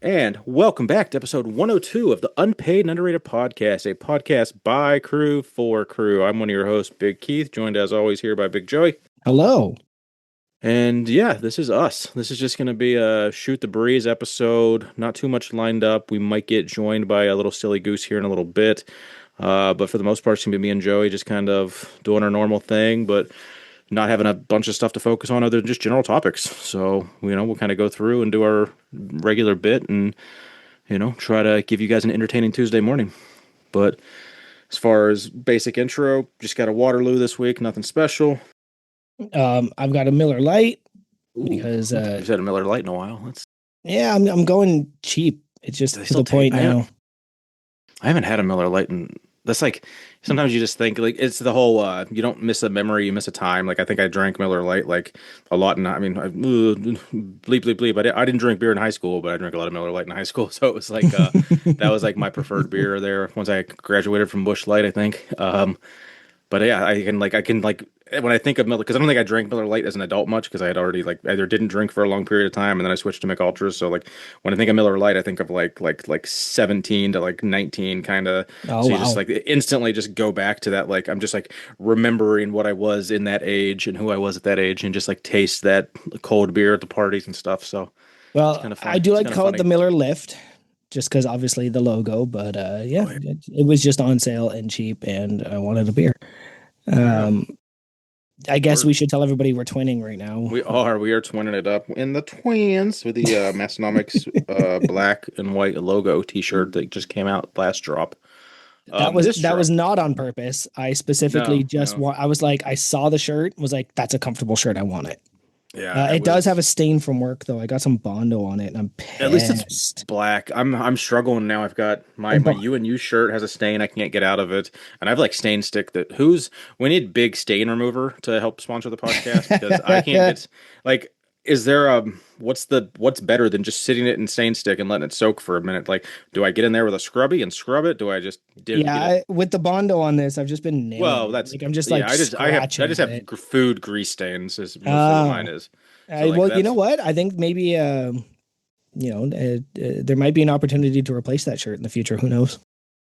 And welcome back to episode 102 of the Unpaid and Underrated Podcast, a podcast by crew for crew. I'm one of your hosts, Big Keith, joined as always here by Big Joey. Hello. And yeah, this is us. This is just going to be a shoot the breeze episode. Not too much lined up. We might get joined by a little silly goose here in a little bit. But for the most part, it's going to be me and Joey just kind of doing our normal thing, but not having a bunch of stuff to focus on other than just general topics. So, we'll kind of go through and do our regular bit and, try to give you guys an entertaining Tuesday morning. But as far as basic intro, just got a Waterloo this week, nothing special. I've got a Miller Lite because you've had a Miller Lite in a while. I'm going cheap. It's just to the point now. I haven't had a Miller Lite and that's like sometimes you just think like it's the whole you don't miss a memory, you miss a time. Like I think I drank Miller Lite like a lot, and bleep bleep bleep. I didn't drink beer in high school, but I drank a lot of Miller Lite in high school, so it was like that was like my preferred beer there once I graduated from Busch Light, I think. But yeah, I can when I think of Miller, because I don't think I drank Miller Lite as an adult much, because I had already like either didn't drink for a long period of time and then I switched to Mick Ultras. So like when I think of Miller Lite, I think of like 17 to like 19 kind of. Oh, wow. Just like instantly just go back to that. Like I'm just like remembering what I was in that age and who I was at that age, and just like taste that cold beer at the parties and stuff. So well, kind of I do like to call it the Miller Lift, just because obviously the logo, but it was just on sale and cheap, and I wanted a beer. I guess we should tell everybody we're twinning right now. We are twinning it up in the twins with the Massonomics black and white logo T-shirt that just came out last drop. That was not on purpose. I specifically I was like, I saw the shirt, was like, that's a comfortable shirt. I want it. Yeah, it does have a stain from work though. I got some Bondo on it, and I'm pissed. At least it's black. I'm struggling now. I've got my UNU shirt has a stain. I can't get out of it, and I have like stain stick. We need big stain remover to help sponsor the podcast, because I can't get like. Is there what's better than just sitting it in stain stick and letting it soak for a minute? Like, do I get in there with a scrubby and scrub it? Do I just with the Bondo on this, I've just been nailing. Well, that's like I'm just like I just have food grease stains is mostly what mine is. So well, you know what? I think maybe there might be an opportunity to replace that shirt in the future. Who knows?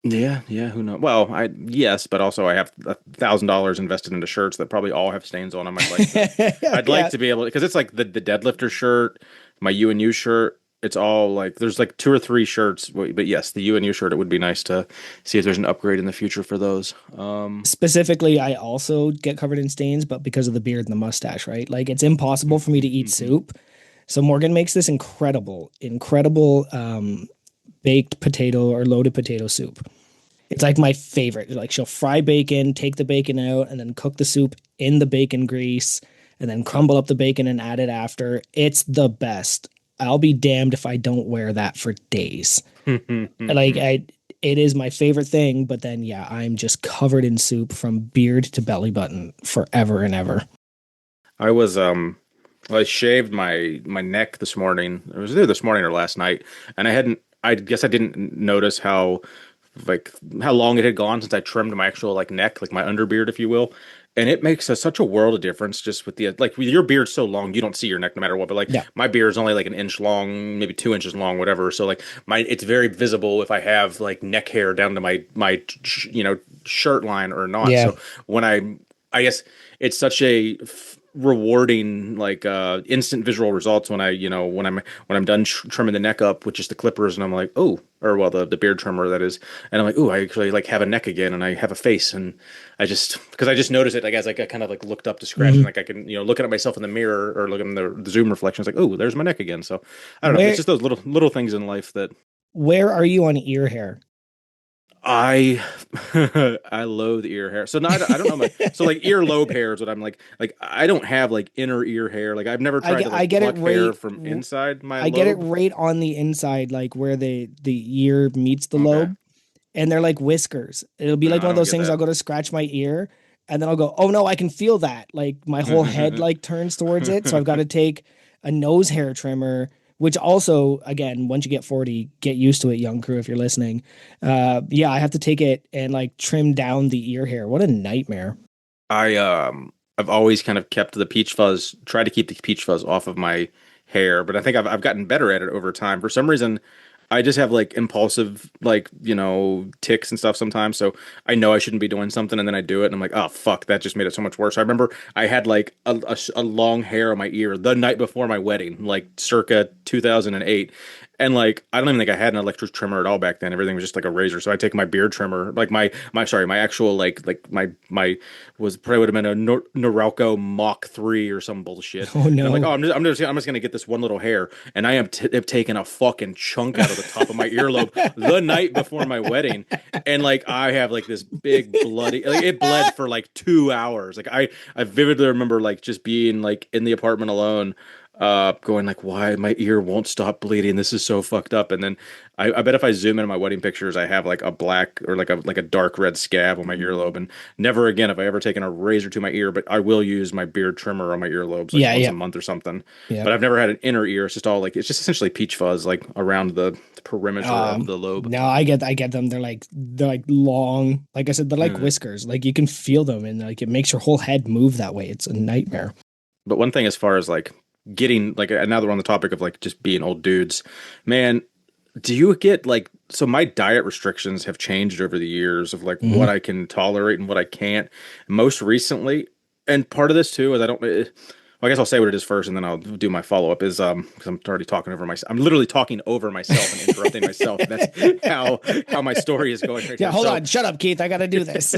Yeah, who knows? Well, yes, but also I have $1,000 invested into shirts that probably all have stains on them. I'd like to be able to, because it's like the deadlifter shirt, my UNU shirt. It's all like there's like 2 or 3 shirts, but yes, the UNU shirt. It would be nice to see if there's an upgrade in the future for those. Specifically, I also get covered in stains, but because of the beard and the mustache, right? Like it's impossible for me to eat soup. So Morgan makes this incredible baked potato or loaded potato soup. It's like my favorite. Like she'll fry bacon, take the bacon out, and then cook the soup in the bacon grease, and then crumble up the bacon and add it after. It's the best. I'll be damned if I don't wear that for days. It is my favorite thing, but then I'm just covered in soup from beard to belly button forever and ever. I shaved my neck this morning. It was either this morning or last night, and I guess I didn't notice how long it had gone since I trimmed my actual neck, like my underbeard, if you will. And it makes such a world of difference just with with your beard so long, you don't see your neck no matter what. But my beard is only like an inch long, maybe 2 inches long, whatever. So it's very visible if I have neck hair down to my shirt line or not. Yeah. So when I guess it's such a rewarding instant visual results when when I'm done trimming the neck up with just the clippers, and I'm like, the beard trimmer, that is, and I'm like, I actually have a neck again, and I have a face, and I just noticed it as I kind of looked up to scratch, and I can looking at myself in the mirror or looking in the Zoom reflection, it's like, there's my neck again. So I don't know, it's just those little things in life that. Where are you on ear hair? I loathe ear hair. So I don't know. So ear lobe hair is what I'm like I don't have inner ear hair. I've never tried to pluck hair from inside my lobe. I get it right on the inside, where the ear meets the lobe, and they're like whiskers. It'll be one of those things. I'll go to scratch my ear, and then I'll go, oh no, I can feel that. My whole head turns towards it. So I've got to take a nose hair trimmer, which also, again, once you get 40, get used to it, young crew, if you're listening. I have to take it and trim down the ear hair. What a nightmare. I've always kind of kept the peach fuzz, tried to keep the peach fuzz off of my hair, but I think I've gotten better at it over time. For some reason, I just have like impulsive, like, ticks and stuff sometimes. So I know I shouldn't be doing something and then I do it and I'm like, oh, fuck, that just made it so much worse. I remember I had like a long hair on my ear the night before my wedding, like circa 2008. And like, I don't even think I had an electric trimmer at all back then. Everything was just like a razor. So I take my beard trimmer, like my actual, my was probably would have been a Norelco Mach 3 or some bullshit. Oh And I'm like, no. oh, I'm just gonna get this one little hair, and I have taken a fucking chunk out of the top of my earlobe the night before my wedding, and like I have like this big bloody, like it bled for like 2 hours. Like I vividly remember like just being like in the apartment alone, going like, why my ear won't stop bleeding? This is so fucked up. And then I bet if I zoom into my wedding pictures, I have like a black or like a dark red scab on my earlobe. And never again have I ever taken a razor to my ear, but I will use my beard trimmer on my earlobes like Yeah, once yeah, a month or something. yeah. But I've never had an inner ear. It's just all like, it's just essentially peach fuzz like around the perimeter of the lobe. No, I get them. They're like long. Like I said, they're like Mm. whiskers. Like you can feel them, and like it makes your whole head move that way. It's a nightmare. But one thing as far as like getting like, now that we're on the topic of like just being old dudes, man, do you get like, so my diet restrictions have changed over the years of like what Hmm. I can tolerate and what I can't. Most recently, and part of this too is I don't. Well, I guess I'll say what it is first, and then I'll do my follow up. Is because I'm already talking over myself. I'm literally talking over myself and interrupting myself. That's how my story is going right Yeah, here. hold So on. Shut up, Keith. I got to do this.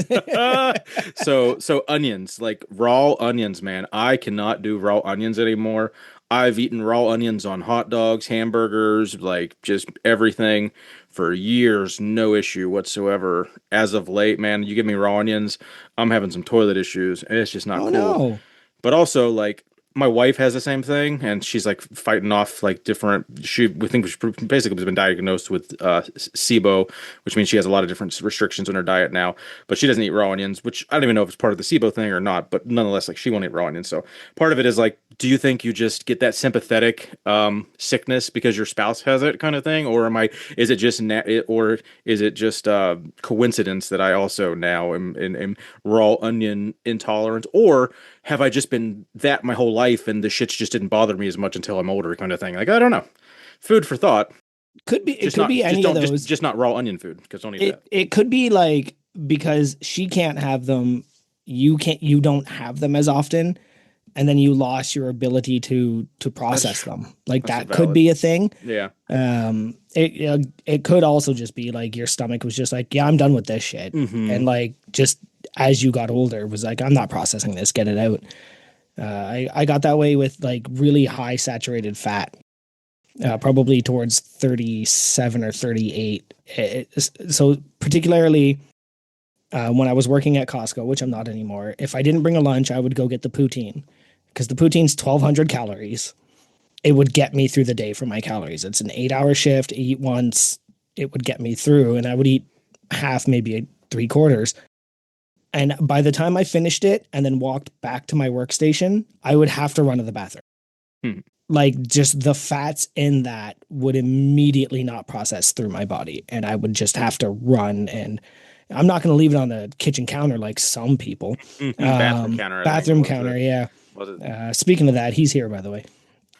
so onions, like raw onions, man. I cannot do raw onions anymore. I've eaten raw onions on hot dogs, hamburgers, like just everything for years, no issue whatsoever. As of late, man, you give me raw onions, I'm having some toilet issues, and it's just not Oh cool. no. But also, like, my wife has the same thing, and she's like fighting off like different. We think she basically has been diagnosed with SIBO, which means she has a lot of different restrictions on her diet now. But she doesn't eat raw onions, which I don't even know if it's part of the SIBO thing or not. But nonetheless, like she won't eat raw onions. So part of it is like, do you think you just get that sympathetic sickness because your spouse has it, kind of thing, or am I? Is it just or is it just coincidence that I also now am raw onion intolerant, or have I just been that my whole life and the shits just didn't bother me as much until I'm older, kind of thing? Like, I don't know. Food for thought. Could be. It Just could not be just any of don't just those. just not raw onion food because don't eat that. It could be like because she can't have them. You don't have them as often, and then you lost your ability to That's process true. them. Like That's that could valid. be a thing. Yeah. It could also just be like your stomach was just like, yeah, I'm done with this shit, Mm-hmm. and like just as you got older was like, I'm not processing this, get it out. I got that way with like really high saturated fat, probably towards 37 or 38. So particularly when I was working at Costco, which I'm not anymore, if I didn't bring a lunch, I would go get the poutine because the poutine's 1,200 calories. It would get me through the day for my calories. It's an 8-hour shift. Eat once, it would get me through, and I would eat half, maybe three quarters. And by the time I finished it and then walked back to my workstation, I would have to run to the bathroom. Hmm. Like just the fats in that would immediately not process through my body. And I would just have to run. And I'm not going to leave it on the kitchen counter like some people. Mm-hmm. Bathroom counter, I think, Bathroom was counter, it? yeah. Was it? Speaking of that, he's here, by the way.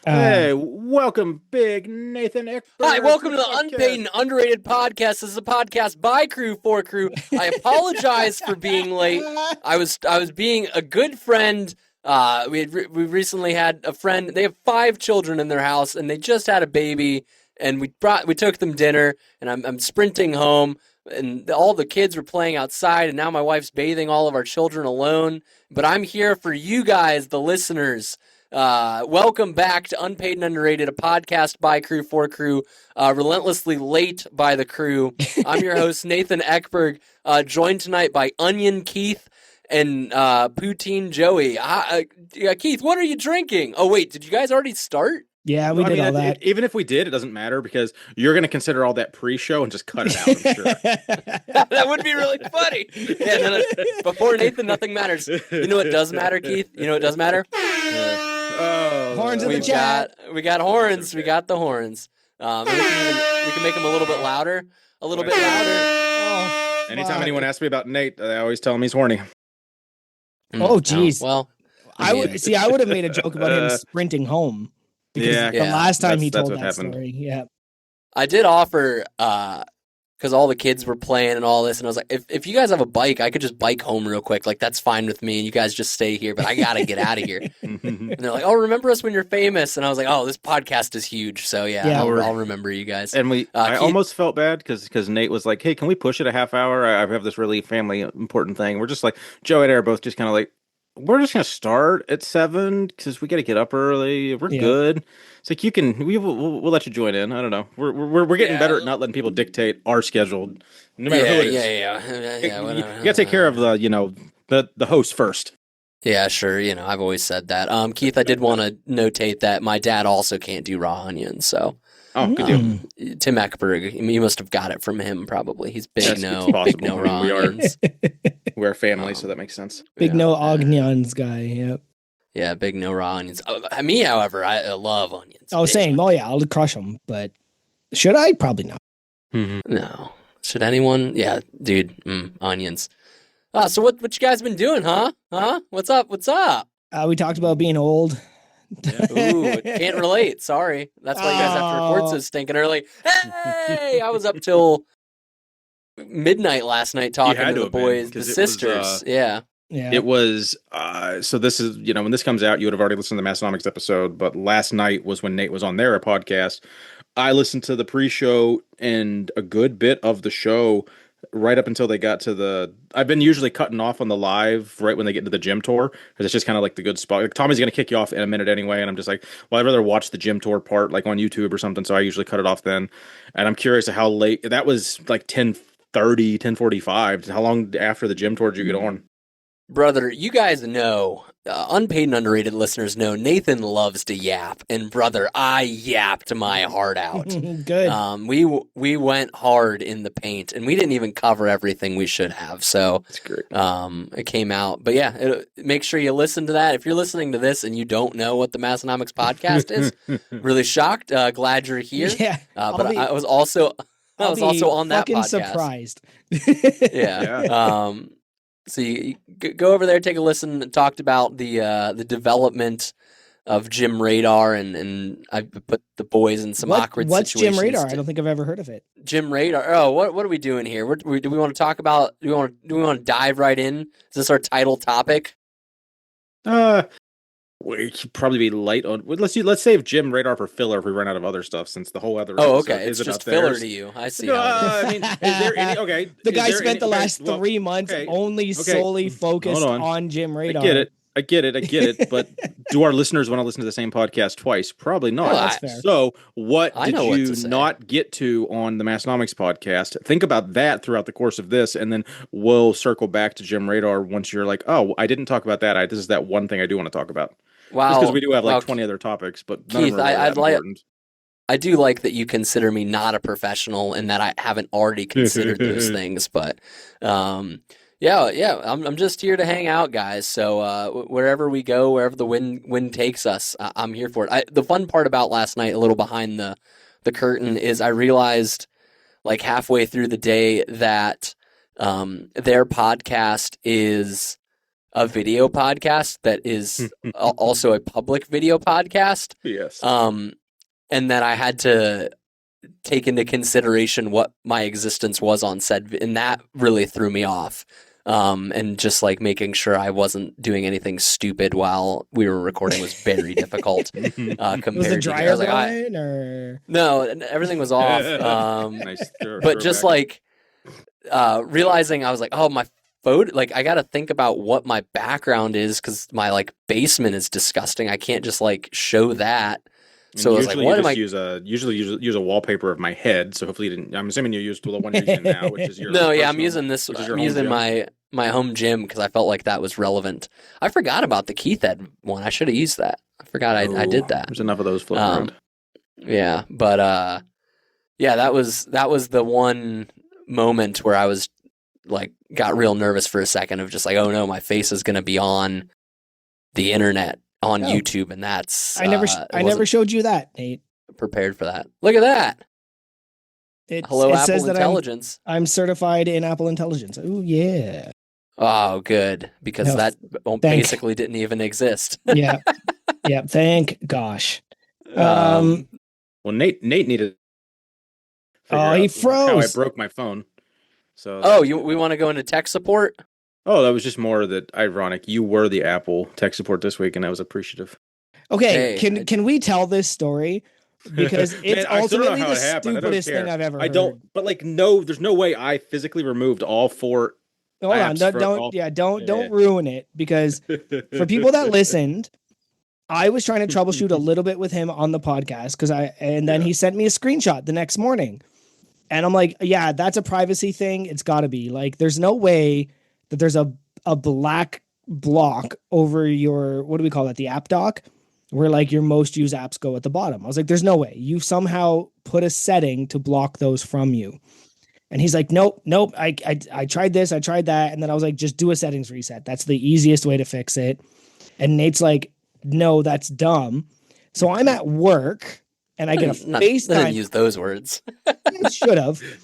Hey, welcome, big Nathan Hi, Ekberg, to welcome the to the Unpaid podcast. and Underrated Podcast. This is a podcast by Crew for Crew. I apologize for being late. I was being a good friend. We recently had a friend. They have 5 children in their house, and they just had a baby. And we took them dinner, and I'm sprinting home, and all the kids were playing outside, and now my wife's bathing all of our children alone. But I'm here for you guys, the listeners. Welcome back to Unpaid and Underrated, a podcast by Crew for Crew, relentlessly late by the crew. I'm your host, Nathan Ekberg, joined tonight by Onion Keith and Poutine Joey. Keith, what are you drinking? Oh, wait, did you guys already start? Yeah, we I did mean, all that. even if we did, it doesn't matter because you're going to consider all that pre-show and just cut it out, I'm sure. That would be really funny. Yeah, before Nathan, nothing matters. You know what does matter, Keith? You know what does matter? Oh, Horns in the We've chat. got we got horns. Okay. We got the horns. And we can make them a little bit louder. A little bit louder. Oh, Anytime fuck. anyone asks me about Nate, I always tell him he's horny. Oh, geez. Well, I would have made a joke about him sprinting home. Because Yeah, the last time he that's told what that happened. story. Yeah. I did offer, because all the kids were playing and all this, and I was like, if you guys have a bike, I could just bike home real quick. Like, that's fine with me, and you guys just stay here, but I gotta get out of here. And they're like, oh, remember us when you're famous? And I was like, oh, this podcast is huge, so yeah. I'll remember you guys. And I Keith, almost felt bad because Nate was like, hey, can we push it a half hour? I have this really family important thing. We're just like, Joe and I are both just kind of like, we're just gonna start at 7 because we got to get up early. We're good. It's like we'll let you join in. I don't know. We're getting better at not letting people dictate our schedule, no matter who it is. Yeah. You gotta take care of the host first. Yeah, sure. I've always said that. Keith, I did want to notate that my dad also can't do raw onions, so. Oh, good deal. Tim Eckberg, you must have got it from him, probably. He's big no raw onions. We're a family, so that makes sense. Big no onions guy. Yep. Yeah, big no raw onions. Me, however, I love onions. Oh, same. Oh, yeah, I'll crush them. But should I? Probably not. No. Should anyone? Yeah, dude. Onions. So what you guys been doing, huh? What's up? We talked about being old. Yeah. Ooh, can't relate. Sorry. That's why you guys have to record so stinking early. Hey, I was up till midnight last night talking to the boys, the sisters. Yeah. It was, so this is, when this comes out, you would have already listened to the Massonomics episode, but last night was when Nate was on their podcast. I listened to the pre-show and a good bit of the show right up until they got to I've been usually cutting off on the live right when they get into the gym tour, because it's just kind of like the good spot. Like, Tommy's going to kick you off in a minute anyway, and I'm just like, well, I'd rather watch the gym tour part like on YouTube or something, so I usually cut it off then. And I'm curious how late, that was like 10:30, 10:45. How long after the gym tour did you get on? Brother, you guys know, unpaid and underrated listeners know, Nathan loves to yap, and brother, I yapped my heart out. Good. We went hard in the paint, and we didn't even cover everything we should have. So that's great. It came out, but yeah, make sure you listen to that. If you're listening to this and you don't know what the Massonomics podcast is, really shocked. Glad you're here. Yeah, but I was also on that podcast. Surprised. Yeah. So you go over there, take a listen. And talked about the development of Gym Radar, and I put the boys in some awkward situations. What's Gym Radar? I don't think I've ever heard of it. Gym Radar. Oh, what are we doing here? Do we want to talk about? Do we want to dive right in? Is this our title topic? We should probably be light on. Let's save Gym Radar for filler if we run out of other stuff, since the whole other. Oh, okay. It's just filler to you. I see. I mean, is there any? Okay. The guy spent the last 3 months solely focused on Gym Radar. I get it. But do our listeners want to listen to the same podcast twice? Probably not. Oh, that's fair. So, what did you not get to on the Massonomics podcast? Think about that throughout the course of this, and then we'll circle back to Gym Radar once you're like, oh, I didn't talk about that. This is that one thing I do want to talk about. Wow. Just because we do have 20 other topics, but none Keith, of them are that important. I do like that you consider me not a professional and that I haven't already considered those things, but yeah, I'm just here to hang out, guys. So wherever we go, wherever the wind takes us, I'm here for it. The fun part about last night, a little behind the curtain, is I realized like halfway through the day that their podcast is a video podcast that is also a public video podcast. Yes. And that I had to take into consideration what my existence was on said, and that really threw me off. And just like making sure I wasn't doing anything stupid while we were recording was very difficult. Compared was the dryer to going, or no, everything was off. Nice. But just like realizing I was like, oh, my photo, like I got to think about what my background is, because my like basement is disgusting. I can't just like show that. So I was like, what am I? Usually use a wallpaper of my head. So hopefully you didn't. I'm assuming you used the one you're using now, which is your. No, yeah, I'm using this. I'm using my home gym because I felt like that was relevant. I forgot about the Keith Ed one. I should have used that. I forgot I did that. There's enough of those floating around. Yeah, but yeah, that was the one moment where I was like got real nervous for a second of just like, oh no, my face is gonna be on the internet. On YouTube, and that's I never showed you that, Nate. Prepared for that. Look at that. Hello, Apple says Intelligence. I'm certified in Apple Intelligence. Oh yeah. Oh, good, because that basically didn't even exist. Yeah. Thank gosh. Um, Well, Nate needed to figure he out how I froze. broke my phone. So Oh, that's good. we want to go into tech support? Oh, that was just more that ironic. You were the Apple tech support this week, and I was appreciative. Okay, Hey, can we tell this story? Because it's Man, I still don't know ultimately how the it happened. I don't stupidest thing care. I've ever I heard. don't. But like, no, there's no way I physically removed all 4 Hold on, apps from don't all. yeah, don't Yeah. ruin it, because for people that listened, I was trying to troubleshoot a little bit with him on the podcast and then Yeah. he sent me a screenshot the next morning. And I'm like, yeah, that's a privacy thing. It's got to be. Like, there's no way that there's a black block over your, what do we call that? The app dock, where like your most used apps go at the bottom. I was like, there's no way. You somehow put a setting to block those from you. And he's like, nope. I tried this, I tried that. And then I was like, just do a settings reset. That's the easiest way to fix it. And Nate's like, no, that's dumb. So I'm at work and I get a I didn't FaceTime. use those words. Should have. It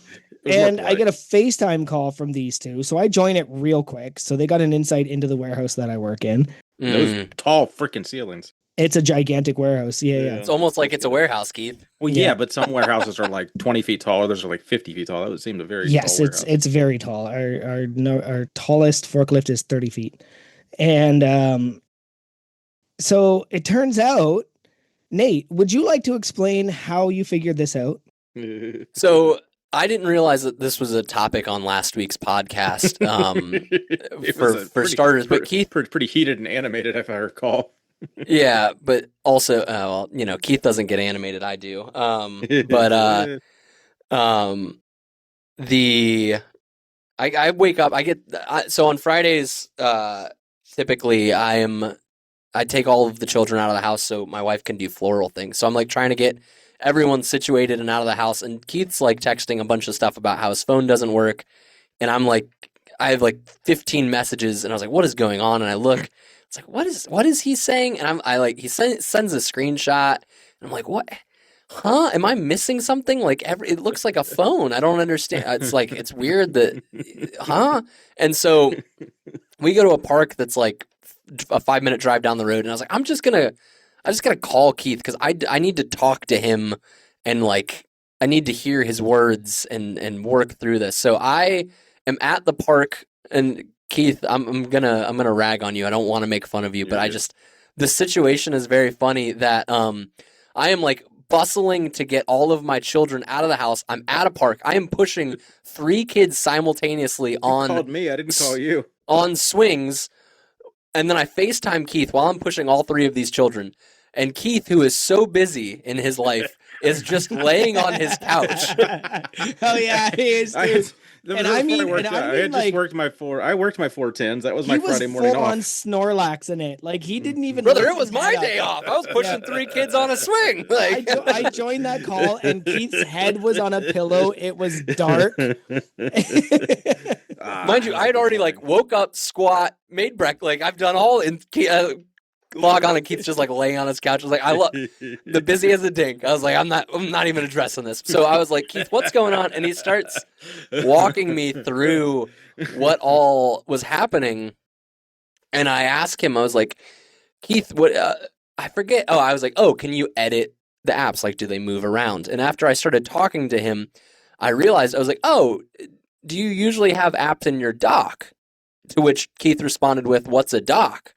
was more And I get a FaceTime call from these two. So I join it real quick. So they got an insight into the warehouse that I work in. Those tall freaking ceilings. It's a gigantic warehouse. Yeah. It's almost like it's a warehouse, Keith. Well, yeah, but some warehouses are like 20 feet tall. Others are like 50 feet tall. That would seem a very Yes, tall it's very tall. Our tallest forklift is 30 feet. And so it turns out, Nate, would you like to explain how you figured this out? warehouse. So I didn't realize that this was a topic on last week's podcast. It was For starters, but Keith, pretty heated and animated, if I recall. yeah, but also, well, Keith doesn't get animated. I do. But I wake up. So on Fridays, typically I take all of the children out of the house so my wife can do floral things. So I'm like trying to get everyone situated and out of the house. And Keith's like texting a bunch of stuff about how his phone doesn't work. And I'm like, I have like 15 messages and I was like, what is going on? And I look, it's like, what is he saying? And he sends a screenshot and I'm like, what? Huh? Am I missing something? Like it looks like a phone. I don't understand. It's like, it's weird that, huh? And so we go to a park that's like a 5-minute drive down the road. And I was like, I just gotta call Keith because I need to talk to him and like, I need to hear his words and work through this. So I am at the park and Keith, I'm gonna rag on you. I don't want to make fun of you, but the situation is very funny that I am like bustling to get all of my children out of the house. I'm at a park. I am pushing 3 kids simultaneously on. You called me. I didn't call you. On swings, and then I FaceTime Keith while I'm pushing all 3 of these children. And Keith, who is so busy in his life, is just laying on his couch. Oh yeah, he is. I worked my 410s. That was my Friday morning off. He was full on Snorlax in it. Like he didn't even. Brother, it was my day off. I was pushing 3 kids on a swing. Like I joined that call and Keith's head was on a pillow. It was dark. Mind you, I had already like woke up, squat, made breakfast. Like I've done all in. Log on and Keith's just like laying on his couch. I was like, I love the busy as a dink. I was like, I'm not even addressing this. So I was like, Keith, what's going on? And he starts walking me through what all was happening. And I asked him, I was like, Keith, what? I forget. Oh, I was like, oh, can you edit the apps? Like, do they move around? And after I started talking to him, I realized I was like, oh, do you usually have apps in your dock? To which Keith responded with, what's a dock?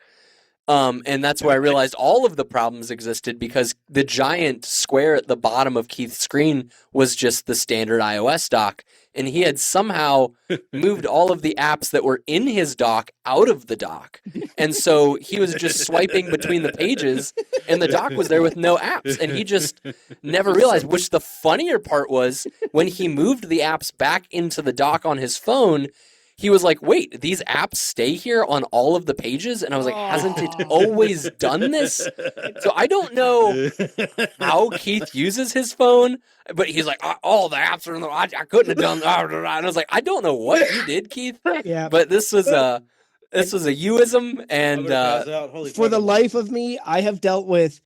And that's where I realized all of the problems existed because the giant square at the bottom of Keith's screen was just the standard iOS dock. And he had somehow moved all of the apps that were in his dock out of the dock. And so he was just swiping between the pages and the dock was there with no apps. And he just never realized, which the funnier part was when he moved the apps back into the dock on his phone, he was like, wait, these apps stay here on all of the pages? And I was like, hasn't it always done this? So I don't know how Keith uses his phone, but he's like, all the apps are in the, I couldn't have done that. And I was like, I don't know what you did, Keith. Yeah. But this was a youism. And for the life of me, I have dealt with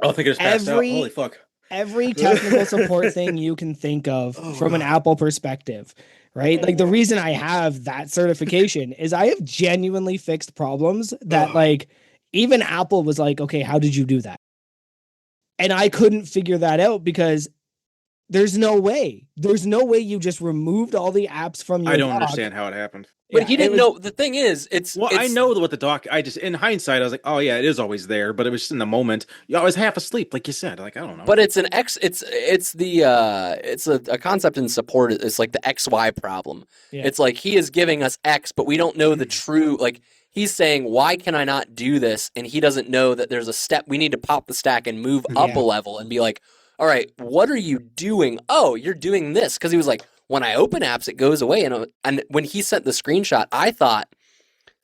I think I just passed out. Holy fuck. Every technical support thing you can think of from an Apple perspective. Right? Like the reason I have that certification is I have genuinely fixed problems that like even Apple was like, okay, how did you do that? And I couldn't figure that out because there's no way you just removed all the apps from your I don't dock. understand how it happened. But he didn't know. The thing is, I know what the dock. I just, in hindsight, I was like, oh yeah, it is always there. But it was just in the moment. I was half asleep, like you said. Like I don't know. But it's a concept in support. It's like the XY problem. Yeah. It's like he is giving us X, but we don't know the true. Like he's saying, why can I not do this? And he doesn't know that there's a step. We need to pop the stack and move up a level and be like, all right, what are you doing? Oh, you're doing this. Because he was like, when I open apps, it goes away. And when he sent the screenshot, I thought,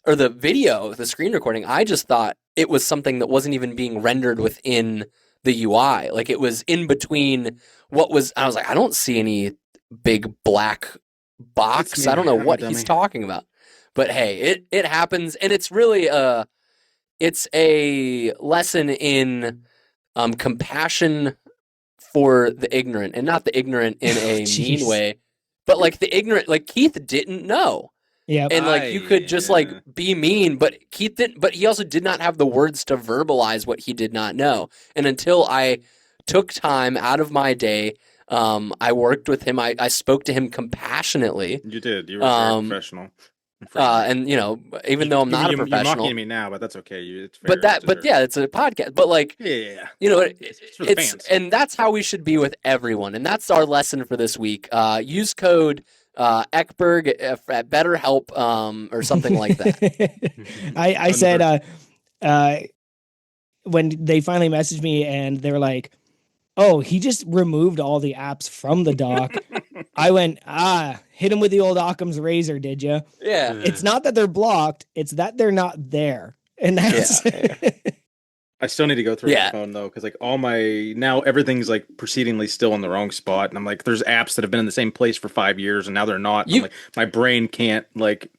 or the video, the screen recording, I just thought it was something that wasn't even being rendered within the UI. Like it was in between I was like, I don't see any big black box. I don't know what he's talking about. But hey, it happens. And it's really it's a lesson in compassion for the ignorant, and not the ignorant in a mean way, but like the ignorant, like Keith didn't know. Yeah. And like you could just like be mean, but Keith didn't, but he also did not have the words to verbalize what he did not know. And until I took time out of my day, I worked with him. I spoke to him compassionately. You did. You were very professional. And even though I'm not a professional, you're mocking me now, but that's okay. It's fair, but yeah, it's a podcast. But like, it's for the fans. And that's how we should be with everyone. And that's our lesson for this week. Use code Ekberg at BetterHelp or something like that. I said when they finally messaged me and they were like, oh, he just removed all the apps from the dock. I went, hit him with the old Occam's razor, did you? Yeah. It's not that they're blocked, it's that they're not there. And that's... I still need to go through my phone, though, because like now everything's like proceedingly still in the wrong spot. And I'm like, there's apps that have been in the same place for 5 years, and now they're not. I'm like, my brain can't like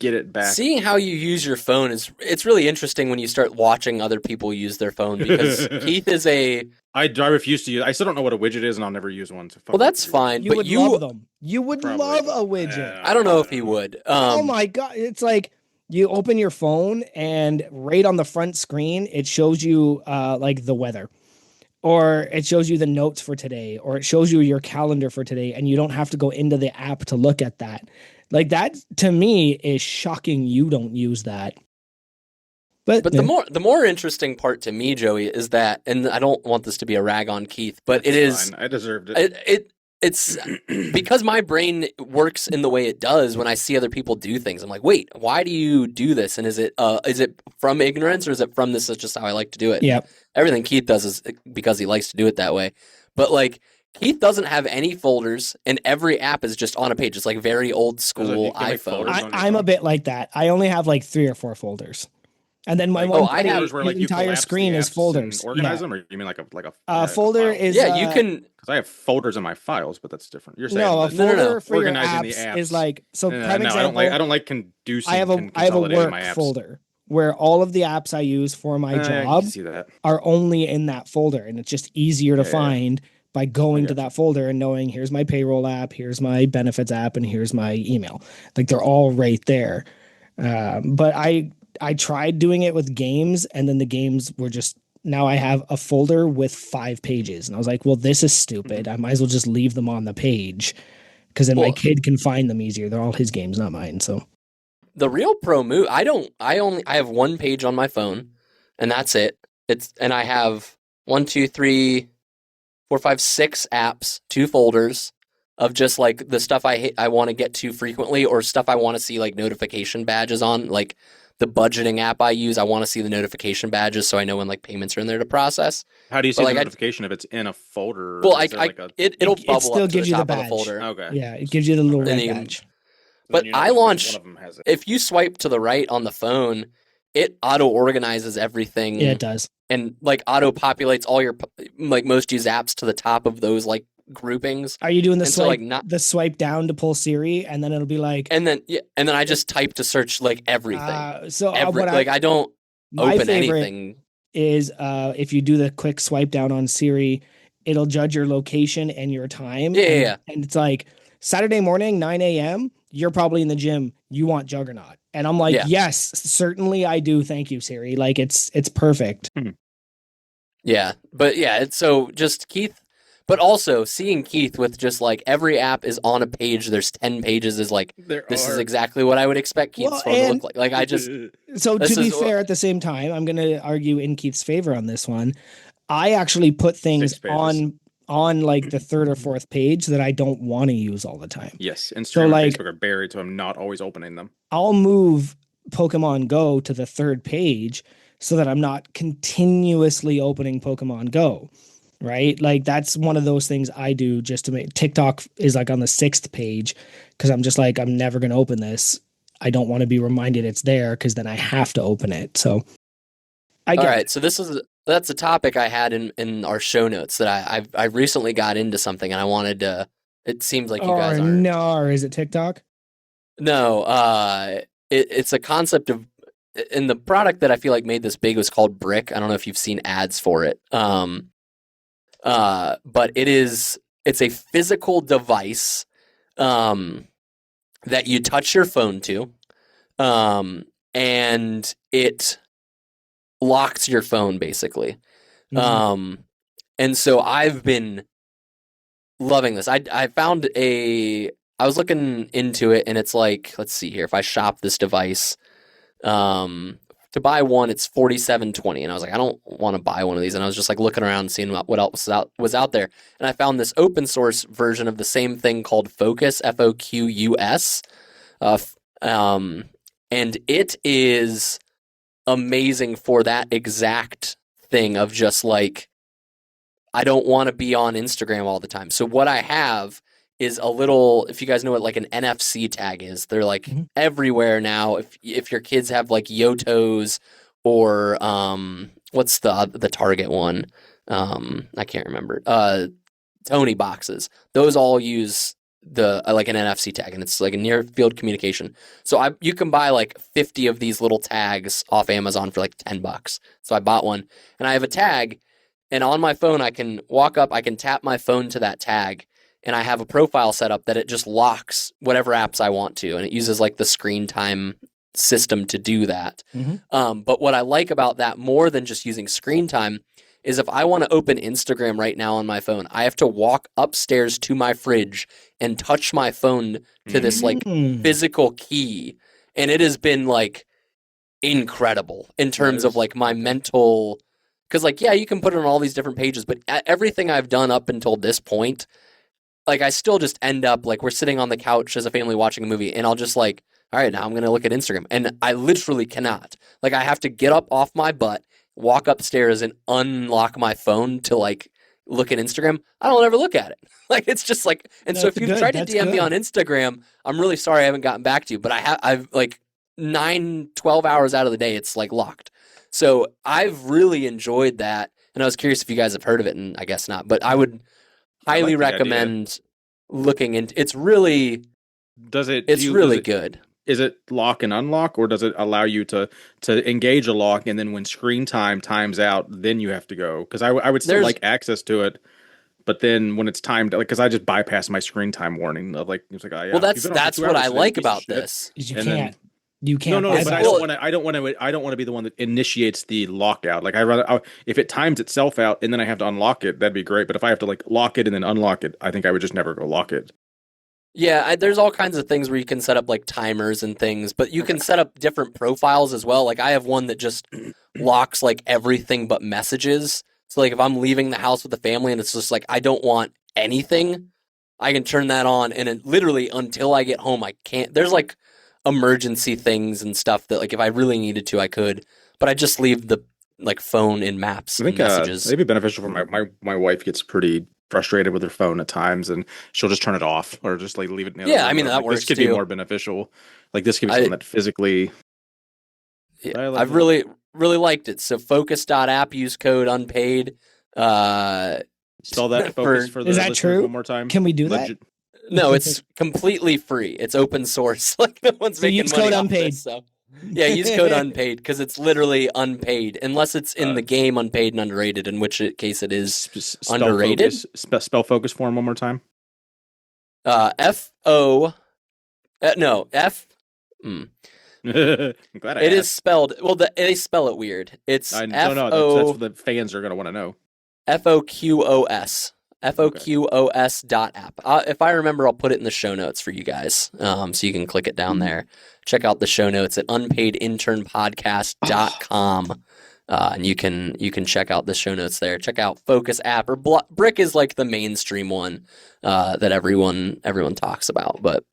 get it back. Seeing how you use your phone it's really interesting when you start watching other people use their phone, because Keith is I refuse to use. I still don't know what a widget is, and I'll never use one. So well, that's fine. You would love them. You would love a widget. I don't know if he would. Oh my god! It's like you open your phone, and right on the front screen, it shows you like the weather, or it shows you the notes for today, or it shows you your calendar for today, and you don't have to go into the app to look at that. Like that to me is shocking. You don't use that. But the more interesting part to me, Joey, is that, and I don't want this to be a rag on Keith, but it is. I deserved it. It's because my brain works in the way it does when I see other people do things. I'm like, wait, why do you do this? And is it from ignorance, or is it from this is just how I like to do it? Yeah. Everything Keith does is because he likes to do it that way. But like Keith doesn't have any folders, and every app is just on a page. It's like very old school iPhone. I'm a bit like that. I only have like 3 or 4 folders. And then my entire screen is folders. Organize them, or you mean like a folder is you can, because I have folders in my files, but that's different. You're saying a folder for organizing your the apps is like example, I don't like conducing. I have a work folder where all of the apps I use for my job are only in that folder, and it's just easier to find by going to that folder and knowing here's my payroll app, here's my benefits app, and here's my email. Like they're all right there. But I tried doing it with games, and then the games were just, now I have a folder with 5 pages. And I was like, well, this is stupid. I might as well just leave them on the page, because then my kid can find them easier. They're all his games, not mine. So the real pro move, I have 1 page on my phone, and that's it. And I have 1, 2, 3, 4, 5, 6 apps, 2 folders of just like the stuff I want to get to frequently, or stuff I want to see like notification badges on, like the budgeting app I use. I want to see the notification badges so I know when like payments are in there to process. How do you see the notification if it's in a folder? Well, it'll bubble up to the top of the folder. Okay. Yeah, it gives you the little red badge. But I launch, if you swipe to the right on the phone, it auto-organizes everything. Yeah, it does. And like auto-populates all your like most used apps to the top of those like groupings. Are you doing the swipe down to pull Siri, and then it'll be like, and then I just type to search like everything. I don't my open favorite anything. Is if you do the quick swipe down on Siri, it'll judge your location and your time. Yeah. And it's like Saturday morning, 9 a.m. You're probably in the gym. You want Juggernaut, and I'm like, yes, certainly I do. Thank you, Siri. Like it's perfect. Yeah, but yeah, it's so just Keith, but also seeing Keith with just like every app is on a page. There's 10 pages. Is like There this is are. exactly what I would expect Keith's Well, phone to look and like. Like I just so to this be is fair, at the same time, I'm going to argue in Keith's favor on this one. I actually put things 6 pages. on like the third or fourth page that I don't want to use all the time. Yes, So Instagram and like Facebook are buried, so I'm not always opening them. I'll move Pokemon Go to the third page so that I'm not continuously opening Pokemon Go. Right? Like that's one of those things I do just to make TikTok is like on the sixth page because I'm just like, I'm never going to open this. I don't want to be reminded it's there because then I have to open it. So I all get right. it. So that's a topic I had in our show notes that I recently got into something and I wanted to. It seems like you guys Or aren't. no, or is it TikTok? No, it's a concept of, and the product that I feel like made this big was called Brick. I don't know if you've seen ads for it. But it's a physical device, that you touch your phone to, and it locks your phone basically. Mhm. And so I've been loving this. I found I was looking into it and it's like, let's see here. If I shop this device, to buy one, it's $47.20, and I was like, I don't want to buy one of these. And I was just like looking around and seeing what else was out there, and I found this open source version of the same thing called Focus, Focus, and it is amazing for that exact thing of just like I don't want to be on Instagram all the time. So what I have is a little, if you guys know what like an NFC tag is, they're like Mhm. everywhere now. If your kids have like Yotos or what's the Target one? I can't remember. Tony boxes. Those all use the like an NFC tag, and it's like a near field communication. So you can buy like 50 of these little tags off Amazon for like $10. So I bought one, and I have a tag, and on my phone I can walk up, I can tap my phone to that tag, and I have a profile set up that it just locks whatever apps I want to, and it uses like the screen time system to do that. Mhm. But what I like about that more than just using screen time is if I want to open Instagram right now on my phone, I have to walk upstairs to my fridge and touch my phone to this like Mm. physical key. And it has been like incredible in terms of like my mental, because like, yeah, you can put it on all these different pages, but everything I've done up until this point, like I still just end up like we're sitting on the couch as a family watching a movie and I'll just like, all right, now I'm going to look at Instagram. And I literally cannot. Like I have to get up off my butt, walk upstairs and unlock my phone to like look at Instagram. I don't ever look at it. Like it's just like, and so That's if you've good. tried to That's DM me good. on Instagram, I'm really sorry I haven't gotten back to you, but I've like 12 hours out of the day, it's like locked. So I've really enjoyed that. And I was curious if you guys have heard of it, and I guess not, but I would I highly like the idea. recommend looking into. It's really Does it? it's really good. Is it lock and unlock, or does it allow you to engage a lock, and then when screen time times out, then you have to go? Because I would still There's like access to it, but then when it's timed, like, because I just bypass my screen time warning of like it's like, oh yeah, well, you've been on for that's 2 what hours I today, you like piece of about shit. this. Is And then you no, can't no, but bypass I it. don't want to. I don't want to be the one that initiates the lockout. Like I rather if it times itself out and then I have to unlock it, that'd be great. But if I have to like lock it and then unlock it, I think I would just never go lock it. Yeah, there's all kinds of things where you can set up like timers and things, but you can set up different profiles as well. Like I have one that just locks like everything but messages. So like if I'm leaving the house with the family and it's just like I don't want anything, I can turn that on and it literally until I get home I can't. There's like emergency things and stuff that like if I really needed to I could, but I just leave the like phone in maps I and think messages. it'd be beneficial for my wife gets pretty frustrated with her phone at times, and she'll just turn it off or just like leave it in the other Yeah, I room. mean But I'm that like, this works could be too. more beneficial. Like this could be something I that physically. Yeah, I like I've that. really liked it. So focus.app, use code unpaid. Uh, Spell that focus for for Is the that listeners one true? more time. Can we do that? Legit. no, it's completely free. It's open source. Like no one's So making use money code off unpaid. this. So yeah, use code unpaid because it's literally unpaid unless it's in Uh, the game unpaid and underrated. In which case it is spell underrated. focus. Spell focus for him one more time. F O no F. I'm glad I It is asked. spelled well. They spell it weird. It's I don't F know. That's O what the fans are gonna want to know. FOQOS. Okay. FOQOS.app. If I remember, I'll put it in the show notes for you guys, so you can click it down there. Check out the show notes at unpaidinternpodcast.com. And you can check out the show notes there. Check out Focus app or Brick is like the mainstream one that everyone talks about, but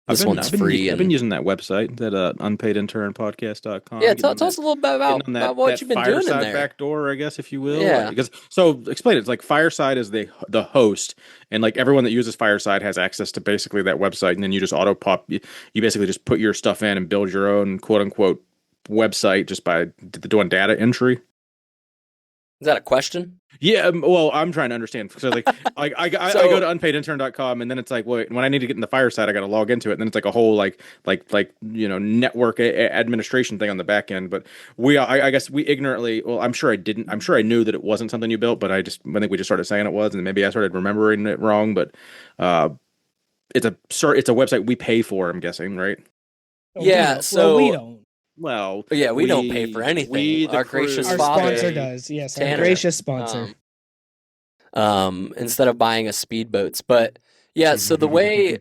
this one's free. I've been using that website, that unpaidinternpodcast.com. Yeah, tell us a little bit about what you've been doing in Fireside there. backdoor, I guess, if you will. Yeah. Because so explain it. It's like Fireside is the host, and like everyone that uses Fireside has access to basically that website, and then you just auto pop. You basically just put your stuff in and build your own quote unquote website just by doing data entry. Is that a question? Yeah, well, I'm trying to understand. So, like, I go to unpaidintern.com, and then it's like, wait, when I need to get in the Fireside, I got to log into it. And then it's like a whole like network administration thing on the back end. But I guess we ignorantly, well, I'm sure I didn't. I'm sure I knew that it wasn't something you built, but I think we just started saying it was, and maybe I started remembering it wrong. But it's a website we pay for. I'm guessing, right? Yeah. So we don't. Well, yeah, we don't pay for anything. Our gracious our father, sponsor does. Yes, Tanner, our gracious sponsor. Instead of buying us speedboats, but yeah. So the way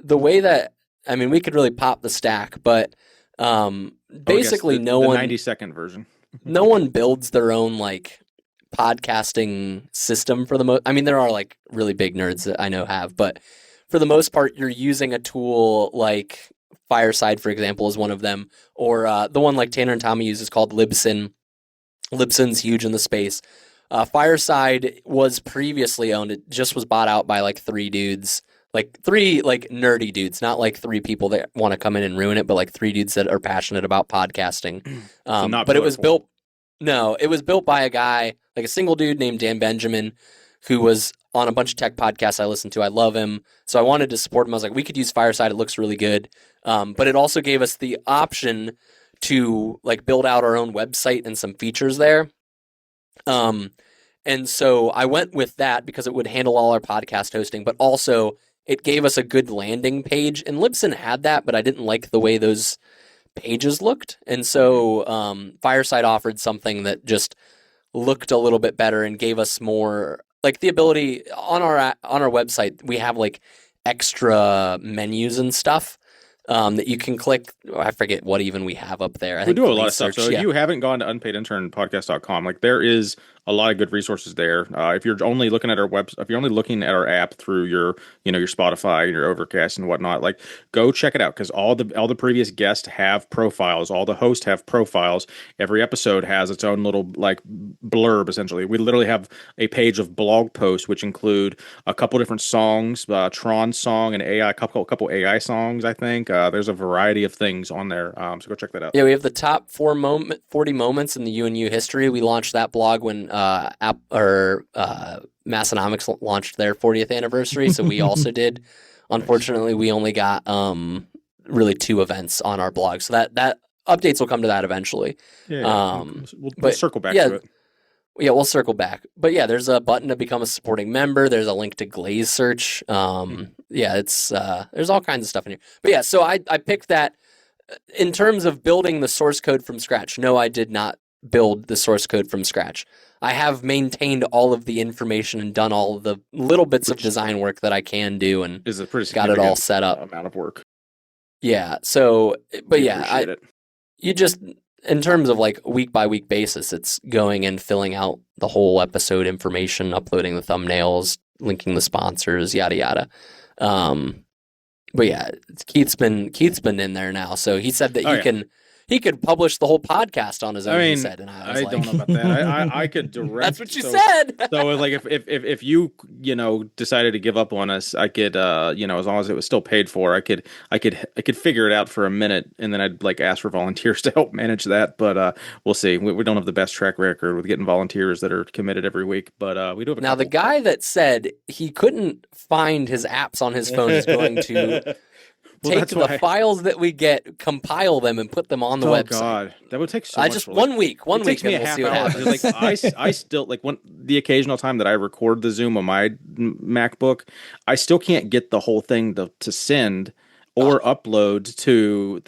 that we could really pop the stack, but basically the 90-second version. No one builds their own like podcasting system for the most. I mean, there are like really big nerds that I know have, but for the most part, you're using a tool like Fireside, for example, is one of them, or the one like Tanner and Tommy use is called Libsyn. Libsyn's huge in the space. Fireside was previously owned. It just was bought out by like three dudes, like three like nerdy dudes, not like three people that want to come in and ruin it, but like three dudes that are passionate about podcasting. But it was built. No, it was built by a guy, like a single dude named Dan Benjamin, who was on a bunch of tech podcasts I listen to. I love him. So I wanted to support him. I was like, we could use Fireside. It looks really good. But it also gave us the option to like build out our own website and some features there. And so I went with that because it would handle all our podcast hosting, but also it gave us a good landing page. And Libsyn had that, but I didn't like the way those pages looked. And so Fireside offered something that just looked a little bit better and gave us more like the ability on our website. We have like extra menus and stuff that you can click. I forget what even we have up there. We do a lot of stuff. So if you haven't gone to unpaidinternpodcast.com, like there is a lot of good resources there. If you're only looking at our if you're only looking at our app through your Spotify and your Overcast and whatnot, like go check it out because all the previous guests have profiles. All the hosts have profiles. Every episode has its own little like blurb. Essentially, we literally have a page of blog posts which include a couple different songs, Tron song and AI, couple AI songs. I think there's a variety of things on there. So go check that out. Yeah, we have the top 40 moments in the UNU history. We launched that blog when Massonomics launched their 40th anniversary, so we also did. Unfortunately, we only got really 2 events on our blog, so that updates will come to that eventually. Yeah, we'll circle back to it. Yeah, we'll circle back. But yeah, there's a button to become a supporting member. There's a link to Glaze Search. Yeah, it's there's all kinds of stuff in here. But yeah, so I picked that in terms of building the source code from scratch. No, I did not build the source code from scratch. I have maintained all of the information and done all of the little bits of design work that I can do, and is a pretty got it all set up. Amount of work. Yeah. So, but yeah, you just in terms of like week by week basis, it's going and filling out the whole episode information, uploading the thumbnails, linking the sponsors, yada yada. But yeah, Keith's been in there now, so he said that he could publish the whole podcast on his own. He said, and I don't know about that. I could direct. That's what you said. So like if you decided to give up on us, I could as long as it was still paid for, I could figure it out for a minute, and then I'd like ask for volunteers to help manage that. But we'll see. We don't have the best track record with getting volunteers that are committed every week, but we do have a now couple. The guy that said he couldn't find his apps on his phone is going to take the files that we get, compile them, and put them on the website. Oh God, that would take so much. Just 1 week. One week, and we'll see what happens. Like I still like the occasional time that I record the Zoom on my MacBook, I still can't get the whole thing to send or upload to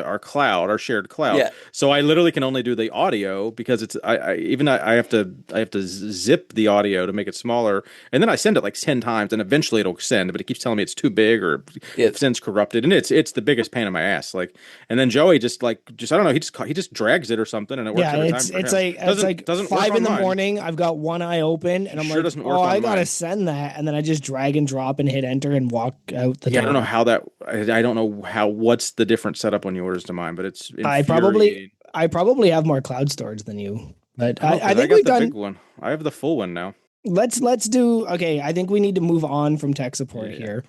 our shared cloud. Yeah. So I literally can only do the audio because I have to zip the audio to make it smaller, and then I send it like 10 times, and eventually it'll send, but it keeps telling me it's too big or Yeah. sends corrupted, and it's the biggest pain in my ass. Like, and then Joey just I don't know, he just drags it or something, and it works every time for him. It's like Doesn't 5 in the mine. morning. I've got one eye open, and I'm Sure like, doesn't work oh, on I gotta mine. send that, and then I just drag and drop and hit enter and walk out the Yeah, I door. don't know how that. I don't know what's the different setup on yours to mine, but it's I infuriating. probably have more cloud storage than you, but Oh, 'cause I think got we've the done. big one. I have the full one now. Let's do. Okay, I think we need to move on from tech support Yeah. here.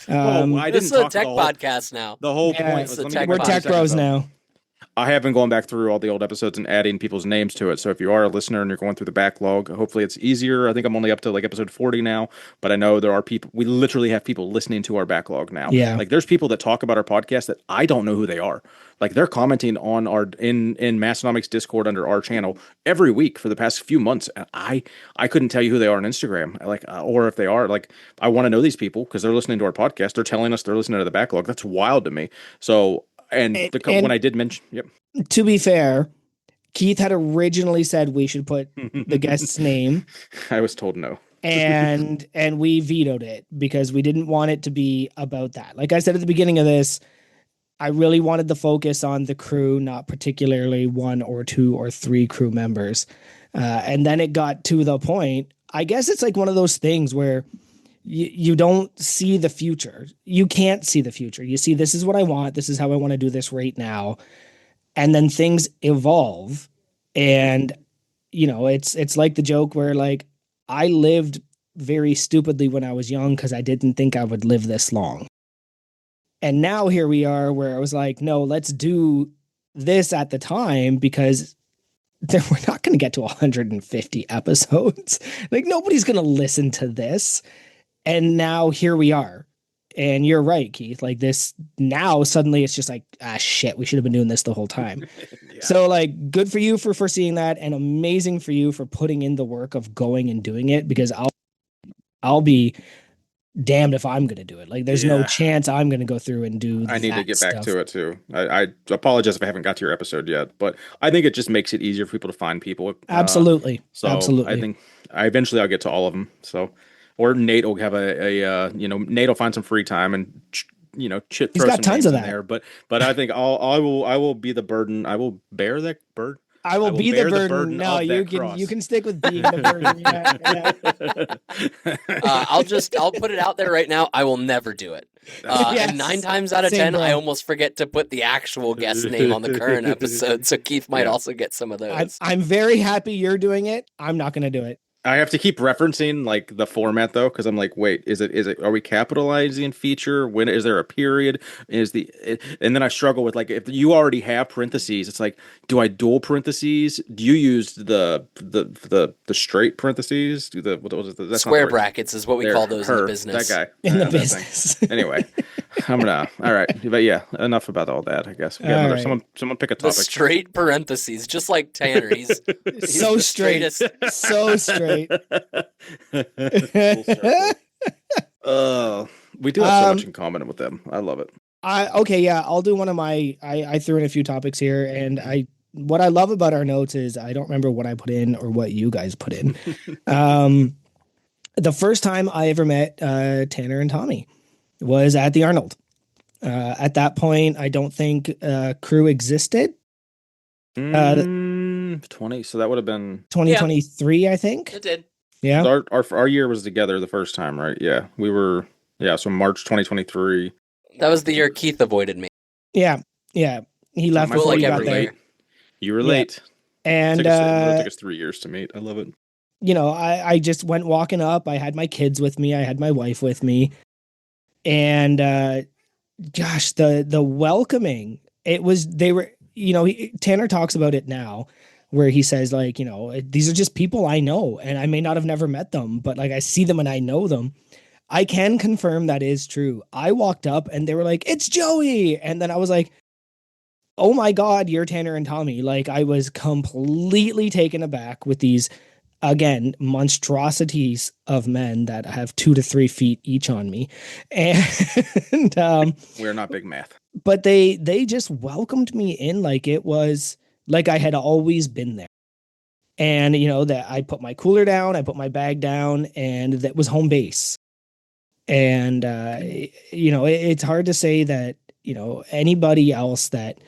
Well, I This didn't is a talk tech the whole. podcast now. The whole Yeah, point it's was a let me tech get We're my tech 5 seconds bros up. now. I have been going back through all the old episodes and adding people's names to it. So if you are a listener and you're going through the backlog, hopefully it's easier. I think I'm only up to like episode 40 now, but I know there are people. We literally have people listening to our backlog now. Yeah. Like there's people that talk about our podcast that I don't know who they are. Like they're commenting on our in Massonomics Discord under our channel every week for the past few months, and I couldn't tell you who they are on Instagram, like or if they are. Like I want to know these people because they're listening to our podcast. They're telling us they're listening to the backlog. That's wild to me. So. And when I did mention, yep. To be fair, Keith had originally said we should put the guest's name. I was told no. and we vetoed it because we didn't want it to be about that. Like I said at the beginning of this, I really wanted the focus on the crew, not particularly 1 or 2 or 3 crew members. And then it got to the point. I guess it's like one of those things where you don't see the future. You can't see the future. You see, this is what I want. This is how I want to do this right now. And then things evolve. And, it's like the joke where like I lived very stupidly when I was young because I didn't think I would live this long. And now here we are where I was like, no, let's do this at the time because we're not going to get to 150 episodes. Like nobody's going to listen to this. And now here we are. And you're right, Keith. Like this now suddenly it's just like, shit, we should have been doing this the whole time. Yeah. So like good for you for foreseeing that and amazing for you for putting in the work of going and doing it because I'll be damned if I'm going to do it. Like there's no chance I'm going to go through and do I need to get stuff. back to it too. I apologize if I haven't got to your episode yet, but I think it just makes it easier for people to find people. Absolutely. Absolutely. I think eventually I'll get to all of them. So, or Nate will have Nate will find some free time and he's got tons of that there. But I think I will be the burden. I will bear that burden. I will be the burden. No, you can stick with being the burden. I'll put it out there right now. I will never do it. Yes. And 9 times out of 10, I almost forget to put the actual guest name on the current episode. So Keith might also get some of those. I'm very happy you're doing it. I'm not going to do it. I have to keep referencing like the format though, because I'm like, wait, is it? Are we capitalizing feature? When is there a period? And then I struggle with like if you already have parentheses, it's like, do I dual parentheses? Do you use the straight parentheses? What was it? That's square brackets is what we call those in the business. That guy in the business. Anyway, I'm gonna. All right, but yeah, enough about all that. I guess we got right. Someone pick a topic. The straight parentheses, just like Tanner. He's so straight, so straight. We do have so much in common with them. I love it. I'll do one of my. I threw in a few topics here, and what I love about our notes is I don't remember what I put in or what you guys put in. The first time I ever met Tanner and Tommy was at the Arnold. At that point, I don't think crew existed. 20. So that would have been 2023, I think. It did. Yeah. Our year was together the first time, right? Yeah, we were. Yeah, so March 2023. That was the year Keith avoided me. Yeah. He left before you got there. You were late. And it took us 3 years to meet. I love it. I just went walking up. I had my kids with me. I had my wife with me. And gosh, the welcoming. Tanner talks about it now where he says like, these are just people I know and I may not have never met them, but like I see them and I know them. I can confirm that is true. I walked up and they were like, it's Joey. And then I was like, oh my God, you're Tanner and Tommy. Like I was completely taken aback with these again, monstrosities of men that have 2 to 3 feet each on me. And We're not big math. but they just welcomed me in like it was like I had always been there. And that I put my cooler down, I put my bag down, and that was home base. And it's hard to say that anybody else, that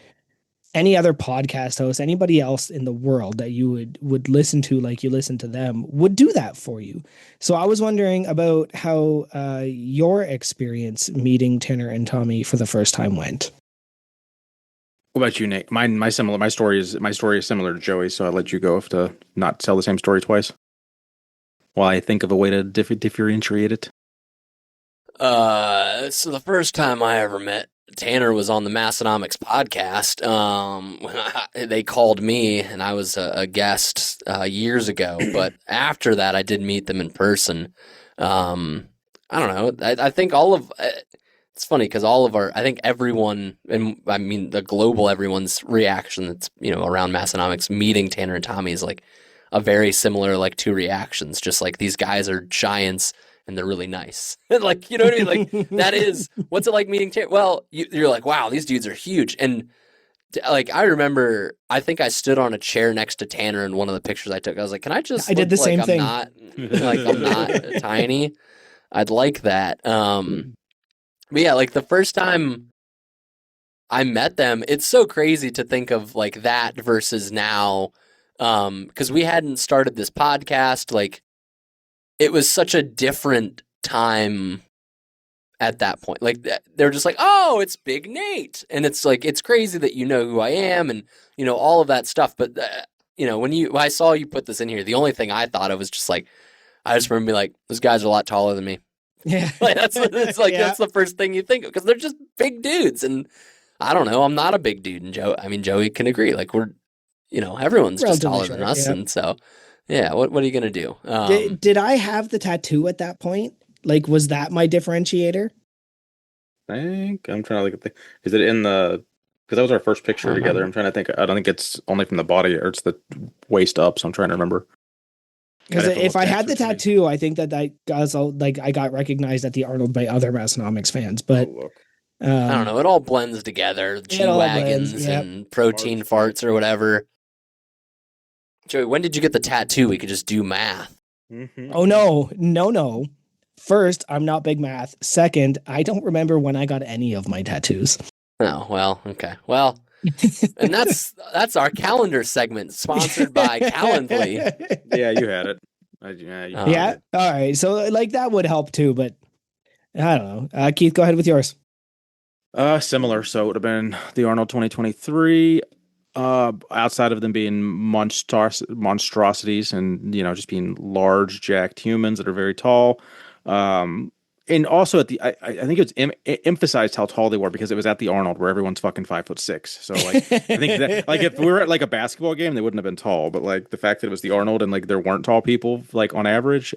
any other podcast host, anybody else in the world that you would listen to like you listen to them would do that for you. So I was wondering about how your experience meeting Tanner and Tommy for the first time went. What about you, Nate? My story is similar to Joey's, so I'll let you go if to not tell the same story twice. While I think of a way to differentiate it. So the first time I ever met Tanner was on the Massonomics podcast. They called me, and I was a guest years ago. But after that, I did meet them in person. I don't know. I think all of it's funny because I think everyone, and I mean the global everyone's reaction that's around Massonomics meeting Tanner and Tommy is like a very similar like two reactions. Just like these guys are giants. And they're really nice. Like, you know what I mean? Like, that is, what's it like meeting Tanner? Well, you're like, wow, these dudes are huge. And, like, I remember, I think I stood on a chair next to Tanner in one of the pictures I took. I was like, can I just I did the look same like thing. I'm not tiny? I'd like that. But yeah, like, the first time I met them, it's so crazy to think of, like, that versus now. Because we hadn't started this podcast, like, it was such a different time at that point. Like they're just like, oh, it's Big Nate. And it's like, it's crazy that you know who I am and, all of that stuff. But, when I saw you put this in here, the only thing I thought of was just like, I just remember being like, those guys are a lot taller than me. Yeah. Like, that's the first thing you think of because they're just big dudes. And I don't know, I'm not a big dude. And Joey can agree. Like we're, everyone's just taller than us. Yeah. And so, yeah, what are you going to do? Did I have the tattoo at that point? Like, was that my differentiator? I'm trying to look at is it in the, because that was our first picture together. I'm trying to think. I don't think it's only from the body or it's the waist up. So I'm trying to remember. Because if I had the tattoo, I think that I got recognized at the Arnold by other Massonomics fans. But I don't know. It all blends together. G-Wagons and protein farts or whatever. Joey, when did you get the tattoo? We could just do math. Mm-hmm. Oh, no. First, I'm not big math. Second, I don't remember when I got any of my tattoos. Oh, well, okay. Well, and that's our calendar segment sponsored by Calendly. Yeah, you had it. Yeah? All right. So, like, that would help too, but I don't know. Keith, go ahead with yours. Similar. So it would have been the Arnold 2023. Outside of them being monstrosities and just being large jacked humans that are very tall, and also at the I think it emphasized how tall they were because it was at the Arnold where everyone's fucking 5'6". So like I think that like if we were at like a basketball game they wouldn't have been tall, but like the fact that it was the Arnold and like there weren't tall people like on average,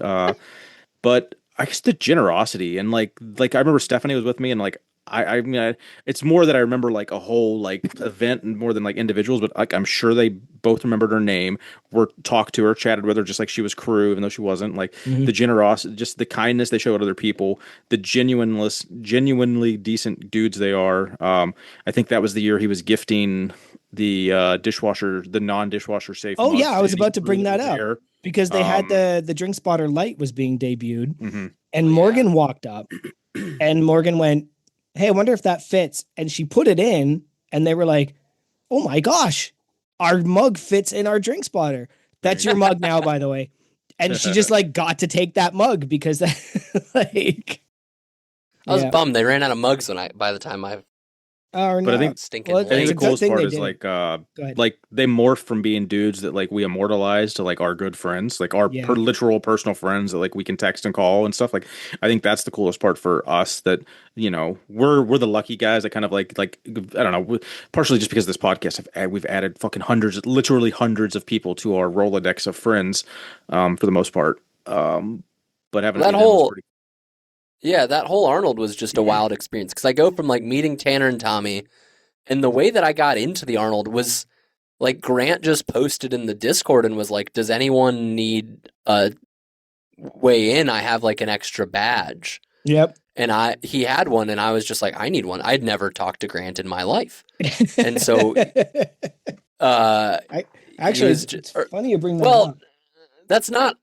but I guess the generosity and like I remember Stephanie was with me and like. I mean, it's more that I remember like a whole like event and more than like individuals, but like I'm sure they both remembered her name, were talked to her, chatted with her, just like she was crew, even though she wasn't. Like the generosity, just the kindness they showed other people, the genuinely decent dudes they are. I think that was the year he was gifting the dishwasher, the non-dishwasher safe. Oh yeah, I was about to bring that up because they had the Drink Spotter Light was being debuted, and Morgan walked up, and Morgan went, hey, I wonder if that fits. And she put it in and they were like, oh my gosh, our mug fits in our Drink Spotter. That's your mug now, by the way. And she just like got to take that mug because like. I was bummed. They ran out of mugs by the time I. But I think the coolest part is like they morphed from being dudes that like we immortalized to like our good friends, like our literal personal friends that like we can text and call and stuff. Like I think that's the coolest part for us that we're the lucky guys that kind of like I don't know, partially just because this podcast we've added fucking literally hundreds of people to our Rolodex of friends for the most part. But having that whole. Yeah, that whole Arnold was just a wild experience because I go from like meeting Tanner and Tommy, and the way that I got into the Arnold was like Grant just posted in the Discord and was like, does anyone need a way in? I have like an extra badge. Yep. And he had one, and I was just like, I need one. I'd never talked to Grant in my life. And so it's funny you bring that up. That's not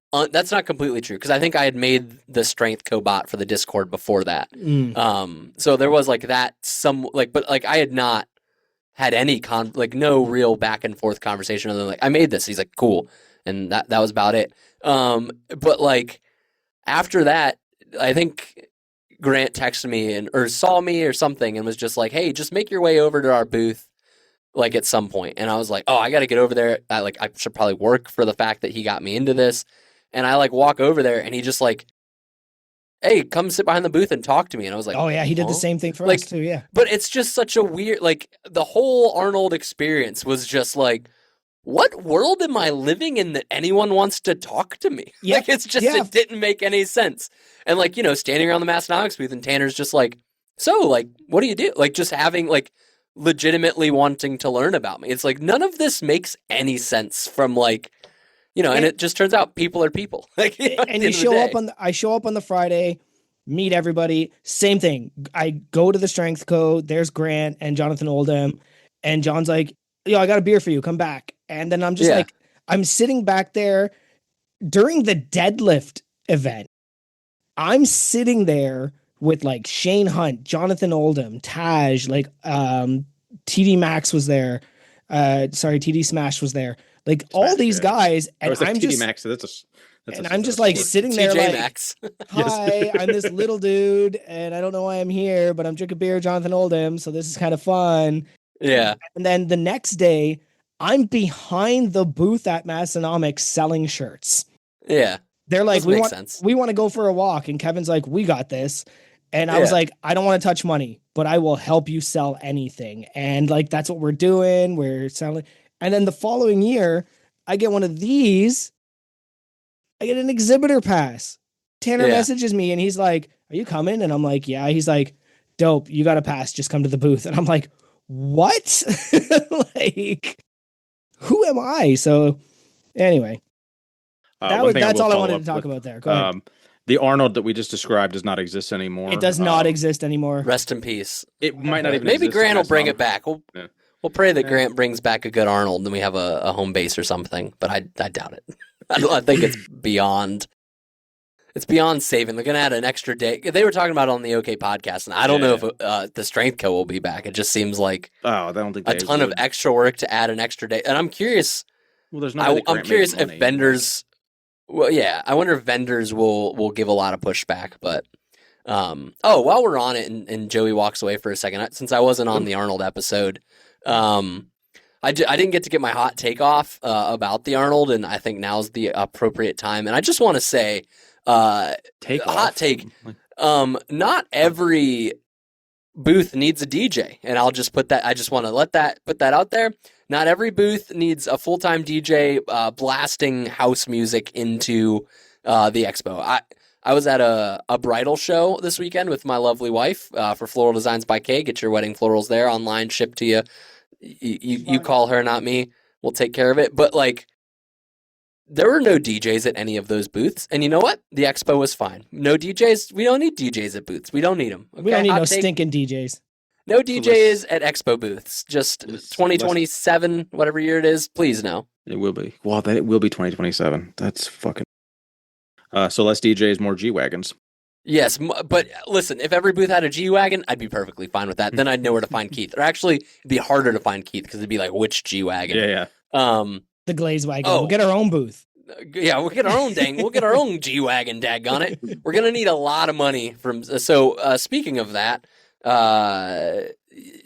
completely true, because I think I had made the strength cobot for the Discord before that. So there was like that but like I had not had any no real back and forth conversation other than like, I made this. He's like, cool. And that was about it. But like after that, I think Grant texted me or saw me or something and was just like, hey, just make your way over to our booth like at some point. And I was like, oh, I got to get over there. I should probably work for the fact that he got me into this. And I like walk over there and he just like, hey, come sit behind the booth and talk to me. And I was like, oh yeah, he did the same thing for us too. Yeah. But it's just such a weird, like the whole Arnold experience was just like, what world am I living in that anyone wants to talk to me? Yep. Like, it's just, it didn't make any sense. And like, standing around the Massonomics booth and Tanner's just like, so like, what do you do? Like just having like legitimately wanting to learn about me. It's like, none of this makes any sense from like, and it just turns out people are people. Like, and you show up I show up on the Friday, meet everybody, same thing. I go to the strength code. There's Grant and Jonathan Oldham, and John's like, yo, I got a beer for you. Come back. And then I'm just like, I'm sitting back there during the deadlift event. I'm sitting there with like Shane Hunt, Jonathan Oldham, Taj, like TD Maxx was there. TD Smash was there. Like all these guys, and I'm TD just Maxx, I'm just like sitting there TJ like, Maxx. hi, I'm this little dude, and I don't know why I'm here, but I'm drinking beer with Jonathan Oldham, so this is kind of fun. Yeah. And then the next day, I'm behind the booth at Massonomics selling shirts. Yeah. They're like, we want to go for a walk. And Kevin's like, we got this. And I was like, I don't want to touch money, but I will help you sell anything. And like, that's what we're doing. We're selling. And then the following year, I get one of these. I get an exhibitor pass. Tanner messages me and he's like, are you coming? And I'm like, yeah. He's like, dope. You got a pass. Just come to the booth. And I'm like, what? Like, who am I? So anyway, that's all I wanted to talk about there. Go ahead. The Arnold that we just described does not exist anymore. It does not exist anymore. Rest in peace. It might not even Maybe exist. Grant will bring it back. We'll pray that Grant brings back a good Arnold and we have a home base or something, but I doubt it. I think it's beyond saving. They're going to add an extra day. They were talking about it on the OK podcast, and I don't know if the Strength Co will be back. It just seems like I don't think a ton of extra work to add an extra day. And I'm curious. Well, there's no. I'm curious if vendors. Well, yeah, I wonder if vendors will give a lot of pushback. But while we're on it, and Joey walks away for a second, since I wasn't on the Arnold episode, I didn't get to get my hot take off about the Arnold, and I think now's the appropriate time. And I just want to say. Hot take. Not every booth needs a DJ, and I'll just put that. I just want to put that out there. Not every booth needs a full-time DJ blasting house music into the expo. I was at a bridal show this weekend with my lovely wife for Floral Designs by Kay. Get your wedding florals there online, shipped to you. You call her, not me. We'll take care of it. But like. There were no DJs at any of those booths. And you know what? The expo was fine. No DJs. We don't need DJs at booths. We don't need them. Okay? We don't need stinking DJs. No DJs at expo booths. Just 2027, whatever year it is. Please no. It will be. Well, it will be 2027. That's fucking... so less DJs, more G-Wagons. Yes, but listen, if every booth had a G-Wagon, I'd be perfectly fine with that. Then I'd know where to find Keith. Or actually, it'd be harder to find Keith because it'd be like, which G-Wagon? Yeah. The Glaze Wagon. We'll get our own booth. Yeah, we'll get our own We'll get our own G-Wagon, daggone it. We're going to need a lot of money from... So, speaking of that,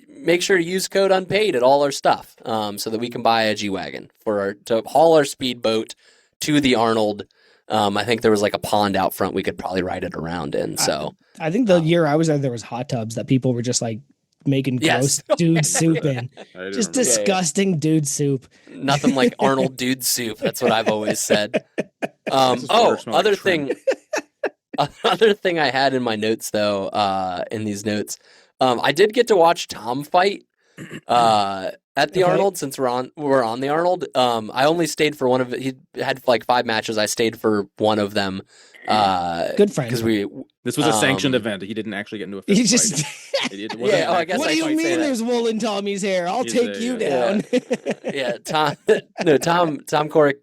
make sure to use code UNPAID at all our stuff so that we can buy a G-Wagon to haul our speedboat to the Arnold. I think there was like a pond out front we could probably ride it around in. So I think the year I was there was hot tubs that people were just like making gross dude soup in. Just disgusting dude soup. Nothing like Arnold dude soup. That's what I've always said. Other thing I had in my notes though, in these notes, I did get to watch Tom fight. at the Okay. Arnold, since we're on the Arnold. I only stayed for one of it. He had like 5 matches. I stayed for one of them. Good friend. Because This was a sanctioned event. He didn't actually get into a He fist just. fight. It wasn't Yeah, an I guess What I do you might say mean? that. There's wool in Tommy's hair? I'll He's take a, you yeah. down. Yeah, Tom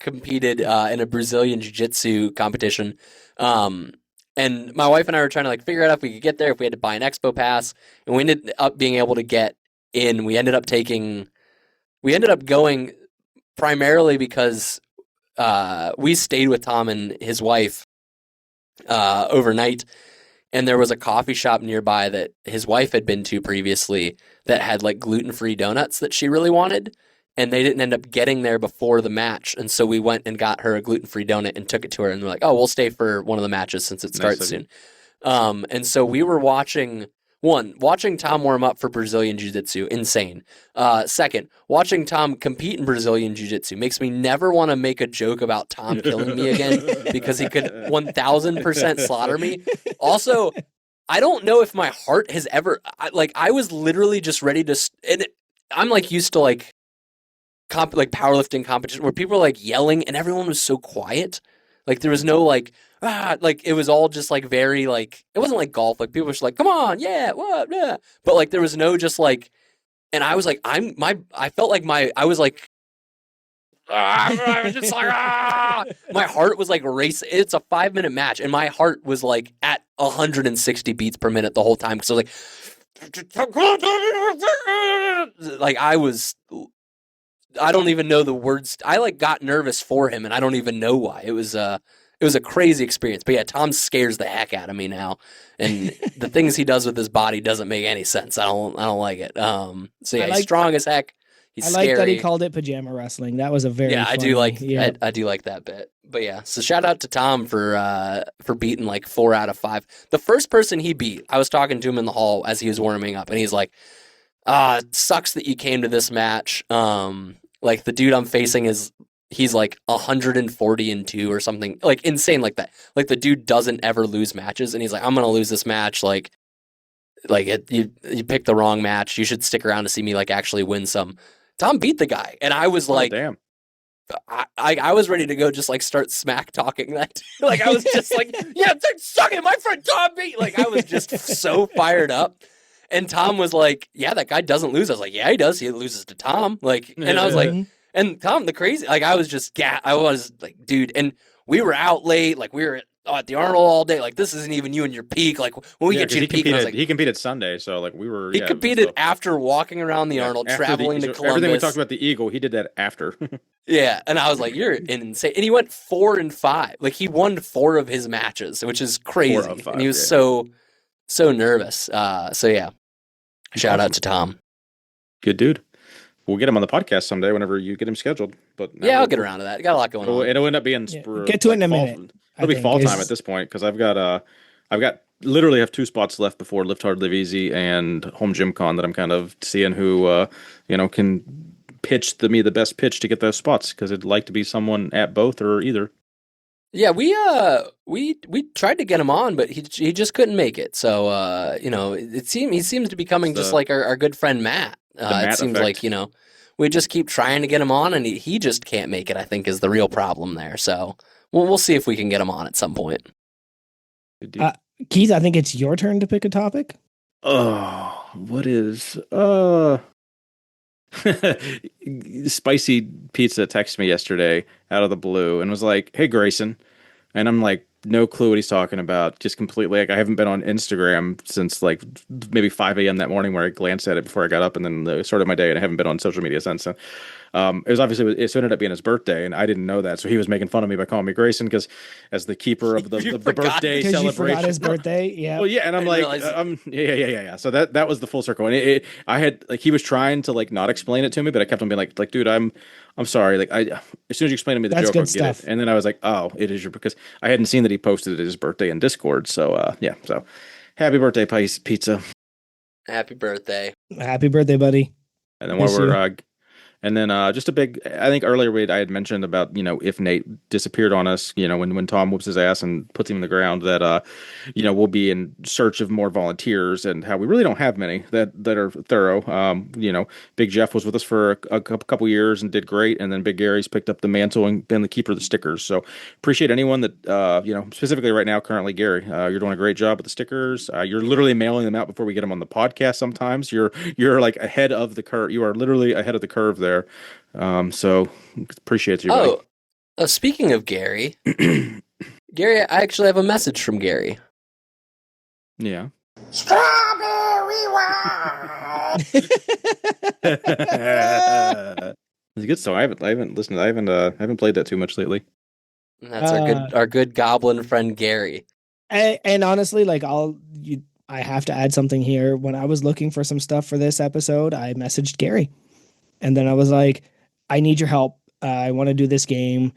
competed in a Brazilian jiu-jitsu competition. And my wife and I were trying to like figure out if we could get there, if we had to buy an expo pass, and we ended up being able to get in. We ended up going primarily because we stayed with Tom and his wife overnight, and there was a coffee shop nearby that his wife had been to previously that had like gluten-free donuts that she really wanted, and they didn't end up getting there before the match, and so we went and got her a gluten-free donut and took it to her, and we're like, oh, we'll stay for one of the matches since it starts soon. And so we were watching Tom warm up for Brazilian Jiu-Jitsu, insane. Second, watching Tom compete in Brazilian Jiu-Jitsu makes me never want to make a joke about Tom killing me again because he could 1000% slaughter me. Also, I don't know if my heart has ever, I was literally just ready to, and I'm like used to like powerlifting competition where people were like yelling and everyone was so quiet. Like there was no like it was all just like very like, it wasn't like golf. Like people were just like, come on, yeah, what, yeah. But like there was no just like, and I was like, I felt like I was like, I was just like, my heart was like racing. It's a 5-minute match, and my heart was like at 160 beats per minute the whole time because I was like I don't even know the words. I like got nervous for him, and I don't even know why. It was a crazy experience. But yeah, Tom scares the heck out of me now, and the things he does with his body doesn't make any sense. I don't like it. So yeah, he's strong as heck. He's scary. Like that he called it pajama wrestling. That was a very I do like that bit. But yeah, so shout out to Tom for beating like 4 out of 5. The first person he beat, I was talking to him in the hall as he was warming up, and he's like, it sucks that you came to this match. Like the dude I'm facing he's like 140-2 or something, like insane like that. Like the dude doesn't ever lose matches, and he's like, I'm gonna lose this match. You picked the wrong match. You should stick around to see me like actually win some. Tom beat the guy, and I was like, damn. I was ready to go just like start smack talking that. Like I was just like, yeah, suck it, my friend Tom beat. Like I was just so fired up. And Tom was like, yeah, that guy doesn't lose. I was like, yeah, he does. He loses to Tom. Like, and I was like, and Tom, the crazy, like, I was just, I was like, dude, and we were out late. Like, we were at the Arnold all day. Like, this isn't even you and your peak. Like, when we get you to peak, I was like, he competed Sunday. So, like, we were, he competed after walking around the Arnold, traveling to Columbus. Everything we talked about the Eagle, he did that after. Yeah. And I was like, you're insane. And he went 4-5. Like, he won 4 of his matches, which is crazy. 4 of 5, and he was so nervous. So, yeah. Shout out to Tom. Good dude. We'll get him on the podcast someday whenever you get him scheduled. But yeah, I'll get around to that. Got a lot going on. It'll end up being get to it in a minute. It'll be fall time at this point because I've got literally have 2 spots left before Lift Hard, Live Easy and Home Gym Con that I'm kind of seeing who can pitch me the best pitch to get those spots because it'd like to be someone at both or either. Yeah, we tried to get him on, but he just couldn't make it. So he seems to be becoming just like our good friend Matt. It seems effect. Like we just keep trying to get him on, and he just can't make it. I think is the real problem there. So we'll see if we can get him on at some point. Keith, I think it's your turn to pick a topic. Oh, what is Spicy Pizza texted me yesterday out of the blue and was like, "Hey Grayson," and I'm like, no clue what he's talking about. Just completely like I haven't been on Instagram since like maybe 5 a.m. that morning where I glanced at it before I got up and then started my day, and I haven't been on social media since. It was obviously it ended up being his birthday, and I didn't know that, so he was making fun of me by calling me Grayson because as the keeper of the birthday celebration, you forgot his birthday. Yeah. Well, yeah, and I'm like, yeah. So that was the full circle, and I had like he was trying to like not explain it to me, but I kept on being like, dude, I'm sorry. Like as soon as you explain to me the joke, I'll get it. And then I was like, oh, it is because I hadn't seen that he posted his birthday in Discord. So yeah, so happy birthday, Pizza. Happy birthday. Happy birthday, buddy. And then while we're And then just a big, I think earlier I had mentioned about, if Nate disappeared on us, when Tom whoops his ass and puts him in the ground, that, we'll be in search of more volunteers and how we really don't have many that are thorough. Big Jeff was with us for a couple years and did great. And then Big Gary's picked up the mantle and been the keeper of the stickers. So appreciate anyone that, specifically right now, currently Gary, you're doing a great job with the stickers. You're literally mailing them out before we get them on the podcast. Sometimes you're like ahead of the curve. You are literally ahead of the curve there. So appreciate you, buddy. Speaking of Gary, Gary, I actually have a message from Gary. Yeah. Strawberry wine. It's a good song. I haven't listened. I haven't played that too much lately. And that's our good goblin friend Gary. And honestly, like I have to add something here. When I was looking for some stuff for this episode, I messaged Gary, and then I was like, "I need your help. I want to do this game.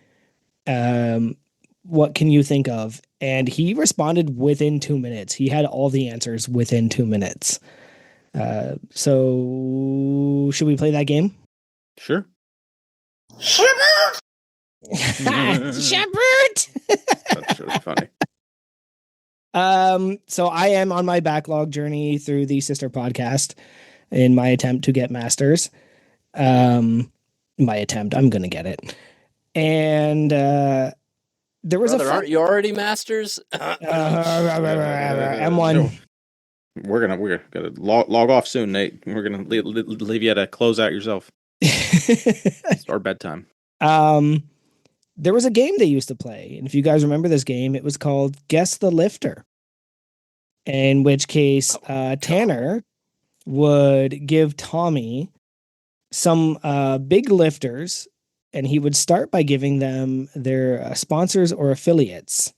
What can you think of?" And he responded within 2 minutes. He had all the answers within 2 minutes. So should we play that game? Sure. Shibbert. Shepard. That's really funny. So I am on my backlog journey through the sister podcast in my attempt to get masters. I'm gonna get it. And there was aren't you already masters? M1. We're gonna log off soon, Nate. We're gonna leave you to close out yourself. It's our bedtime. There was a game they used to play, and if you guys remember this game, it was called Guess the Lifter. In which case, Tanner would give Tommy some big lifters, and he would start by giving them their sponsors or affiliates,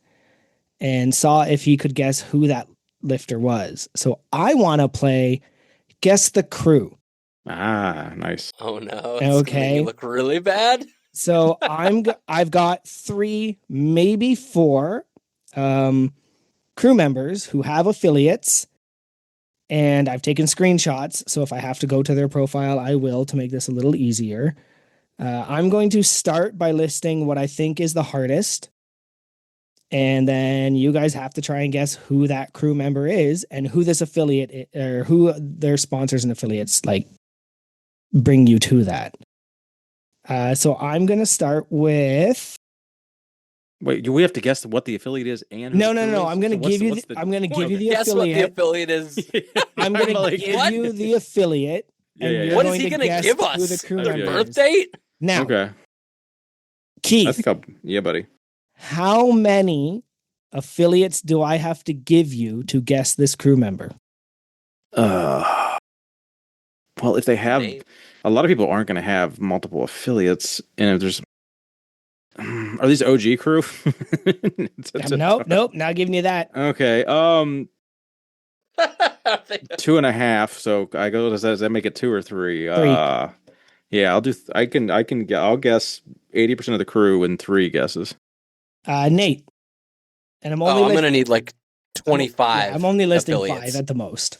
and saw if he could guess who that lifter was. So I want to play Guess the Crew. Ah, nice. Oh no! Okay, you look really bad. So I've got 3, maybe 4 crew members who have affiliates, and I've taken screenshots. So if I have to go to their profile, I will, to make this a little easier. I'm going to start by listing what I think is the hardest, and then you guys have to try and guess who that crew member is and who this affiliate or who their sponsors and affiliates like bring you to that. So I'm going to start with. Wait, do we have to guess what the affiliate is and No. I'm going to give you. I'm going to give you the Guess affiliate. what the affiliate is. I'm going to give you the affiliate. And What is he going to give us? Who the crew Their member birth is. date? Now, Okay. Keith, Yeah, buddy. how many affiliates do I have to give you to guess this crew member? Well, if they have, Nate. a lot of people aren't going to have multiple affiliates, and if there's, are these OG crew? Nope, not giving you that. Okay. 2.5. So I go. Does that make it 2 or 3? 3. Yeah, I'll do. I'll guess 80% of the crew in 3 guesses. Nate, and I'm only. I'm going to need like 25. Yeah, I'm only listing affiliates. 5 at the most.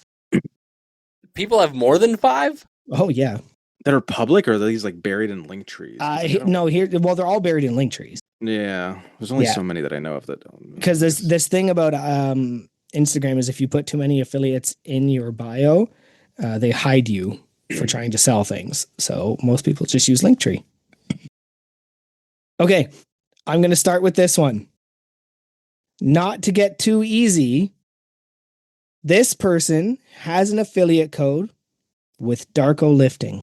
People have more than 5? Oh yeah. That are public, or are these like buried in link trees? No, here. Well, they're all buried in link trees. Yeah, there's only so many that I know of that don't. Because this thing about Instagram is if you put too many affiliates in your bio, they hide you for trying to sell things. So most people just use Linktree. Okay, I'm going to start with this one. Not to get too easy, this person has an affiliate code with Darko Lifting.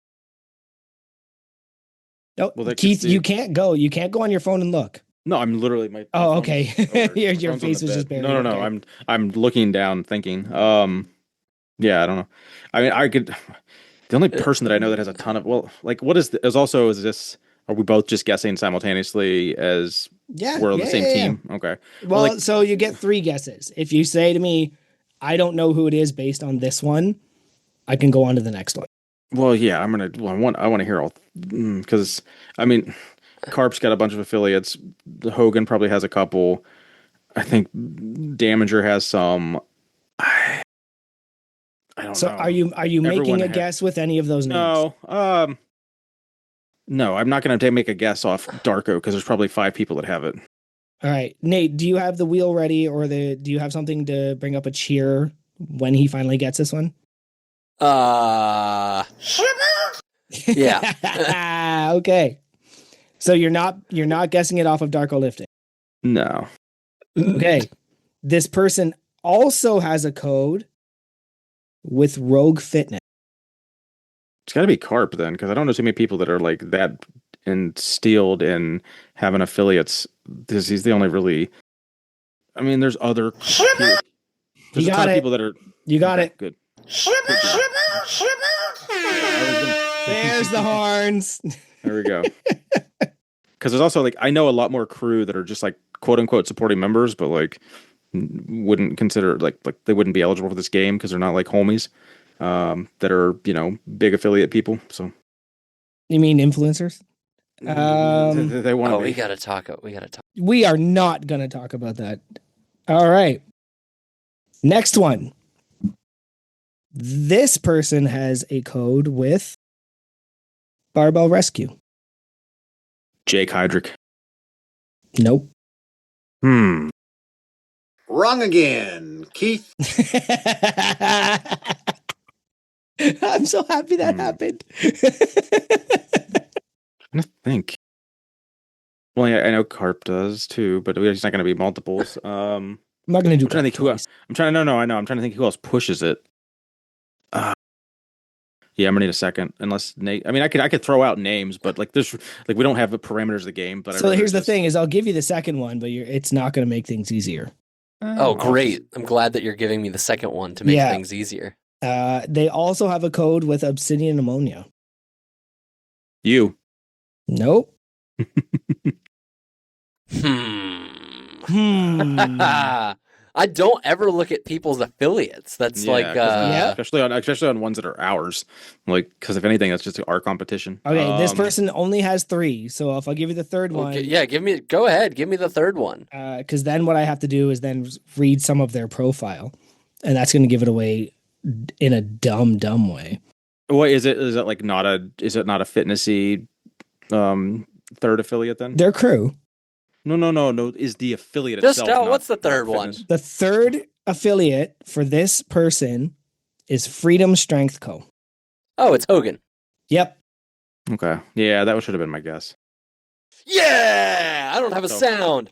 No, Well, Keith, you can't go. You can't go on your phone and look. No, I'm literally my. Oh, phone okay. is over. Your My phone's on face the was bed. just buried. No. Okay. I'm looking down, thinking. Yeah, I don't know. I mean, I could. The only person that I know that has a ton of what is this? Are we both just guessing simultaneously as we're on the same team? Okay. Well, so you get 3 guesses. If you say to me, I don't know who it is based on this one, I can go on to the next one. Well, yeah, I want to hear all, because I mean, Carp's got a bunch of affiliates. Hogan probably has a couple. I think Damager has some. I don't know. So are you making a guess with any of those names? No. No, I'm not going to make a guess off Darko because there's probably 5 people that have it. All right, Nate, do you have the wheel ready, or do you have something to bring up a cheer when he finally gets this one? Yeah. Okay. So you're not guessing it off of Darko lifting. No. Okay. This person also has a code with Rogue Fitness. It's got to be Carp then, because I don't know too many people that are like that instilled in having affiliates. Because he's the only really. I mean, there's other. There's You a got ton of it. people that are. You got Okay, it. Good. There's the horns. There we go. Because there's also like I know a lot more crew that are just like quote unquote supporting members, but like wouldn't consider like they wouldn't be eligible for this game because they're not like homies that are big affiliate people. So You mean influencers? they want to be. We gotta talk. We are not going to talk about that. All right. Next one. This person has a code with Barbell Rescue. Jake Hydrick. Nope. Wrong again, Keith. I'm so happy that happened. I think. Well, yeah, I know Carp does too, but it's not going to be multiples. I'm not going to do. I'm trying to think who else. I'm trying to think who else pushes it. Yeah, I'm gonna need a second. Unless Nate, I mean, I could throw out names, but like there's like we don't have the parameters of the game. But so here's the thing: is I'll give you the second one, but it's not going to make things easier. Oh, great! I'm glad that you're giving me the second one to make things easier. They also have a code with obsidian ammonia. You. Nope. I don't ever look at people's affiliates. That's especially on ones that are ours. Like, because if anything, that's just our competition. Okay, this person only has 3, so if I give you the third one, go ahead, give me the third one. Because then what I have to do is then read some of their profile, and that's going to give it away in a dumb way. What is it? Is it like not a? Is it not a fitnessy third affiliate then? Their crew. No. Is the affiliate itself? What's the third one? The third affiliate for this person is Freedom Strength Co. Oh, it's Hogan. Yep. Okay. Yeah, that should have been my guess. Yeah, I don't have a sound.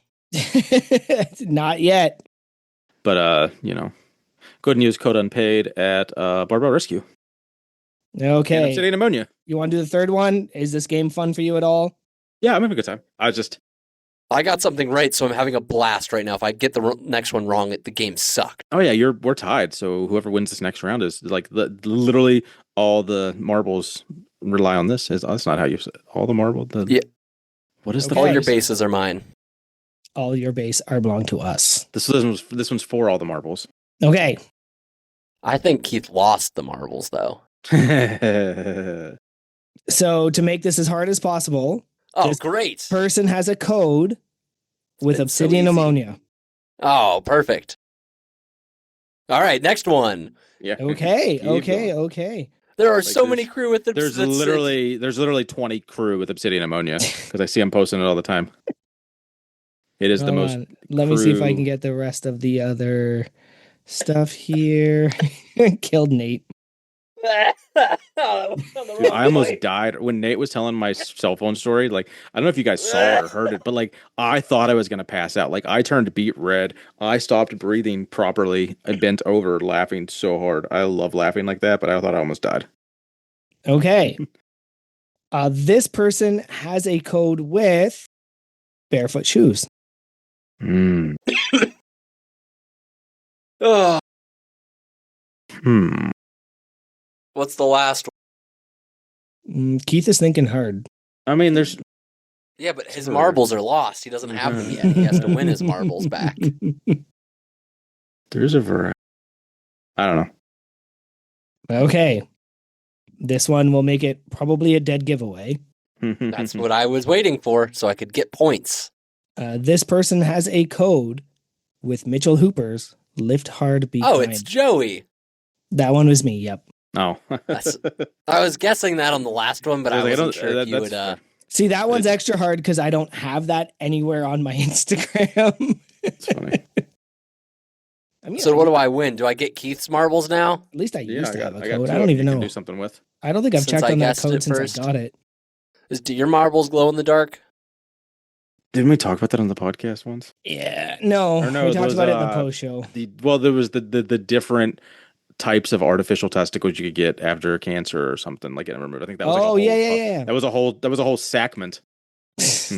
Not yet. But good news. Code unpaid at Barbell Rescue. Okay. And obsidian ammonia. You want to do the third one? Is this game fun for you at all? Yeah, I'm having a good time. I got something right, so I'm having a blast right now. If I get the next one wrong, the game sucked. Oh yeah, we're tied. So whoever wins this next round is like literally all the marbles rely on this. That's not how you say it. All the marble. Yeah. What is all your bases are mine. All your base belong to us. This one's for all the marbles. Okay. I think Keith lost the marbles though. So to make this as hard as possible. Oh, great. Person has a code with obsidian ammonia. Oh, perfect. All right, next one. Yeah. Okay. There are so many crew with there's literally 20 crew with obsidian ammonia because I see them posting it all the time. It is the most. Let me see if I can get the rest of the other stuff here. Killed Nate. Dude, I almost died when Nate was telling my cell phone story. Like, I don't know if you guys saw it or heard it, but like, I thought I was going to pass out. Like, I turned beet red. I stopped breathing properly and bent over laughing so hard. I love laughing like that, but I thought I almost died. Okay. This person has a code with barefoot shoes. Oh. What's the last one? Keith is thinking hard. I mean, there's... Yeah, but his marbles are lost. He doesn't have them yet. He has to win his marbles back. There's a variety. I don't know. Okay. This one will make it probably a dead giveaway. That's what I was waiting for, so I could get points. This person has a code with Mitchell Hooper's Lift Hard Be Kind. Oh, it's Joey. That one was me, yep. Oh. I was guessing that on the last one, but I wasn't sure if you would... See, that one's extra hard because I don't have that anywhere on my Instagram. It's funny. I mean, So what do I win? Do I get Keith's marbles now? At least I used to have a I got code. two I of don't them even you can know. do something with. I don't think I've Since checked I on that guessed code it since first. I got it. Do your marbles glow in the dark? Didn't we talk about that on the podcast once? Yeah, no, Or no, we it talked was, about it in the post show. There was the different types of artificial testicles you could get after cancer or something. Like I don't remember. I think that was like a whole, yeah. That was a whole segment. It's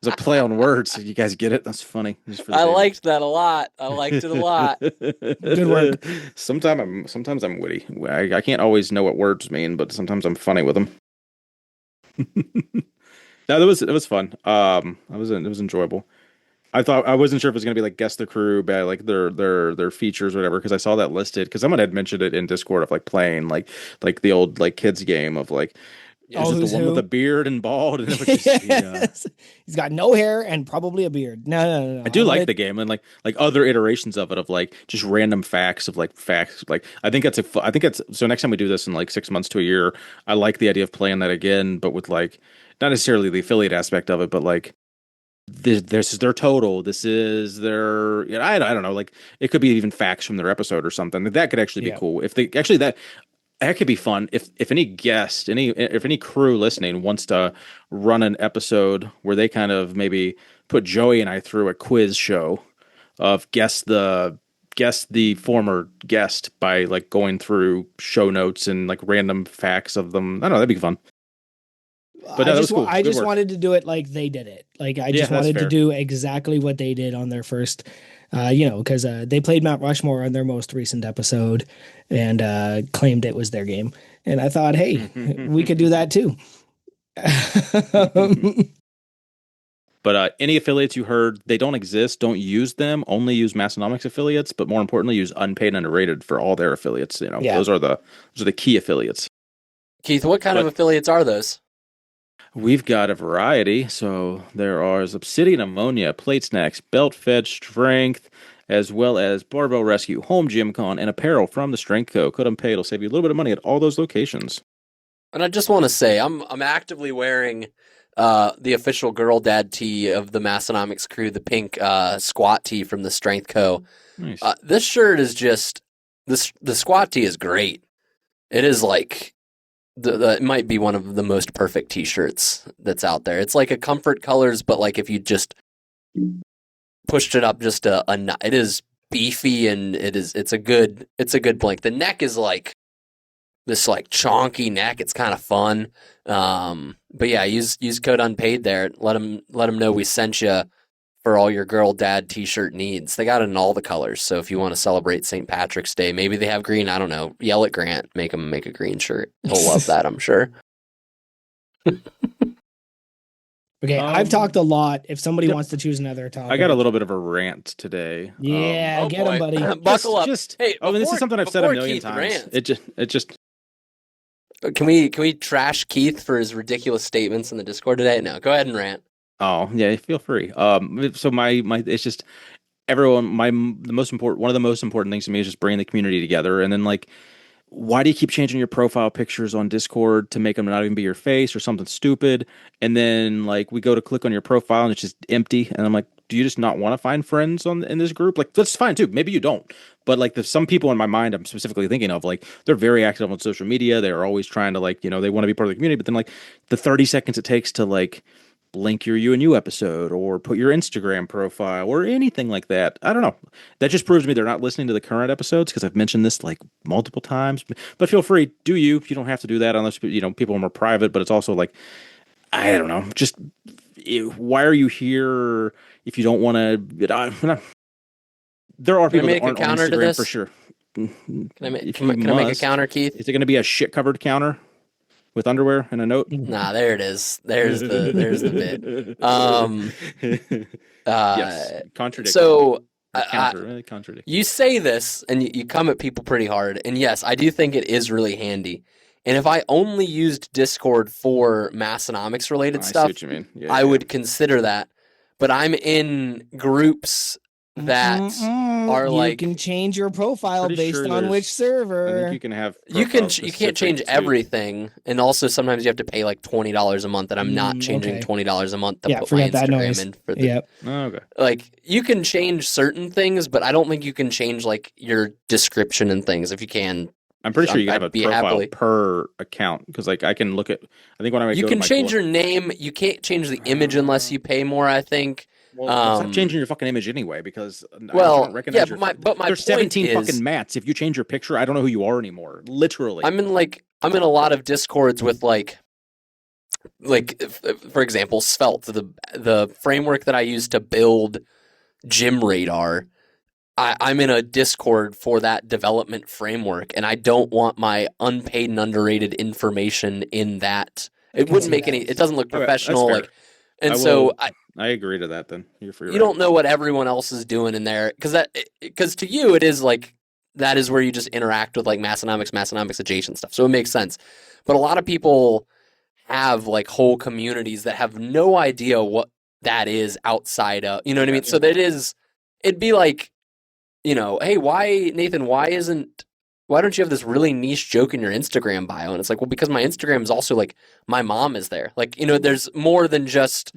a play on words. You guys get it? That's funny. I liked that a lot. I liked it a lot. Good work. Sometimes I'm witty. I can't always know what words mean, but sometimes I'm funny with them. No, it was fun. It was enjoyable. I wasn't sure if it was gonna be like guess the crew by like their features or whatever because I saw that listed because someone had mentioned it in Discord of like playing like the old like kids game of like is it the one with the beard and bald and it would just yes. He's got no hair and probably a beard. No. I do like the game and like other iterations of it of like just random facts of like facts like I think it's so next time we do this in like 6 months to a year I like the idea of playing that again but with like not necessarily the affiliate aspect of it but like this is their total. This is their. I don't know. Like it could be even facts from their episode or something. That could actually be cool. If they actually that could be fun. If any guest, if any crew listening wants to run an episode where they kind of maybe put Joey and I through a quiz show of guess the former guest by like going through show notes and like random facts of them. I don't know. That'd be fun. But no, that was cool. I just wanted to do it like they did it. Like I just wanted to do exactly what they did on their first, because they played Mount Rushmore on their most recent episode and claimed it was their game. And I thought, hey, we could do that too. But any affiliates you heard, they don't exist. Don't use them. Only use Massonomics affiliates. But more importantly, use unpaid and underrated for all their affiliates. Those are the key affiliates. Keith, what kind of affiliates are those? We've got a variety. So there are Obsidian Ammonia, Plate Snacks, Belt Fed Strength, as well as Barbell Rescue, Home Gym Con, and apparel from the Strength Co. Code Unpaid will save you a little bit of money at all those locations. And I just want to say, I'm actively wearing the official girl dad tee of the Massonomics crew, the pink squat tee from the Strength Co. Nice. This shirt is just the squat tee is great. It is like it might be one of the most perfect t-shirts that's out there. It's like a comfort colors, but like if you just pushed it up just it is beefy and it's a good blank. The neck is like this like chonky neck. It's kind of fun. But yeah, use code unpaid there. Let them know we sent you for all your girl dad t-shirt needs. They got it in all the colors. So if you want to celebrate St. Patrick's Day, maybe they have green. I don't know. Yell at Grant. Make him make a green shirt. He'll love that, I'm sure. Okay, I've talked a lot. If somebody wants to choose another topic. I got a little bit of a rant today. Yeah, get him, buddy. Buckle up. Hey, this is something I've said a million Keith times. Rants, It just Can we trash Keith for his ridiculous statements in the Discord today? No, go ahead and rant. Oh yeah, feel free. So my it's just everyone. One of the most important things to me is just bringing the community together. And then like, why do you keep changing your profile pictures on Discord to make them not even be your face or something stupid? And then like we go to click on your profile and it's just empty. And I'm like, do you just not want to find friends in this group? Like that's fine too. Maybe you don't. But like there's some people in my mind I'm specifically thinking of, like they're very active on social media. They're always trying to like, they want to be part of the community. But then like the 30 seconds it takes to like link your UNU episode or put your Instagram profile or anything like that. I don't know. That just proves to me they're not listening to the current episodes because I've mentioned this like multiple times. But feel free, do you. You don't have to do that unless people are more private. But it's also like, I don't know. Just why are you here if you don't want to? There are people that aren't on Instagram for sure. Can I make a counter, Keith? Is it going to be a shit covered counter? With underwear and a note? Nah, there it is. There's the bit. Yes, contradict. So, contradict. You say this, and you come at people pretty hard. And yes, I do think it is really handy. And if I only used Discord for Massonomics related stuff, I see what you mean. I would consider that. But I'm in groups that are you like can change your profile Pretty based sure on which I server. think you can have you can't profile-specific change too. everything, and also sometimes you have to pay like $20 a month, and I'm not changing okay. $20 a month to Yeah, put my forget that Instagram noise. in for the Yep. Oh, okay. like you can change certain things, but I don't think you can change like your description and things. If you can, I'm pretty sure you can I'd have a be profile happily- per account because like I can look at. I think when I you go can to my change your name. You can't change the image unless you pay more, I think. Well, stop changing your fucking image anyway because I Well, don't recognize yeah, your. but my There's point 17 is, fucking Matts. If you change your picture, I don't know who you are anymore. Literally. I'm in a lot of discords with like for example, Svelte, the framework that I use to build Gym Radar. I'm in a Discord for that development framework, and I don't want my unpaid and underrated information in that. It wouldn't make any. It doesn't look Okay, that's professional. fair. Like, and so I agree to that. Then you're free. you don't know what everyone else is doing in there because to you it is like that is where you just interact with like Massonomics adjacent stuff. So it makes sense. But a lot of people have like whole communities that have no idea what that is outside of, you know what I mean? So it'd be like, hey, Nathan, why don't you have this really niche joke in your Instagram bio? And it's like, well, because my Instagram is also like my mom is there. Like, there's more than just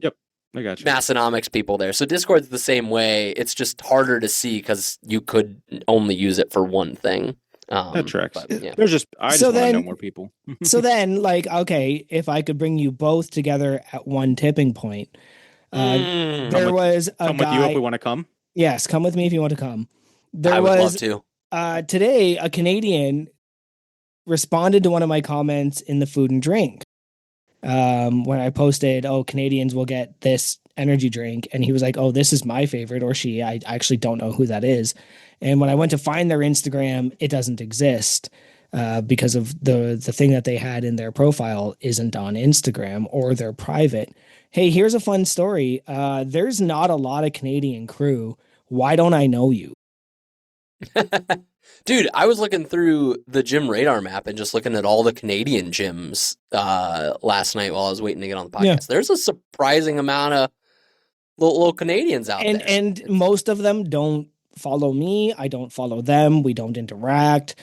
I got you. Massonomics people there. So Discord's the same way. It's just harder to see because you could only use it for one thing. That tracks. But, yeah. There's just I just want to know more people. So then, like, okay, if I could bring you both together at one tipping point, there was a Come guy. with you if we want to come. Yes, come with me if you want to come. I would love to. Today, a Canadian responded to one of my comments in the food and drink when I posted, "Oh, Canadians will get this energy drink," and he was like, "Oh, this is my favorite," or she. I actually don't know who that is. And when I went to find their Instagram, it doesn't exist because of the thing that they had in their profile isn't on Instagram or they're private. Hey, here's a fun story. There's not a lot of Canadian crew. Why don't I know you? Dude, I was looking through the Gym Radar map and just looking at all the Canadian gyms last night while I was waiting to get on the podcast. Yeah. There's a surprising amount of little Canadians out there. And most of them don't follow me. I don't follow them. We don't interact.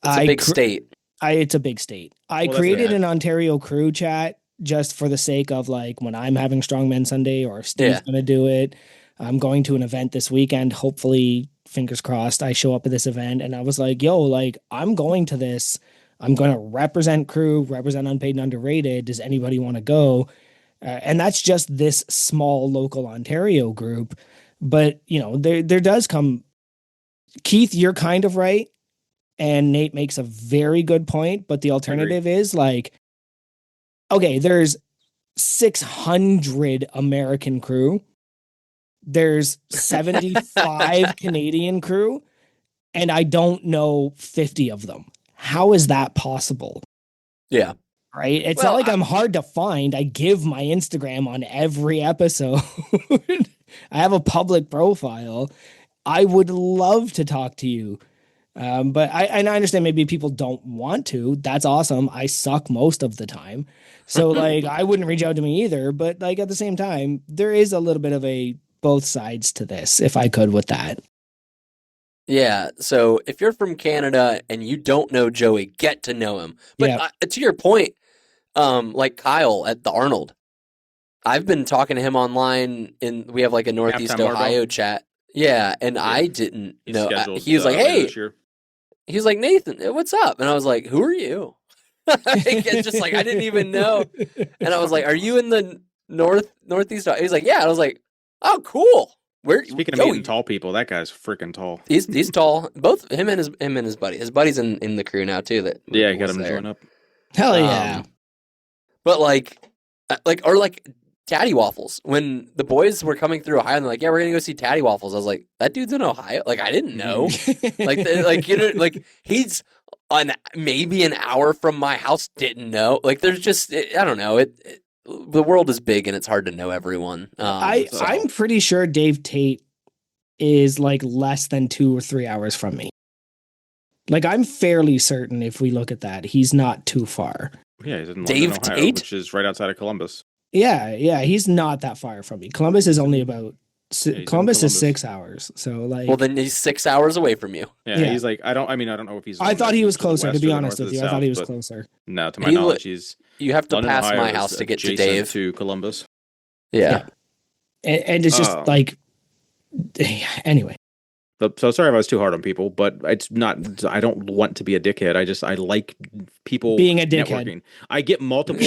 It's a big state. It's a big state. I created an Ontario crew chat just for the sake of like when I'm having Strongman Sunday or Steve's going to do it. I'm going to an event this weekend. Hopefully, fingers crossed, I show up at this event. And I was like, yo, like, I'm going to this. I'm going to represent crew, represent unpaid and underrated. Does anybody want to go? And that's just this small local Ontario group. But, there does come. Keith, you're kind of right. And Nate makes a very good point. But the alternative is like, okay, there's 600 American crew. There's 75 Canadian crew, and I don't know 50 of them. How is that possible? Yeah. Right? It's not like I'm hard to find. I give my Instagram on every episode. I have a public profile. I would love to talk to you. But I understand maybe people don't want to. That's awesome. I suck most of the time. So like I wouldn't reach out to me either. But like at the same time, there is a little bit of a both sides to this, if I could with that. Yeah, so if you're from Canada and you don't know Joey, get to know him. But to your point, like Kyle at the Arnold, I've been talking to him online, and we have like a Northeast Ohio chat. Yeah, and I didn't know. He was like, "Hey," he was like, "Nathan, what's up?" And I was like, "Who are you?" It's just like I didn't even know. And I was like, "Are you in the Northeast?" He's like, "Yeah." And I was like, "Oh, cool." Speaking of meeting tall people, that guy's freaking tall. He's tall. Both him and his buddy. His buddy's in the crew now too. You got him to join up. Hell yeah! But like Tatty Waffles. When the boys were coming through Ohio, and they're like, "Yeah, we're gonna go see Tatty Waffles." I was like, "That dude's in Ohio." Like I didn't know. like he's maybe an hour from my house. Didn't know. Like there's just I don't know it the world is big and it's hard to know everyone. I'm pretty sure Dave Tate is like less than 2 or 3 hours from me. Like I'm fairly certain if we look at that, he's not too far. Yeah, he's in Dave London, Ohio, Tate, which is right outside of Columbus. Yeah, he's not that far from me. Columbus is only about Yeah, he's in Columbus is Columbus. 6 hours. So like, Well, then he's 6 hours away from you. Yeah, Yeah. he's like I don't know if he's. I on thought the he was to the closer, to west be or the honest north or with the you. I thought south, he was but closer. no, to my He knowledge, he's You have to London, pass Ohio my is house to get to adjacent Dave. to Columbus. Yeah. And it's just Um, like, anyway. So sorry if I was too hard on people, but it's not. I don't want to be a dickhead. I like people Being a dickhead. networking. I get multiple.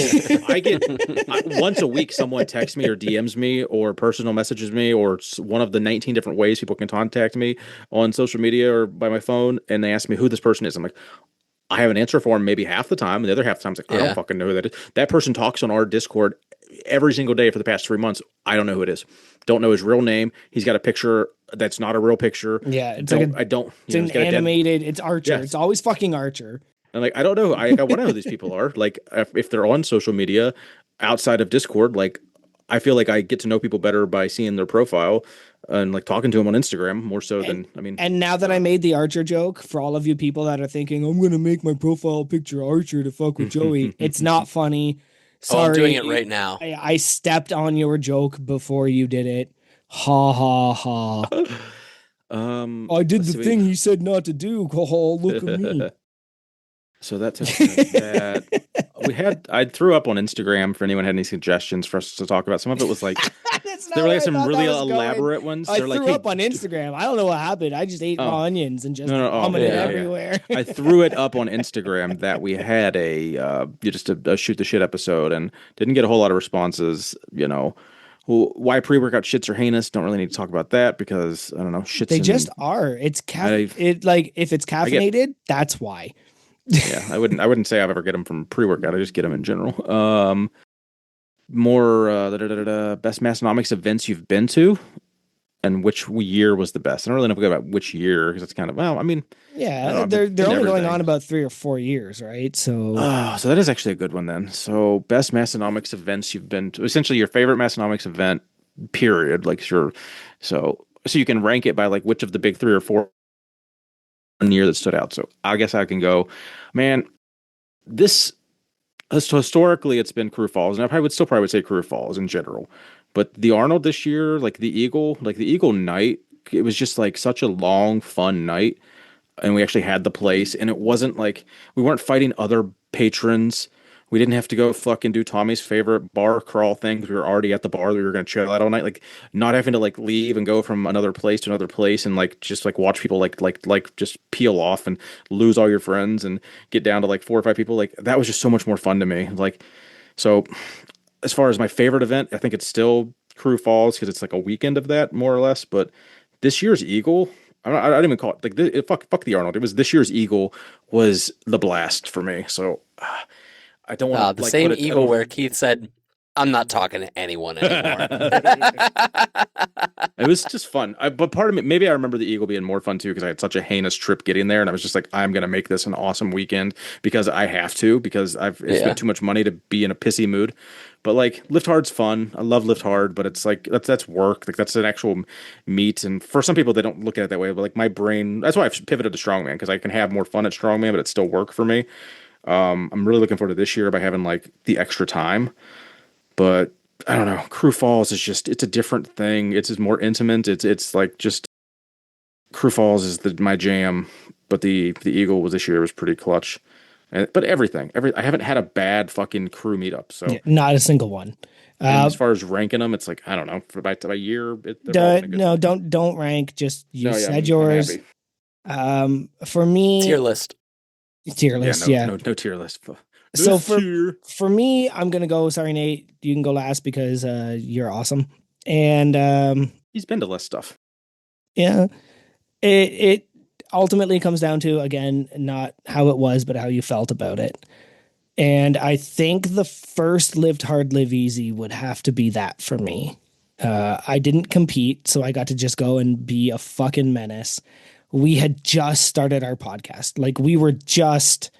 Once a week, someone texts me or DMs me or personal messages me or one of the 19 different ways people can contact me on social media or by my phone, and they ask me who this person is. I'm like, I have an answer for them maybe half the time, and the other half the time, it's like, I Yeah. don't fucking know who that is. That person talks on our Discord every single day for the past 3 months. I don't know who it is. Don't know his real name. He's got a picture that's not a real picture. Yeah, it's don't, like I don't. it's You know, an he's got a dead. animated. It's Archer. Yes. It's always fucking Archer. And like, I don't know. I want to know who these people are. Like, if they're on social media outside of Discord, like, I feel like I get to know people better by seeing their profile and like talking to them on Instagram more so than I mean. And now that I made the Archer joke, for all of you people that are thinking, I'm going to make my profile picture Archer to fuck with Joey, it's not funny. Sorry. Oh, I'm doing it right now. I stepped on your joke before you did it. Ha ha ha. I did the thing he said not to do. Oh, look at me. So that took care of that. I threw up on Instagram for anyone had any suggestions for us to talk about. Some of it was like there were like some really elaborate ones. I They're threw like, hey, up on Instagram. I don't know what happened. I just ate raw onions and just vomited everywhere. I threw it up on Instagram that we had a shoot the shit episode and didn't get a whole lot of responses. You know, why pre-workout shits are heinous. Don't really need to talk about that because I don't know. Shits. They just are. It's if it's caffeinated, that's why. Yeah, I wouldn't say I've ever get them from pre-workout. I just get them in general. More best Massonomics events you've been to, and which year was the best. I don't really know about which year because it's kind of yeah, they're only going on about 3 or 4 years, right? So so that is actually a good one then. So best Massonomics events you've been to, essentially your favorite Massonomics event, period. Like sure, so you can rank it by like which of the big 3 or 4 year that stood out. So I guess I can go, man, this historically it's been Crew Falls, and I would still say Crew Falls in general. But the Arnold this year, like the Eagle night, it was just like such a long, fun night. And we actually had the place, and it wasn't like we weren't fighting other patrons. We didn't have to go fucking do Tommy's favorite bar crawl thing because we were already at the bar. We were going to chill out all night. Like not having to like leave and go from another place to another place and like just like watch people like just peel off and lose all your friends and get down to like 4 or 5 people. Like that was just so much more fun to me. Like, so as far as my favorite event, I think it's still Crew Falls because it's like a weekend of that more or less. But this year's Eagle, I don't even call it like fuck the Arnold. It was this year's Eagle was the blast for me. So I don't want the same Eagle where Keith said, "I'm not talking to anyone anymore." It was just fun. But part of me, maybe I remember the Eagle being more fun too because I had such a heinous trip getting there, and I was just like, I'm gonna make this an awesome weekend because I have to because I've spent too much money to be in a pissy mood. But like Lift Hard's fun. I love Lift Hard, but it's like that's work. Like that's an actual meet, and for some people they don't look at it that way. But like my brain, that's why I've pivoted to strongman because I can have more fun at strongman, but it's still work for me. I'm really looking forward to this year by having like the extra time, but I don't know. Crew Falls is just, it's a different thing. It's more intimate. It's like just Crew Falls is my jam, but the Eagle was this year was pretty clutch. But I haven't had a bad fucking crew meetup. So not a single one. as far as ranking them, it's like, I don't know, for by year. Don't rank. Just said yours. For me, tier list. Yeah. No tier list. So for me, I'm gonna go. Sorry, Nate. You can go last because you're awesome. And he's been to less stuff. Yeah, it ultimately comes down to again not how it was, but how you felt about it. And I think the first Lived Hard, Live Easy would have to be that for me. I didn't compete, so I got to just go and be a fucking menace. We had just started our podcast. Like we were just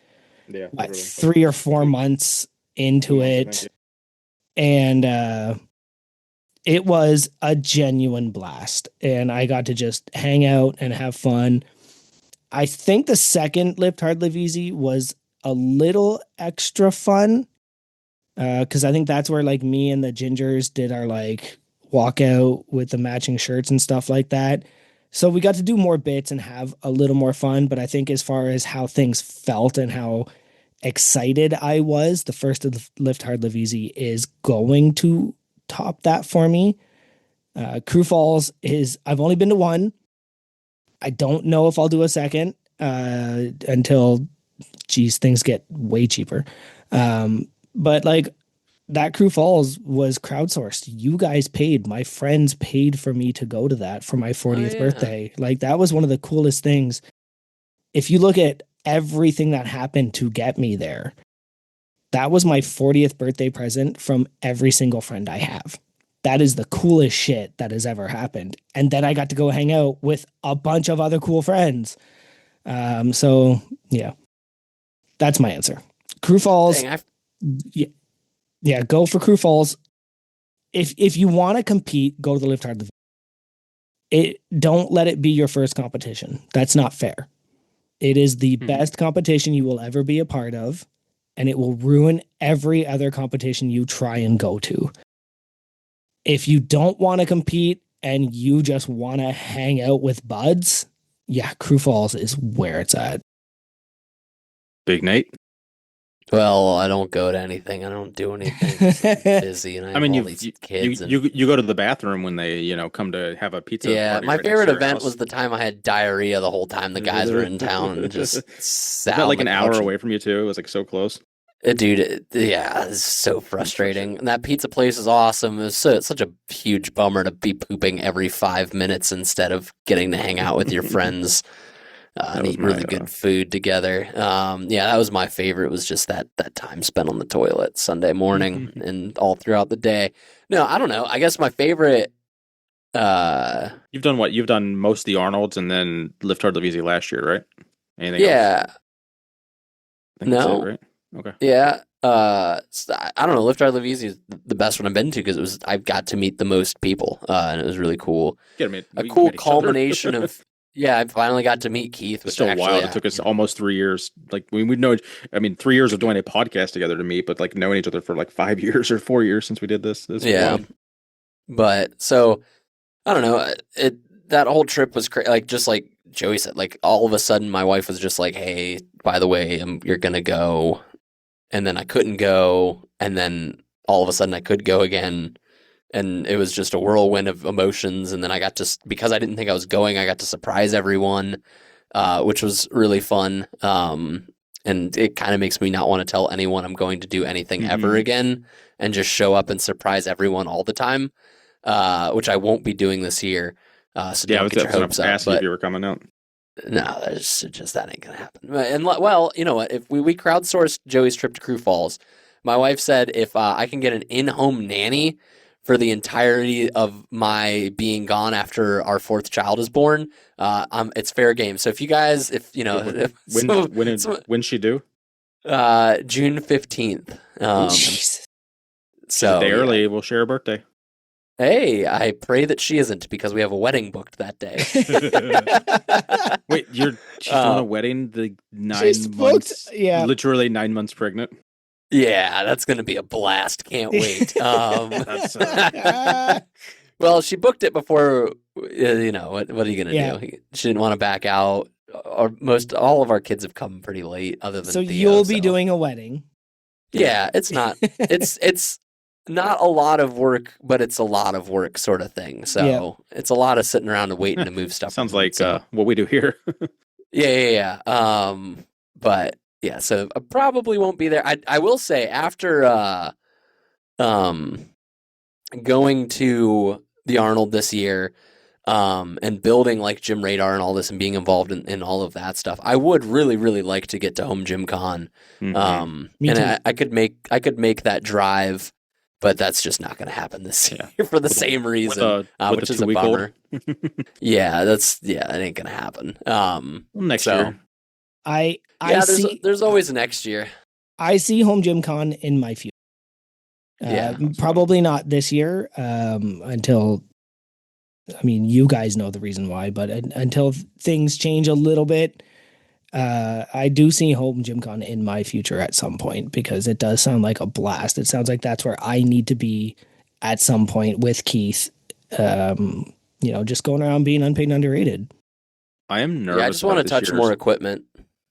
3 or 4 months into it. And it was a genuine blast. And I got to just hang out and have fun. I think the second Lift Hard, Live Easy was a little extra fun. Because I think that's where like me and the Gingers did our like walk out with the matching shirts and stuff like that. So we got to do more bits and have a little more fun. But I think as far as how things felt and how excited I was, the first of the Lift Hard, Live Easy is going to top that for me. Crew Falls I've only been to one. I don't know if I'll do a second until, things get way cheaper. But like that Crew Falls was crowdsourced. You guys paid. My friends paid for me to go to that for my 40th birthday. Like that was one of the coolest things. If you look at everything that happened to get me there, that was my 40th birthday present from every single friend I have. That is the coolest shit that has ever happened. And then I got to go hang out with a bunch of other cool friends. So yeah, that's my answer. Crew Falls. Yeah, go for Crew Falls. If you want to compete, go to the Lift Hard. Don't let it be your first competition. That's not fair. It is the best competition you will ever be a part of, and it will ruin every other competition you try and go to. If you don't want to compete and you just want to hang out with buds, yeah, Crew Falls is where it's at. Big Nate. Well, I don't go to anything. I don't do anything. I'm busy, and I mean, all these kids. You go to the bathroom when they come to have a pizza. Yeah, party my right favorite next to your event house. was the time I had diarrhea the whole time the guys were in town and just sat That like on an the hour couch. away from you too. It was like so close. Dude, yeah, it's so frustrating. And that pizza place is awesome. It's such a huge bummer to be pooping every 5 minutes instead of getting to hang out with your friends and eat really good food together. Yeah, that was my favorite. Was just that time spent on the toilet Sunday morning and all throughout the day. No, I don't know. I guess my favorite. You've done what? You've done most of the Arnolds and then Lift Hard, Live Easy last year, right? Anything Yeah. else? I think that's it, right? Okay. Yeah. I don't know. Lift Hard, Live Easy is the best one I've been to because I got to meet the most people, and it was really cool. A cool culmination of. Yeah, I finally got to meet Keith. It's still wild. It took us almost 3 years. Like we know. I mean, 3 years of doing a podcast together to meet, but like knowing each other for like 5 years or 4 years since we did this. Yeah. Wild. But so I don't know. That whole trip was like just like Joey said. Like all of a sudden, my wife was just like, "Hey, by the way, you're gonna go," and then I couldn't go, and then all of a sudden I could go again. And it was just a whirlwind of emotions. And then I got to, because I didn't think I was going, I got to surprise everyone, which was really fun. And it kind of makes me not want to tell anyone I'm going to do anything ever again and just show up and surprise everyone all the time, which I won't be doing this year. So yeah, don't get your hopes up. If you were coming out. No, that ain't going to happen. And well, you know what? If we crowdsourced Joey's trip to Crew Falls, my wife said if I can get an in-home nanny for the entirety of my being gone after our fourth child is born, it's fair game. So if you guys, When's she due? June 15th. Jesus. So a day early, we'll share a birthday. Hey, I pray that she isn't because we have a wedding booked that day. Wait, she's doing a wedding the 9 She's months? booked, yeah. Literally 9 months pregnant. Yeah, that's going to be a blast. Can't wait. That's, well, she booked it before, what are you going to do? She didn't want to back out. All of our kids have come pretty late other than So Theo, you'll be doing a wedding. Yeah, it's not, it's not a lot of work, but it's a lot of work sort of thing. So it's a lot of sitting around and waiting to move stuff. Sounds like what we do here. Yeah. But yeah, so I probably won't be there. I will say after going to the Arnold this year and building like Gym Radar and all this and being involved in all of that stuff, I would really, really like to get to Home Gym Con. Me and too. I could make that drive, but that's just not going to happen this year for the same reason, which is a bummer. Yeah, it ain't going to happen. Next year. There's always next year. I see Home Gym Con in my future. Probably not this year until, you guys know the reason why, but until things change a little bit, I do see Home Gym Con in my future at some point because it does sound like a blast. It sounds like that's where I need to be at some point with Keith just going around being unpaid and underrated. I am nervous. Yeah, I just want to touch more equipment.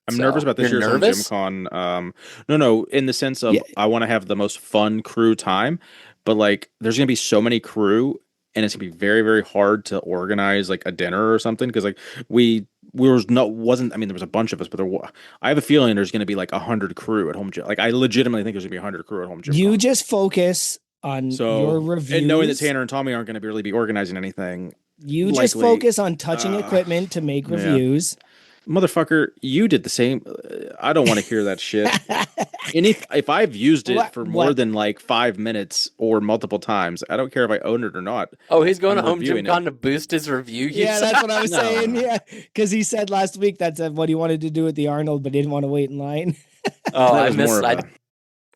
I'm nervous about this year's Home Gym Con. No, in the sense of I want to have the most fun crew time, but like there's gonna be so many crew, and it's gonna be very, very hard to organize like a dinner or something because like there was a bunch of us, but I have a feeling there's gonna be like 100 crew at Home Gym. Like I legitimately think there's gonna be 100 crew at Home Gym. You just focus on your reviews, and knowing that Tanner and Tommy aren't gonna really be organizing anything. You just focus on touching equipment to make reviews. Motherfucker, you did the same. I don't want to hear that shit. And if I've used it for more than like 5 minutes or multiple times, I don't care if I own it or not. Oh, he's going to Home Gym Con to boost his review. Yeah, that's what I was saying. Yeah, because he said last week that's what he wanted to do at the Arnold, but didn't want to wait in line. Oh, I missed.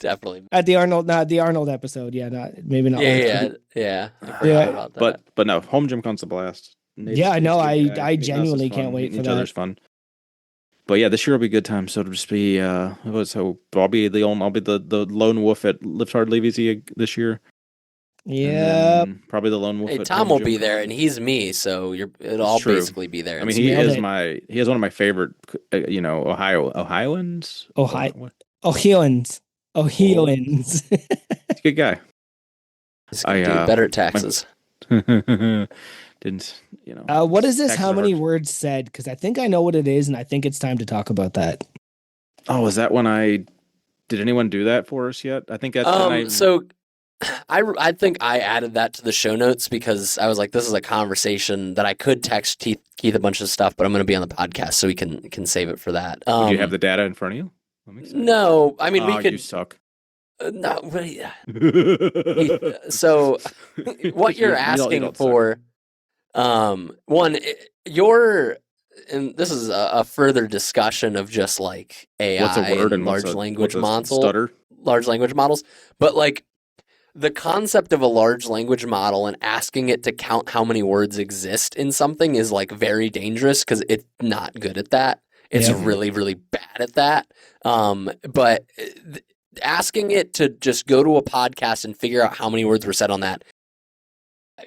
Definitely at the Arnold, not the Arnold episode. Yeah, maybe not. Yeah. But no, Home Gym Con's a blast. I know. I genuinely can't wait for that. Each other's fun. But yeah, this year will be a good time. So it'll just be so I'll be the lone wolf at Lift Hard Leave Easy this year. Yeah, probably the lone wolf. Hey, Tom will be there, and he's me, so it'll all basically be there. I mean, he has one of my favorite, Ohioans. Ohioans. He's a good guy. He's better at taxes. Didn't what is this? How many words said? Because I think I know what it is, and I think it's time to talk about that. Oh, is that when did anyone do that for us yet? I think that's so I think I added that to the show notes because I was like, this is a conversation that I could text Keith a bunch of stuff, but I'm going to be on the podcast, so we can save it for that. Do you have the data in front of you? No, I mean we could. You suck. No, so what you're asking for. One, and this is a further discussion of just like AI what's a word and large language models, stutter? Large language models, but like the concept of a large language model and asking it to count how many words exist in something is like very dangerous because it's not good at that. It's really, really bad at that. But asking it to just go to a podcast and figure out how many words were said on that.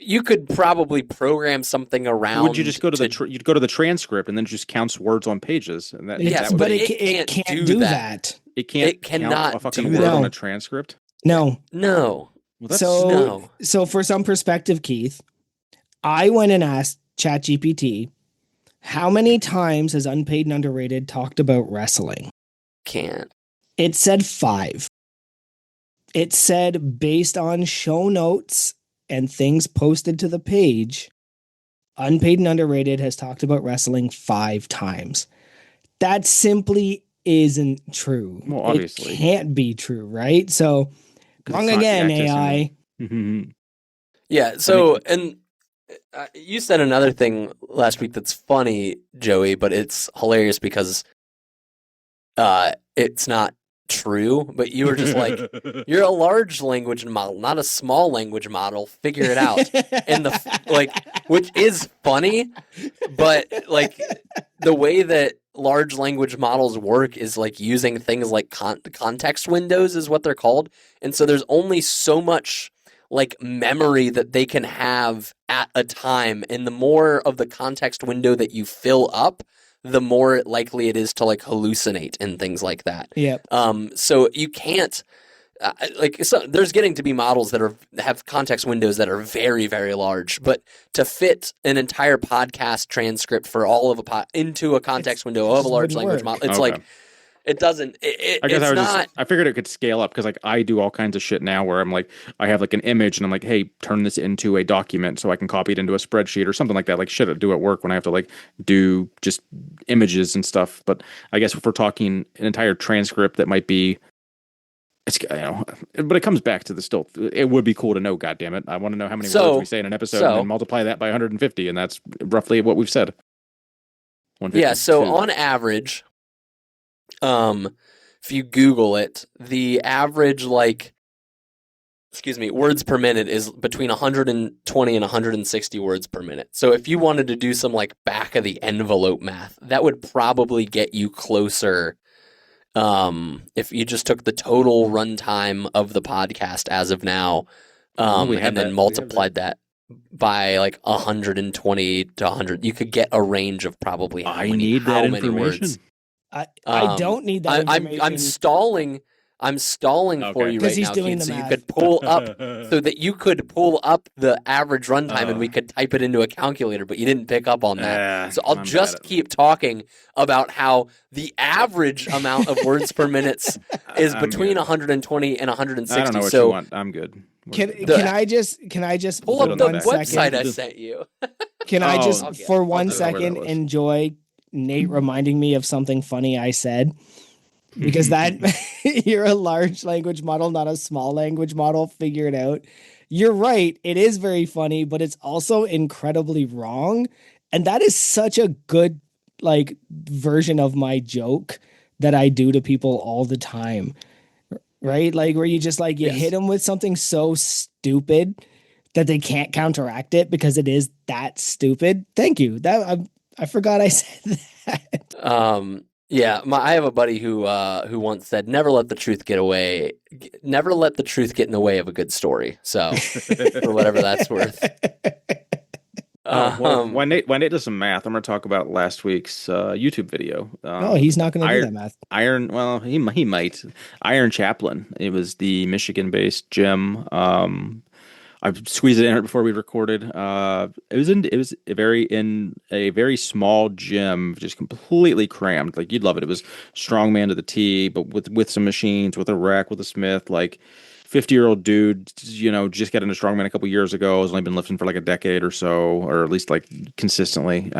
You could probably program something around. Would you just go to you'd go to the transcript and then just counts words on pages? And that, but it can't do that. It can't. It cannot a fucking word on a transcript. No. Well, so for some perspective, Keith, I went and asked ChatGPT, how many times has Unpaid and Underrated talked about wrestling? Can't. It said 5. It said based on show notes and things posted to the page, Unpaid and Underrated has talked about wrestling 5 times. That simply isn't true. Well, obviously. It can't be true, right? So, wrong again, AI. Yeah, so, and you said another thing last week that's funny, Joey, but it's hilarious because it's not true, but you were just like, you're a large language model, not a small language model. Figure it out. And which is funny, but like the way that large language models work is like using things like context windows is what they're called. And so there's only so much like memory that they can have at a time. And the more of the context window that you fill up, the more likely it is to like hallucinate and things like that. Yeah. So you can't there's getting to be models that have context windows that are very, very large, but to fit an entire podcast transcript for all of into a context window of a large language model, it's like it doesn't. I figured it could scale up because like I do all kinds of shit now where I'm like I have like an image and I'm like, hey, turn this into a document so I can copy it into a spreadsheet or something like that. Like shit I do at work when I have to like do just images and stuff. But I guess if we're talking an entire transcript that might be, but it comes back to it would be cool to know. God damn it, I want to know how many words we say in an episode and then multiply that by 150, and that's roughly what we've said. Yeah. So on average. If you Google it, the average words per minute is between 120 and 160 words per minute. So if you wanted to do some like back of the envelope math, that would probably get you closer. If you just took the total runtime of the podcast as of now, and then multiplied that. by like 120 to 100. You could get a range of probably how I many, need how that many information. words. I don't need that information. I'm stalling. I'm stalling for Okay. you 'Cause right he's now, doing Keith, the so you math. could pull up so that you could pull up the average runtime and we could type it into a calculator, but you didn't pick up on that. So I'll I'm just bad at- keep talking about how the average amount of words per minute is I'm between good. 120 and 160. I don't know what so you want. I'm good. Can The- I just pull Put up it the on the back. website I The- sent you. Can I Oh, just I'll get- for I'll one do it. Where that second was. enjoy Nate reminding me of something funny I said? Because that you're a large language model, not a small language model. Figure it out. You're right. It is very funny, but it's also incredibly wrong. And that is such a good like version of my joke that I do to people all the time. Right? Like where you just like you Yes. hit them with something so stupid that they can't counteract it because it is that stupid. Thank you. I forgot I said that. Yeah, I have a buddy who once said, "Never let the truth get away. Never let the truth get in the way of a good story." So, for whatever that's worth. Well, when Nate does some math, I'm going to talk about last week's YouTube video. No, he's not going to do that math. Well, he might. Iron Chaplain. It was the Michigan-based gym. I squeezed it in before we recorded. It was a very small gym, just completely crammed. Like you'd love it. It was strongman to the T, but with some machines, with a rack, with a Smith. Like 50-year-old dude, just got into strongman a couple years ago. Has only been lifting for like a decade or so, or at least like consistently.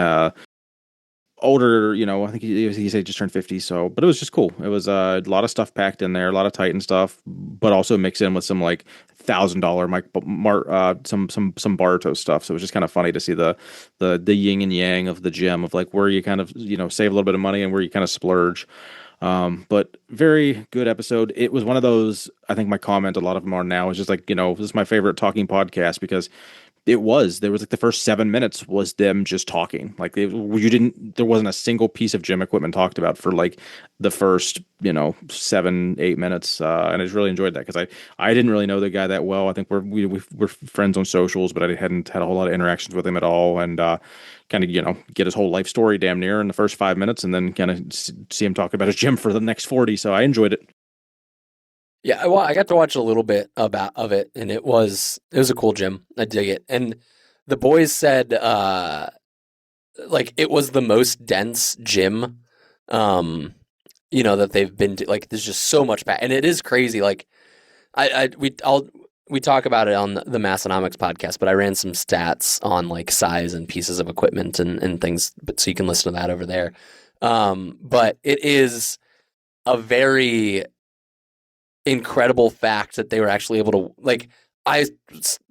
Older, I think he said he just turned 50. So, but it was just cool. It was a lot of stuff packed in there, a lot of Titan stuff, but also mixed in with some like $1,000 some Barto stuff. So it was just kind of funny to see the yin and yang of the gym of like where you kind of save a little bit of money and where you kind of splurge. But very good episode. It was one of those. I think my comment, a lot of them are now, is just like this is my favorite talking podcast because. There was like the first 7 minutes was them just talking. Like there wasn't a single piece of gym equipment talked about for like the first 7-8 minutes, and I just really enjoyed that because I didn't really know the guy that well. I think we're friends on socials, but I hadn't had a whole lot of interactions with him at all, and kind of get his whole life story damn near in the first 5 minutes, and then kind of see him talk about his gym for the next 40. So I enjoyed it. Yeah, well, I got to watch a little bit of it, and it was a cool gym. I dig it. And the boys said, like it was the most dense gym, that they've been to. Like, there's just so much and it is crazy. Like, we talk about it on the Massonomics podcast, but I ran some stats on like size and pieces of equipment and things, but so you can listen to that over there. But it is a very incredible fact that they were actually able to I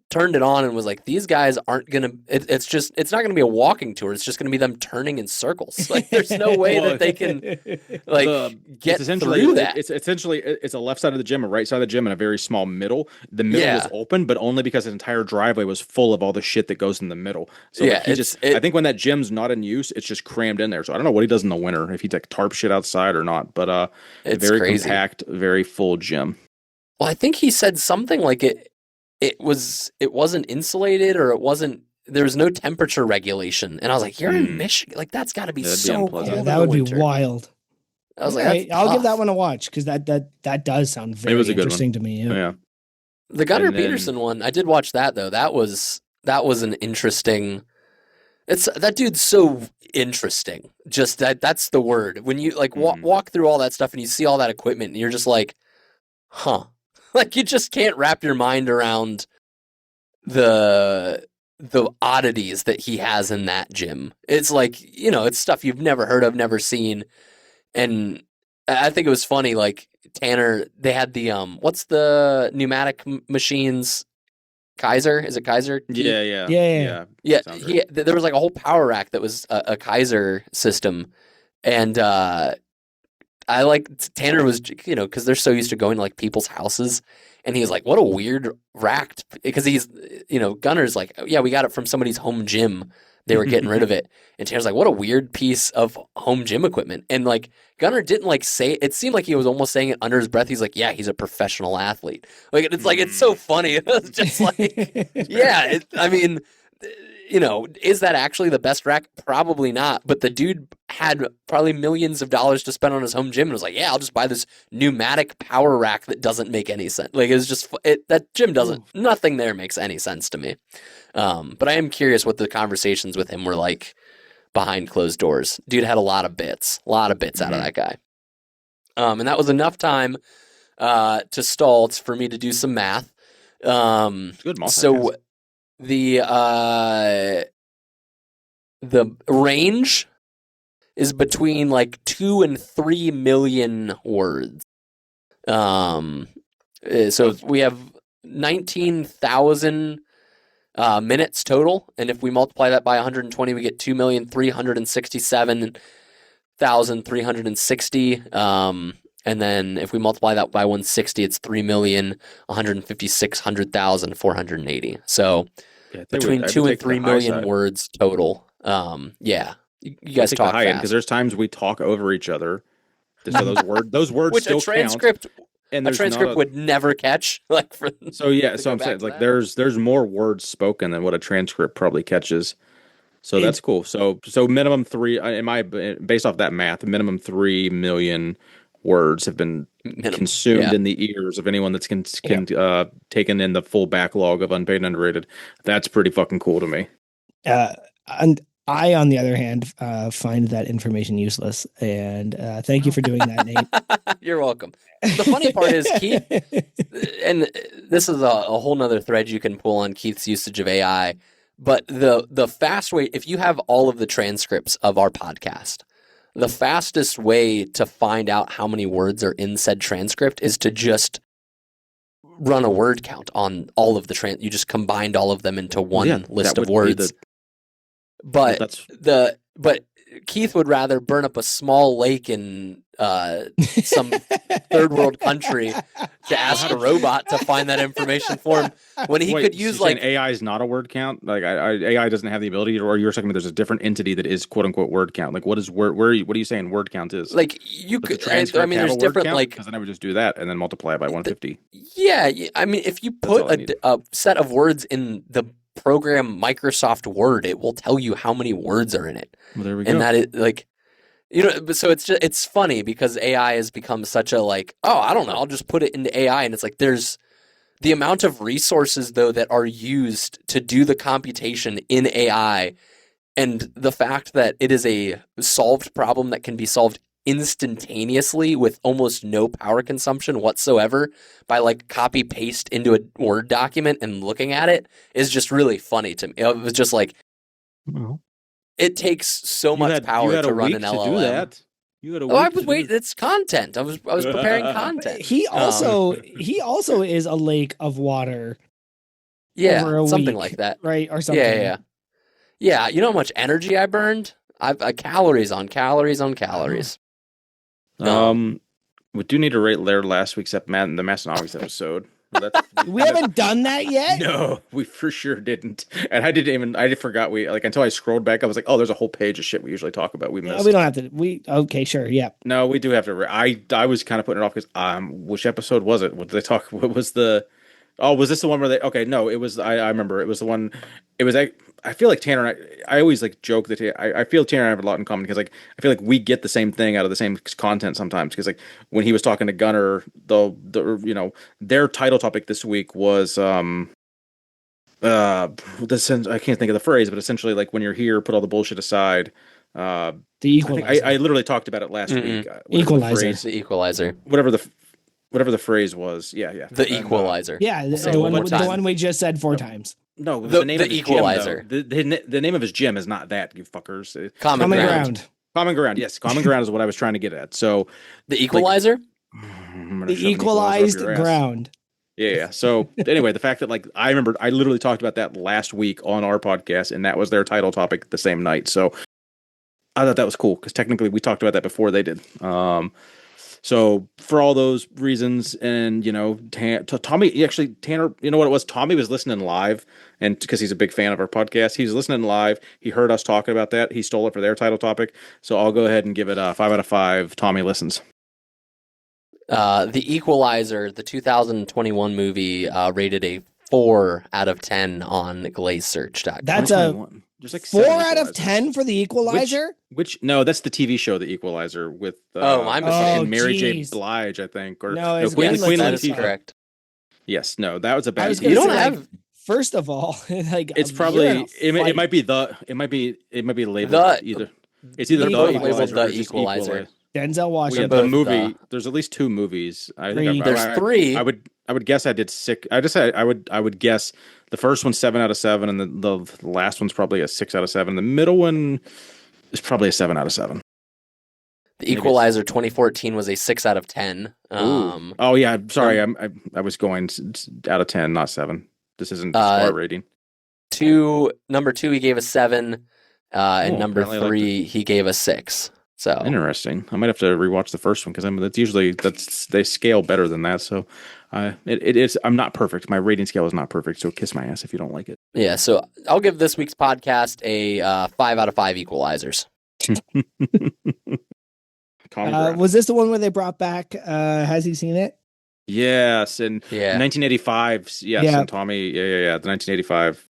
turned it on and was like, these guys aren't gonna it's not gonna be a walking tour, it's just gonna be them turning in circles. Like there's no way that they can get through that. It's a left side of the gym, a right side of the gym, and a very small middle. The middle was open, but only because his entire driveway was full of all the shit that goes in the middle. So I think when that gym's not in use, it's just crammed in there. So I don't know what he does in the winter, if he like tarp shit outside or not, but it's very crazy. Compact, very full gym. Well, I think he said something like it wasn't insulated, or there was no temperature regulation. And I was like, you're in Michigan, like that's got to be so cold. Yeah, that would be wild. I was like, I'll give that one a watch because that does sound very interesting to me. Yeah. The Gunnar Peterson one, I did watch that though. That was an interesting. That dude's so interesting. Just that's the word. When you like walk through all that stuff and you see all that equipment and you're just like, huh. Like you just can't wrap your mind around the oddities that he has in that gym. It's like, it's stuff you've never heard of, never seen. And I think it was funny, like Tanner, they had the what's the pneumatic machines? Kaiser? Is it Kaiser? Yeah. There was like a whole power rack that was a Kaiser system. And I like Tanner was, because they're so used to going to like people's houses, and he was like, "What a weird rack," because he's, Gunner's like, "Yeah, we got it from somebody's home gym they were getting rid of it. And Tanner's like, what a weird piece of home gym equipment. And like Gunnar didn't like say it seemed like he was almost saying it under his breath. He's like, yeah, he's a professional athlete. Like it's like it's so funny. It's just like yeah, I mean, you know, is that actually the best rack? Probably not. But the dude had probably millions of dollars to spend on his home gym and was like, yeah, I'll just buy this pneumatic power rack that doesn't make any sense. Like it's just that gym doesn't. Nothing there makes any sense to me. But I am curious what the conversations with him were like behind closed doors. Dude had a lot of bits out of that guy. And that was enough time to Stoltz for me to do some math. Good multitasking. So the range is between like 2 and 3 million words. So we have 19,000 minutes total, and if we multiply that by 120, we get 2,367,360. And then if we multiply that by 160, it's 3,156,480. So between 2 and 3 million words total. Yeah, you guys talk fast because there's times we talk over each other. So those words which still a transcript count. And a transcript would never catch. Like for so I'm saying like there's more words spoken than what a transcript probably catches. So that's cool. So minimum 3 based off that math, minimum 3 million words have been consumed in the ears of anyone that's taken in the full backlog of Unpaid and Underrated. That's pretty fucking cool to me. And I, on the other hand, find that information useless. And thank you for doing that, Nate. You're welcome. The funny part is Keith, and this is a whole nother thread you can pull on Keith's usage of AI, but the fast way, if you have all of the transcripts of our podcast, the fastest way to find out how many words are in said transcript is to just run a word count on all of the you just combined all of them into one list of words. But Keith would rather burn up a small lake in some third world country to ask a robot to find that information for him when he could use like AI is not a word count. Like AI doesn't have the ability, or you're saying there's a different entity that is quote unquote word count. Like what is word? What are you saying word count is? Like you could. I mean, there's different like because then I would just do that and then multiply it by 150. Yeah, I mean, if you put a set of words in the program Microsoft Word, it will tell you how many words are in it. Well, there we go. And that is like, you know, so it's funny because AI has become such a like, oh, I don't know, I'll just put it into AI. And it's like, there's the amount of resources though that are used to do the computation in AI, and the fact that it is a solved problem that can be solved instantaneously with almost no power consumption whatsoever by like copy paste into a Word document and looking at it is just really funny to me. It was just like, it takes so much power to run an LLM. To do that. You had a week I was waiting. It's content. I was preparing content. He also is a lake of water. Yeah, over something week, like that, right? Or something. Yeah. You know how much energy I burned? I've calories on calories on calories. We do need to rate Laird last week's the Massonomics episode. We haven't done that yet. No, we for sure didn't. And I forgot until I scrolled back, I was like, oh, there's a whole page of shit we usually talk about. We missed. No, we don't have to. Okay, sure, yeah. No, we do have to. I was kind of putting it off because which episode was it? What did they talk? What was the? Oh, was this the one where they? Okay, no, it was. I remember it was the one. It was. I feel like Tanner and I always like joke that I feel Tanner and I have a lot in common because like I feel like we get the same thing out of the same content sometimes because like when he was talking to Gunnar, their title topic this week was I can't think of the phrase, but essentially like when you're here, put all the bullshit aside. The equalizer. I literally talked about it last week. Equalizer. The equalizer. Whatever the phrase was. Yeah. The equalizer. Yeah, the one we just said 4 times. No, the name of his equalizer. Gym, the name of his gym is not that, you fuckers. Common ground. Common ground. Yes, common ground is what I was trying to get at. So the equalizer. The equalized ground. Yeah. So anyway, the fact that like I remember I literally talked about that last week on our podcast, and that was their title topic the same night. So I thought that was cool because technically we talked about that before they did. So for all those reasons, and Tommy actually Tanner, you know what it was? Tommy was listening live, and because he's a big fan of our podcast, he was listening live. He heard us talking about that. He stole it for their title topic. So I'll go ahead and give it a 5 out of 5. Tommy listens. The Equalizer, the 2021 movie, rated a 4 out of 10 on glazesearch.com. That's a There's like 4 7 out of Equalizers. 10 for the Equalizer. Which no, that's the TV show, The Equalizer, with my mistake. and Mary J. geez. Blige, I think, or No, it's Queen, Yes, Queen that is Latifah. correct. Yes, no, that was a I bad was TV gonna You don't say, show. have First of all, like It's you're probably in a it might fight. be labeled The- either. It's either The The Equalizer. Equalizer Labeled or The just Equalizer. Denzel We Washington. have the both, movie. There's at least 2 movies. I think Three. There's 3. I would guess I did 6. I would guess the first one's 7 out of 7, and the last one's probably a 6 out of 7. The middle one is probably a 7 out of 7. The Equalizer 2014 was a 6 out of 10. Oh yeah, I'm sorry. I was going out of 10, not 7. This isn't star rating. Number 2, he gave a 7, and number apparently I 3, he gave a 6. So Interesting. I might have to rewatch the first one because they scale better than that. So it is. I'm not perfect. My rating scale is not perfect. So kiss my ass if you don't like it. yeah, so I'll give this week's podcast a 5 out of 5 Equalizers. Tommy Brown. Was this the one where they brought back? Has he seen it? Yes, in Yeah. 1985. Yes, Yeah. and Tommy. Yeah. The 1985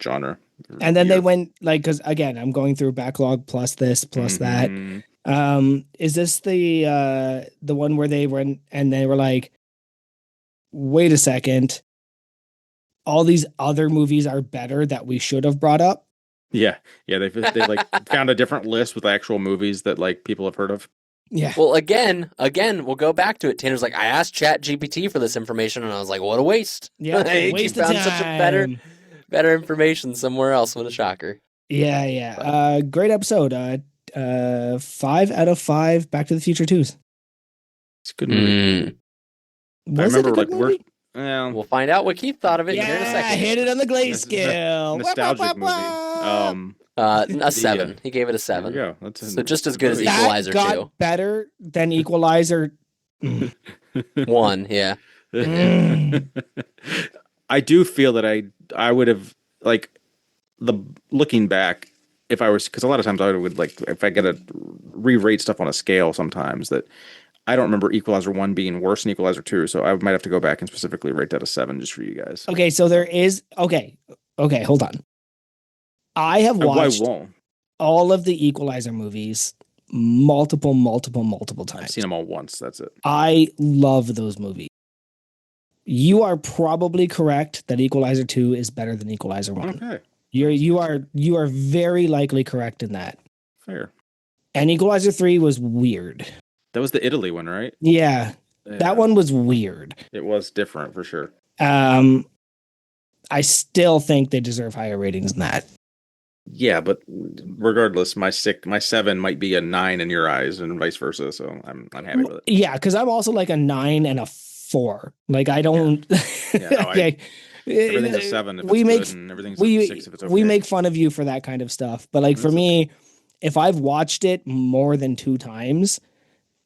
genre. And then they year. went because again, I'm going through backlog plus this plus that. Mhm. Is this the one where they went and they were like, wait a second, all these other movies are better that we should have brought up? Yeah. They like found a different list with actual movies that like people have heard of. Yeah. Well, again, we'll go back to it. Tanner's like, I asked ChatGPT for this information, and I was like, what a waste. Yeah. He Waste of found time. such a better information somewhere else. What a shocker. Yeah. Great episode. 5 out of 5 Back to the Future 2s. It's a good movie. Mm. Was it a good movie? Well, We'll find out what Keith thought of it here in a Yeah, second. hit it on the glaze This is a scale. nostalgic movie. A 7. He gave it a 7. There we go. That's So just as good as movie. Equalizer that got 2. better than Equalizer. 1, yeah. Mm. I do feel that I would have looking back, if I was, because a lot of times I would like, if I get to re-rate stuff on a scale sometimes, that I don't remember Equalizer 1 being worse than Equalizer 2, so I might have to go back and specifically rate that a 7 just for you guys. Okay, so there is okay, hold on. I have watched all of the Equalizer movies multiple times. I've seen them all once. That's it. I love those movies. You are probably correct that Equalizer 2 is better than Equalizer 1. Okay, You are very likely correct in that. fair. And Equalizer 3 was weird. That was the Italy one, right? Yeah, Yeah. that one was weird. It was different for sure. I still think they deserve higher ratings than that. Yeah, but regardless, my 7 might be a 9 in your eyes, and vice versa. So I'm happy with it. Yeah, because I'm also like a 9 and a 4. Like I don't. Yeah, no, okay. Everything's a 7 if it's we make good, and everything's a 6 if it's okay. we make fun of you for that kind of stuff, but like for me, if I've watched it more than 2 times,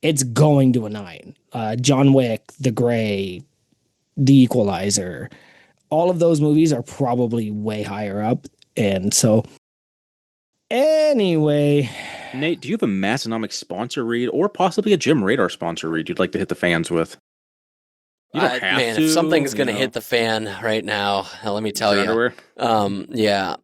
it's going to a 9. John Wick, The Gray, The Equalizer, all of those movies are probably way higher up, and so. Anyway, Nate, do you have a Massonomic sponsor read or possibly a Jim Radar sponsor read you'd like to hit the fans with? You don't have Man, to, if something's you going to know. hit the fan right now, let me tell Your you. underwear? Yeah.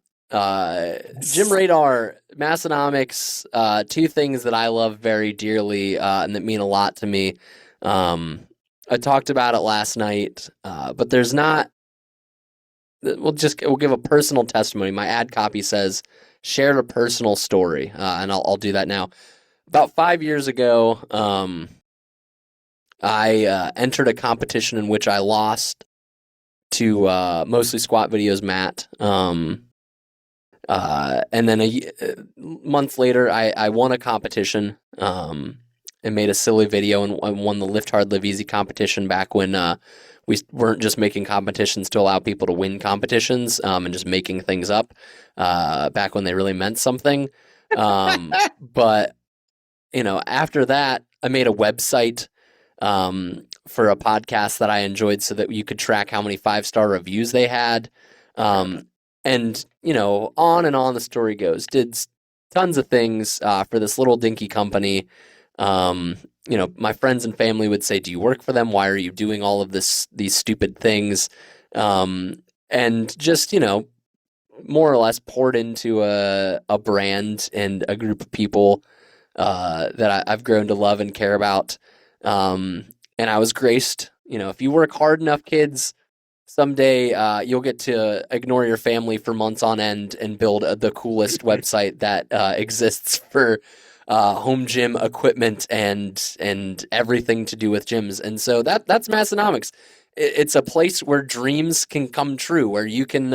Jim Radar, Massonomics, 2 things that I love very dearly and that mean a lot to me. I talked about it last night, but there's not. We'll give a personal testimony. My ad copy says, shared a personal story, and I'll do that now. About 5 years ago, I entered a competition in which I lost to Mostly Squat Videos Matt. And then a month later, I won a competition and made a silly video and won the Lift Hard, Live Easy competition back when we weren't just making competitions to allow people to win competitions and just making things up back when they really meant something. But, after that, I made a website for a podcast that I enjoyed so that you could track how many 5-star reviews they had. And, on and on the story goes. Did tons of things for this little dinky company. My friends and family would say, do you work for them? Why are you doing all of these stupid things? And just, more or less poured into a brand and a group of people that I've grown to love and care about. And I was graced, if you work hard enough, kids, someday you'll get to ignore your family for months on end and build the coolest website that exists for home gym equipment and everything to do with gyms. And so that's Massonomics. It's a place where dreams can come true, where you can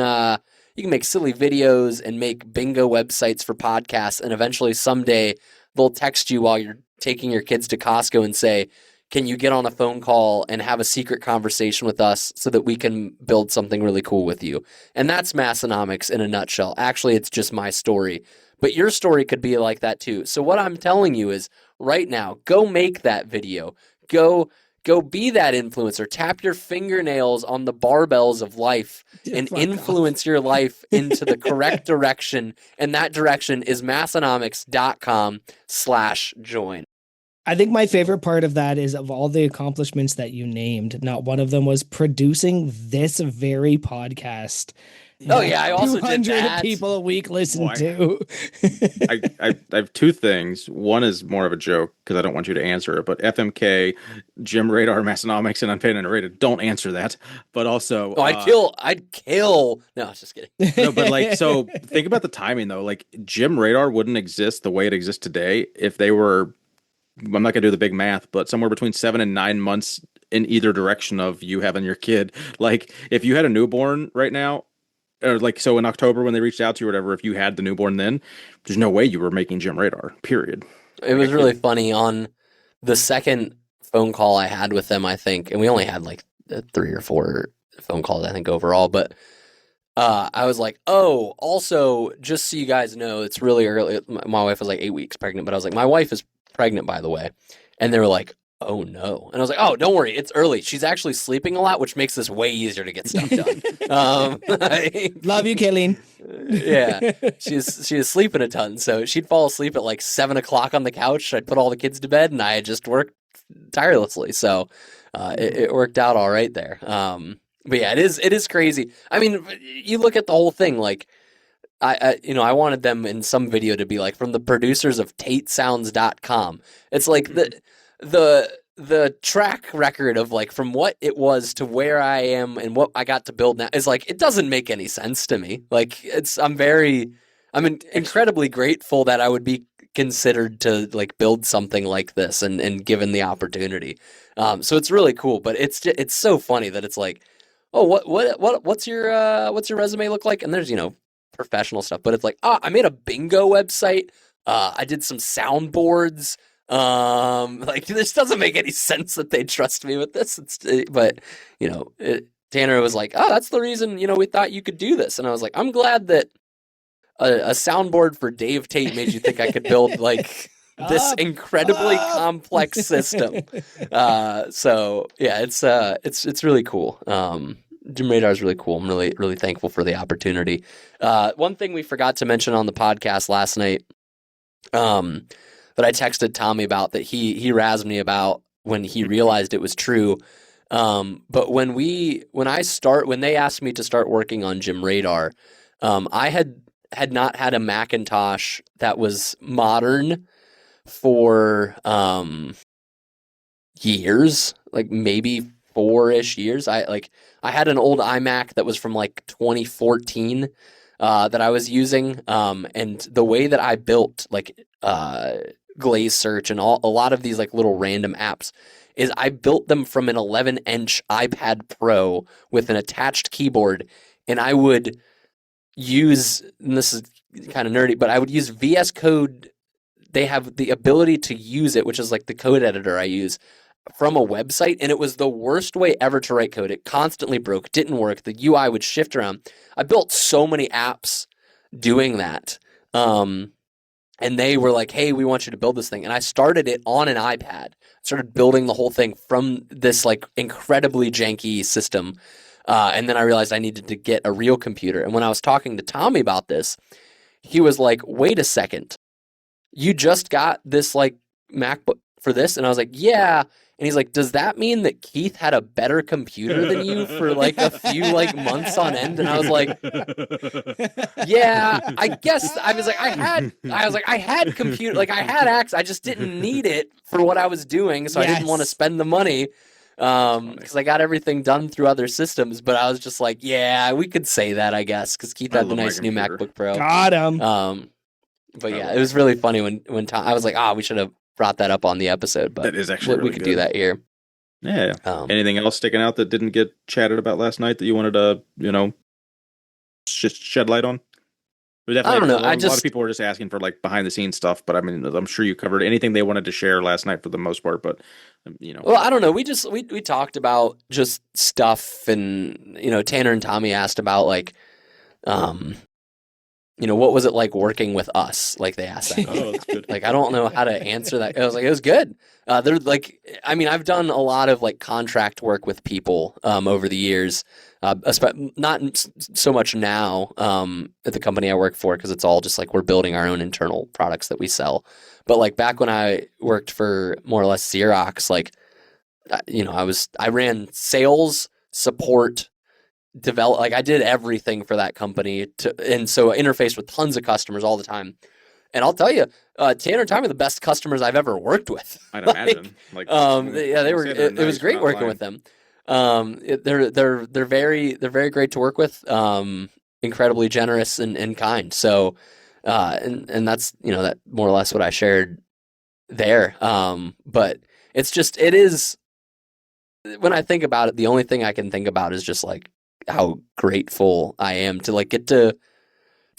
make silly videos and make bingo websites for podcasts, and eventually someday they'll text you while you're taking your kids to Costco and say, can you get on a phone call and have a secret conversation with us so that we can build something really cool with you? And that's Massonomics in a nutshell. Actually, it's just my story. But your story could be like that too. So what I'm telling you is right now, go make that video. Go be that influencer. Tap your fingernails on the barbells of life and influence your life into the correct direction. And that direction is massonomics.com/join. I think my favorite part of that is, of all the accomplishments that you named, not one of them was producing this very podcast. Oh yeah, I also did 200 that. people a week listen to. I have two things. One is more of a joke because I don't want you to answer it. But FMK, Gym Radar, Massonomics, and Unpaid and Underrated, don't answer that. But also, I'd kill. No, I was just kidding. No, but so think about the timing though. Like Gym Radar wouldn't exist the way it exists today if they were. I'm not gonna do the big math, but somewhere between 7 and 9 months in either direction of you having your kid. Like if you had a newborn right now. Or so in October when they reached out to you or whatever, if you had the newborn then, there's no way you were making Gym Radar, period. It was really funny on the second phone call I had with them, I think, and we only had 3 or 4 phone calls, I think, overall, but I was like, oh, also, just so you guys know, it's really early. My wife was 8 weeks pregnant, but I was like, my wife is pregnant, by the way. And they were like, oh no. And I was like, oh, don't worry, it's early. She's actually sleeping a lot, which makes this way easier to get stuff done. Love you, Kayleen. Yeah, she was sleeping a ton. So she'd fall asleep at 7 o'clock on the couch. I'd put all the kids to bed and I just worked tirelessly. So it worked out all right there. But yeah, it is crazy. I mean, you look at the whole thing, I wanted them in some video to be from the producers of TateSounds.com. It's the track record of from what it was to where I am and what I got to build now is it doesn't make any sense to me. I'm incredibly grateful that I would be considered to build something like this and given the opportunity. So it's really cool, but it's so funny that it's oh, what's your resume look like? And there's, professional stuff, but it's I made a bingo website. I did some soundboards. This doesn't make any sense that they trust me with this. Tanner was like, oh, that's the reason, we thought you could do this. And I was like, I'm glad that a soundboard for Dave Tate made you think I could build this incredibly complex system. So yeah, it's really cool. Gym Radar is really cool. I'm really, really thankful for the opportunity. One thing we forgot to mention on the podcast last night, that I texted Tommy about, that he razzed me about when he realized it was true. But when they asked me to start working on Gym Radar, I had not had a Macintosh that was modern for years, maybe 4-ish years. I had an old iMac that was from 2014 that I was using, and the way that I built Glaze Search and a lot of these little random apps is I built them from an 11-inch iPad Pro with an attached keyboard, and I would use, and this is kind of nerdy, but I would use VS Code. They have the ability to use it, which is the code editor I use, from a website, and it was the worst way ever to write code. It constantly broke, didn't work. The UI would shift around. I built so many apps doing that. And they were like, hey, we want you to build this thing. And I started it on an iPad, started building the whole thing from this like incredibly janky system. And then I realized I needed to get a real computer. And when I was talking to Tommy about this, he was like, wait a second, you just got this like MacBook for this? And I was like, yeah. And he's like, does that mean that Keith had a better computer than you for like a few like months on end? And I was like, yeah, I guess. I was like, I had computer, like I had access. I just didn't need it for what I was doing. So I didn't want to spend the money because I got everything done through other systems. But I was just like, yeah, we could say that, I guess, because Keith had the nice new MacBook Pro. Got him. But yeah, it was really funny when Tom, I was like, we should have brought that up on the episode, but that is actually we could do that here. Yeah. Anything else sticking out that didn't get chatted about last night that you wanted to, just shed light on? I don't know. A lot of people were just asking for like behind the scenes stuff, but I mean, I'm sure you covered anything they wanted to share last night for the most part. But well, I don't know. We talked about just stuff, and Tanner and Tommy asked about like, what was it like working with us? Like they asked that. Oh, that's good. Like, I don't know how to answer that. I was like, it was good. They're like, I mean, I've done a lot of like contract work with people over the years, not so much now at the company I work for, because it's all just like we're building our own internal products that we sell. But like back when I worked for more or less Xerox, like, I ran sales, support, develop, like I did everything for that company and so I interfaced with tons of customers all the time. And I'll tell you, Tanner and Tommy are the best customers I've ever worked with. I'd imagine. They were. It was great working with them. They're very great to work with. Incredibly generous and kind. So, and that's that more or less what I shared there. But it is. When I think about it, the only thing I can think about is just like how grateful I am to like get to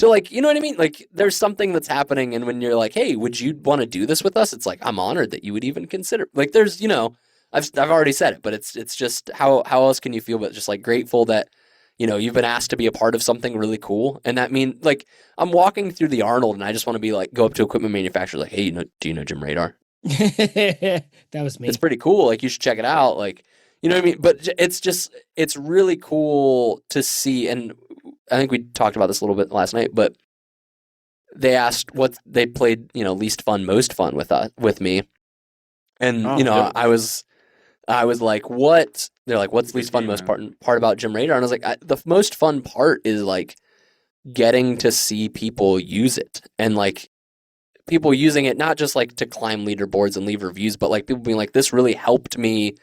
like, you know what I mean? Like there's something that's happening, and when you're like, hey, would you want to do this with us? It's like, I'm honored that you would even consider, like there's, I've already said it, but it's just how else can you feel but just like grateful that, you've been asked to be a part of something really cool. And that means like I'm walking through the Arnold and I just want to be like, go up to equipment manufacturers like, hey, do you know Jim Radar? That was me. It's pretty cool. Like you should check it out. Like, you know what I mean? But it's really cool to see. And I think we talked about this a little bit last night, but they asked what they played, least fun, most fun with me. And, I was like, what? They're like, what's least fun, most part about Jim Radar? And I was like, the most fun part is like getting to see people use it, and like people using it, not just like to climb leaderboards and leave reviews, but like people being like, this really helped me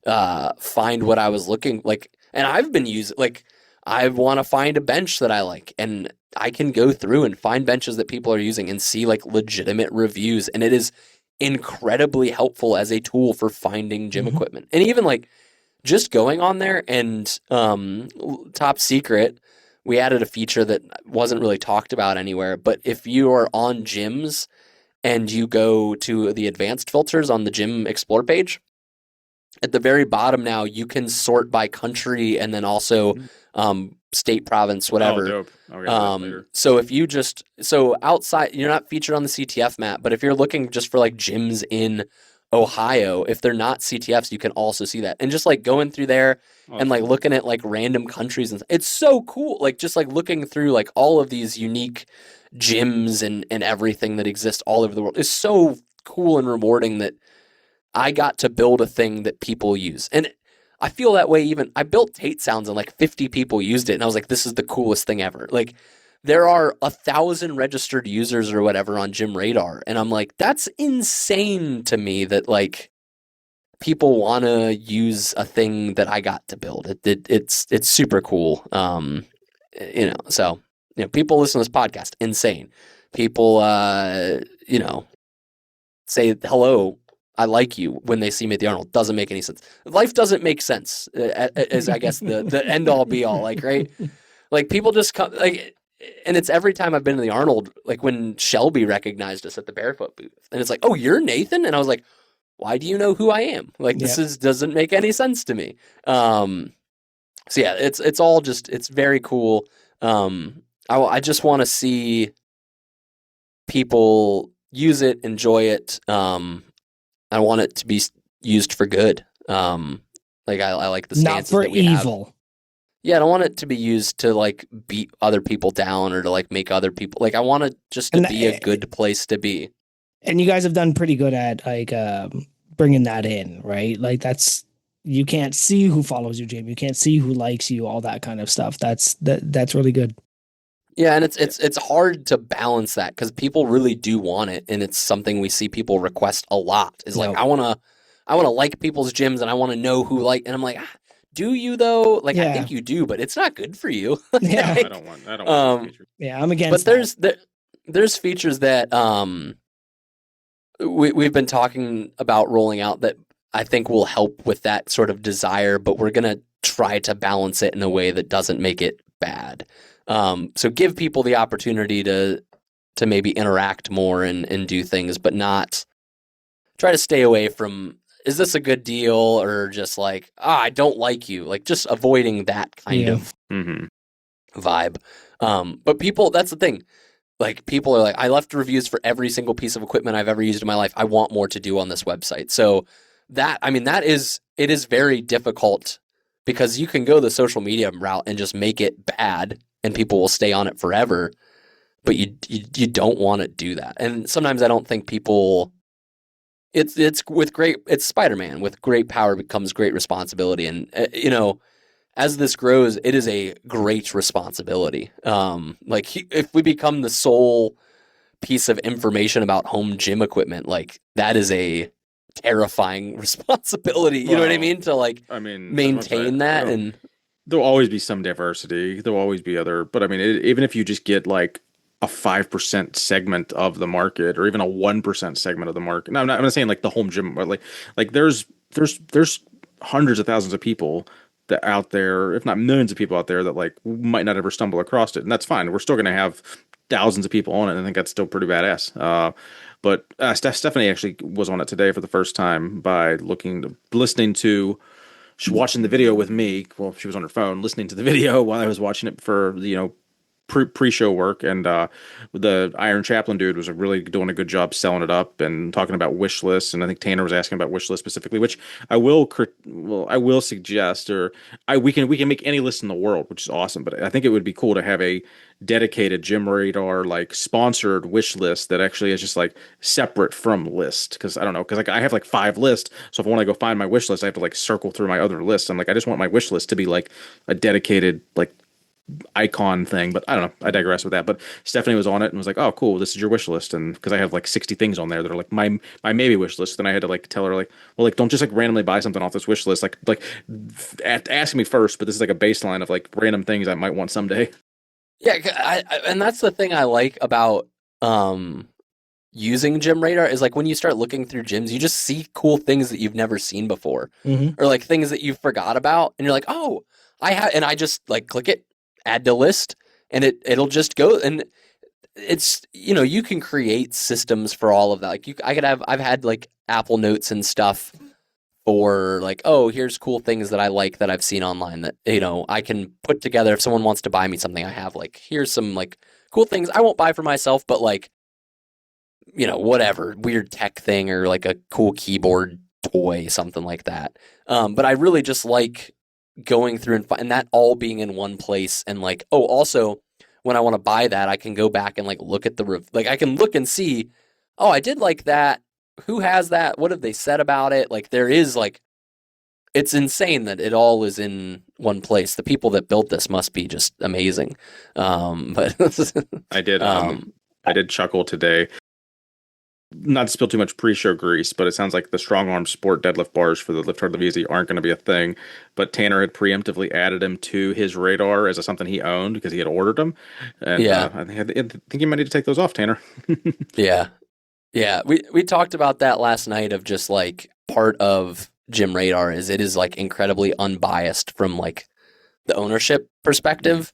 find what I was looking like. And I've been using, like, I want to find a bench that I like, and I can go through and find benches that people are using and see like legitimate reviews. And it is incredibly helpful as a tool for finding gym equipment. And even like just going on there and top secret, we added a feature that wasn't really talked about anywhere. But if you are on gyms and you go to the advanced filters on the Gym Explore page, at the very bottom now, you can sort by country and then also state, province, whatever. Oh, dope. So if you outside, you're not featured on the CTF map, but if you're looking just for like gyms in Ohio, if they're not CTFs, you can also see that. And just like going through there and like looking at like random countries, and it's so cool. Like just like looking through like all of these unique gyms and everything that exists all over the world is so cool and rewarding that I got to build a thing that people use. And I feel that way even, I built Tate Sounds and like 50 people used it. And I was like, this is the coolest thing ever. Like there are 1,000 registered users or whatever on Gym Radar. And I'm like, that's insane to me that like people want to use a thing that I got to build. It's super cool. So, people listen to this podcast, insane. People, say hello, I like you when they see me at the Arnold. Doesn't make any sense. Life doesn't make sense, is I guess the end all be all. Like, right? Like people just come like, and it's every time I've been in the Arnold, like when Shelby recognized us at the Barefoot booth, and it's like, oh, you're Nathan, and I was like, why do you know who I am? Like this doesn't make any sense to me. So yeah, it's all just, it's very cool. I just want to see people use it, enjoy it. I want it to be used for good. Like I like the Not stances for that we have. evil. Yeah, I don't want it to be used to like beat other people down or to like make other people like I want it just to And be a good place to be. And you guys have done pretty good at like bringing that in, right? Like you can't see who follows your gym, you can't see who likes you, all that kind of stuff. That's really good. Yeah, and it's hard to balance that because people really do want it, and it's something we see people request a lot. Is like Yep. I wanna like people's gyms, and I want to know who like, and I'm like, do you though? Like I Yeah. think you do, but it's not good for you. Yeah. I don't want those features. Yeah, I'm against But there's features that we've been talking about rolling out that I think will help with that sort of desire, but we're gonna try to balance it in a way that doesn't make it bad. So give people the opportunity to maybe interact more and do things, but not try to stay away from, is this a good deal, or just like, I don't like you, like just avoiding that kind of vibe. But people, that's the thing. Like people are like, I left reviews for every single piece of equipment I've ever used in my life. I want more to do on this website. So it is very difficult because you can go the social media route and just make it bad and people will stay on it forever. But you don't want to do that. And sometimes I don't think people, it's Spider-Man. With great power becomes great responsibility. And, as this grows, it is a great responsibility. If we become the sole piece of information about home gym equipment, like that is a terrifying responsibility. You know what I mean? To maintain that, and there'll always be some diversity. There'll always be but I mean, even if you just get like a 5% segment of the market, or even a 1% segment of the market. No, I'm not saying like the home gym, but like there's hundreds of thousands of people that out there, if not millions of people out there that like might not ever stumble across it, and that's fine. We're still going to have thousands of people on it, and I think that's still pretty badass. But Stephanie actually was on it today for the first time by watching the video with me. Well, she was on her phone listening to the video while I was watching it for pre-show work, and the Iron Chaplain dude was really doing a good job selling it up and talking about wish lists. And I think Tanner was asking about wish lists specifically, which I will suggest, we can make any list in the world, which is awesome. But I think it would be cool to have a dedicated Gym Radar like sponsored wish list that actually is just like separate from list. Because I don't know, because like I have like 5 lists, so if I want to go find my wish list, I have to like circle through my other lists. I'm like, I just want my wish list to be like a dedicated like icon thing. But I don't know, I digress with that. But Stephanie was on it and was like, oh cool, this is your wish list. And because I have like 60 things on there that are like my maybe wish list, then I had to like tell her like, well, like don't just like randomly buy something off this wish list, like ask me first, but this is like a baseline of like random things I might want someday. Yeah, and that's the thing I like about using Gym Radar is like when you start looking through gyms, you just see cool things that you've never seen before, or like things that you forgot about, and you're like, oh, and I just like click it, add to list, and it'll just go. And it's, you can create systems for all of that. Like I've had like Apple Notes and stuff for like, oh, here's cool things that I like that I've seen online that, I can put together. If someone wants to buy me something, I have like, here's some like cool things I won't buy for myself, but like, whatever weird tech thing or like a cool keyboard toy, something like that. But I really just like going through and that all being in one place, and like, oh, also when I want to buy that, I can go back and like look at I can look and see, oh, I did like that. Who has that? What have they said about it? Like there is like, it's insane that it all is in one place. The people that built this must be just amazing. But I did chuckle today. Not to spill too much pre-show grease, but it sounds like the strong arm sport deadlift bars for the Lift Hard Live Easy aren't going to be a thing. But Tanner had preemptively added him to his radar as something he owned because he had ordered them. And yeah, I think you might need to take those off, Tanner. Yeah. We talked about that last night of just like part of Gym Radar is it is like incredibly unbiased from like the ownership perspective.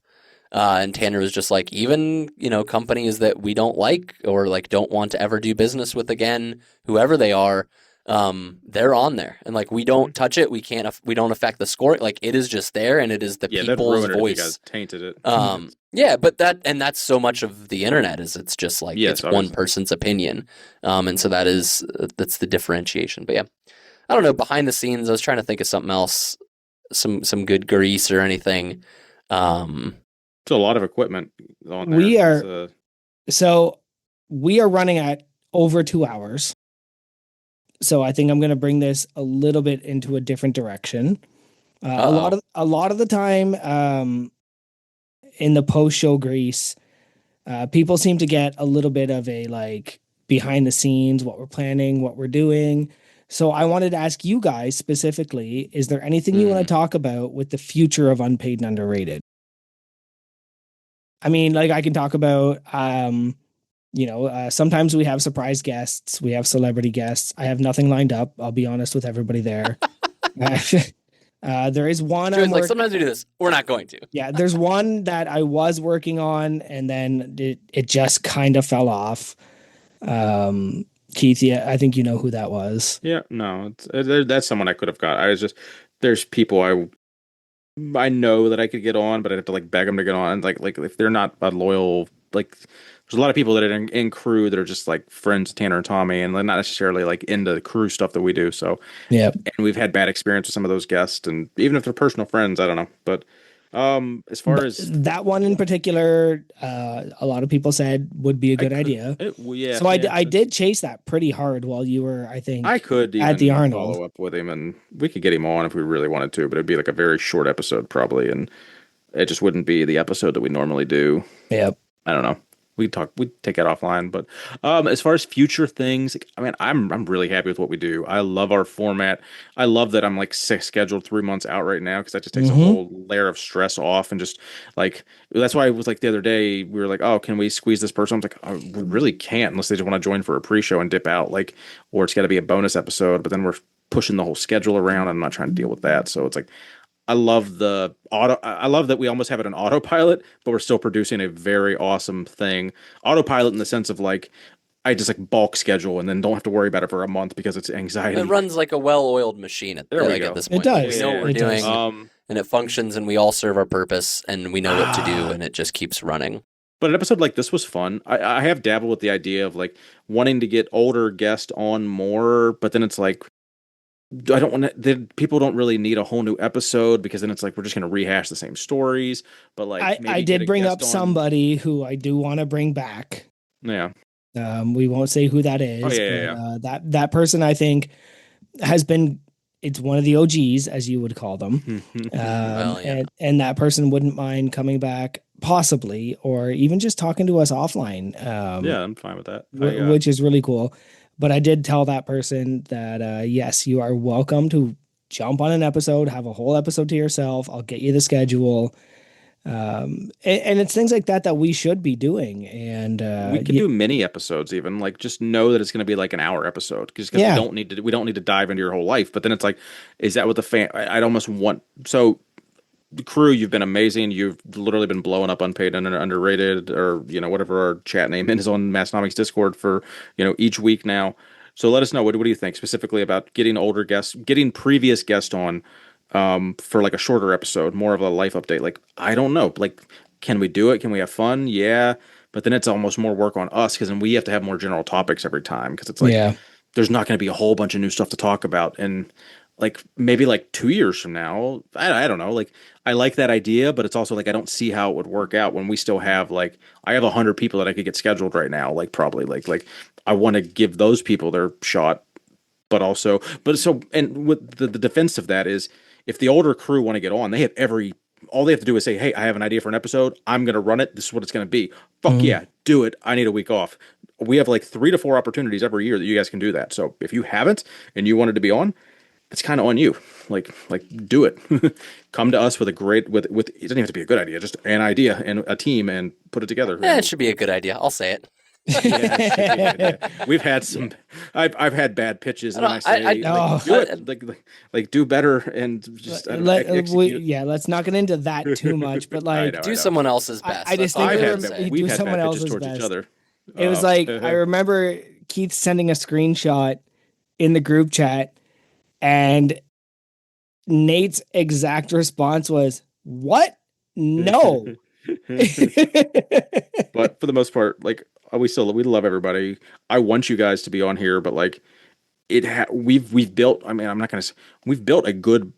And Tanner was just like, even, companies that we don't like or like don't want to ever do business with again, whoever they are, they're on there, and like we don't touch it. We don't affect the score. Like it is just there, and it is the Yeah, that'd people's ruin it if you voice. guys tainted it. Yeah, but that's so much of the internet is it's just like Yes, it's one obviously. person's opinion, and so that's the differentiation. But yeah, I don't know. Behind the scenes, I was trying to think of something else, some good grease or anything. It's a lot of equipment on there. We are- It's, So we are running at over 2 hours. So I think I'm going to bring this a little bit into a different direction. A lot of the time, in the post show grease, people seem to get a little bit of a like behind the scenes, what we're planning, what we're doing. So I wanted to ask you guys specifically: is there anything you want to talk about with the future of Unpaid and Underrated? I mean, like I can talk about, sometimes we have surprise guests, we have celebrity guests. I have nothing lined up. I'll be honest with everybody there. There is one. Like sometimes we do this. We're not going to. Yeah, there's one that I was working on, and then it just kind of fell off. Keith, yeah, I think you know who that was. yeah, no, that's someone I could have got. There's people I know that I could get on, but I'd have to like beg them to get on. Like if they're not a loyal, like there's a lot of people that are in crew that are just like friends of Tanner and Tommy, and they're not necessarily like into the crew stuff that we do. So yeah, and we've had bad experience with some of those guests, and even if they're personal friends, I don't know. But as far as that one in particular, a lot of people said would be a good idea. Yeah. So I did chase that pretty hard while you were, I think, I could at the even Arnold. follow up with him, and we could get him on if we really wanted to, but it'd be like a very short episode probably, and it just wouldn't be the episode that we normally do. Yep. I don't know. We'd take that offline, but as far as future things, I mean, I'm really happy with what we do. I love our format. I love that I'm like scheduled 3 months out right now because that just takes a whole layer of stress off, and just like that's why it was like the other day we were like, oh, can we squeeze this person? I was like, oh, we really can't unless they just want to join for a pre-show and dip out, like, or it's got to be a bonus episode. But then we're pushing the whole schedule around, and I'm not trying to deal with that. So it's like, I love that we almost have it on autopilot, but we're still producing a very awesome thing. Autopilot in the sense of like, I just like bulk schedule and then don't have to worry about it for a month because it's anxiety. It runs like a well-oiled machine at this point. It does. We know what we're doing, and it functions, and we all serve our purpose, and we know what to do, and it just keeps running. But an episode like this was fun. I have dabbled with the idea of like wanting to get older guests on more, but then it's like, I don't want to. People don't really need a whole new episode because then it's like we're just going to rehash the same stories. But like, I did bring up somebody who I do want to bring back. Yeah. We won't say who that is. Oh, yeah. That person I think has been. It's one of the OGs, as you would call them. And that person wouldn't mind coming back, possibly, or even just talking to us offline. Yeah, I'm fine with that. Which is really cool. But I did tell that person that, yes, you are welcome to jump on an episode, have a whole episode to yourself. I'll get you the schedule. And it's things like that we should be doing. And we could do mini episodes, even like just know that it's going to be like an hour episode because we don't need to dive into your whole life. But then it's like, is that what the fan? I'd almost want so. The crew, you've been amazing. You've literally been blowing up Unpaid and Underrated, or whatever our chat name is on Massnomics Discord for each week now. So let us know, what do you think specifically about getting older guests, getting previous guests on for like a shorter episode, more of a life update. Like, I don't know, like, can we do it? Can we have fun? Yeah, but then it's almost more work on us because then we have to have more general topics every time because it's like there's not going to be a whole bunch of new stuff to talk about. And like maybe like 2 years from now, I don't know. Like, I like that idea, but it's also like I don't see how it would work out when we still have like I have 100 people that I could get scheduled right now. Like probably like I want to give those people their shot, but and with the defense of that is if the older crew want to get on, they have all they have to do is say, hey, I have an idea for an episode. I'm going to run it. This is what it's going to be. Fuck yeah, do it. I need a week off. We have like 3 to 4 opportunities every year that you guys can do that. So if you haven't and you wanted to be on, it's kind of on you. Like do it. Come to us with a great with it doesn't have to be a good idea, just an idea and a team and put it together. It should be a good idea. I'll say it. We've had some. I've had bad pitches, and I say, do it. Like do better, and just let's not get into that too much. But like, do someone else's best. I just think we've had someone bad else's pitches towards best. each other. It was like I remember Keith sending a screenshot in the group chat, and Nate's exact response was, "What? No." But for the most part, like we love everybody. I want you guys to be on here, but like we've built. I mean, I'm not gonna say we've built a good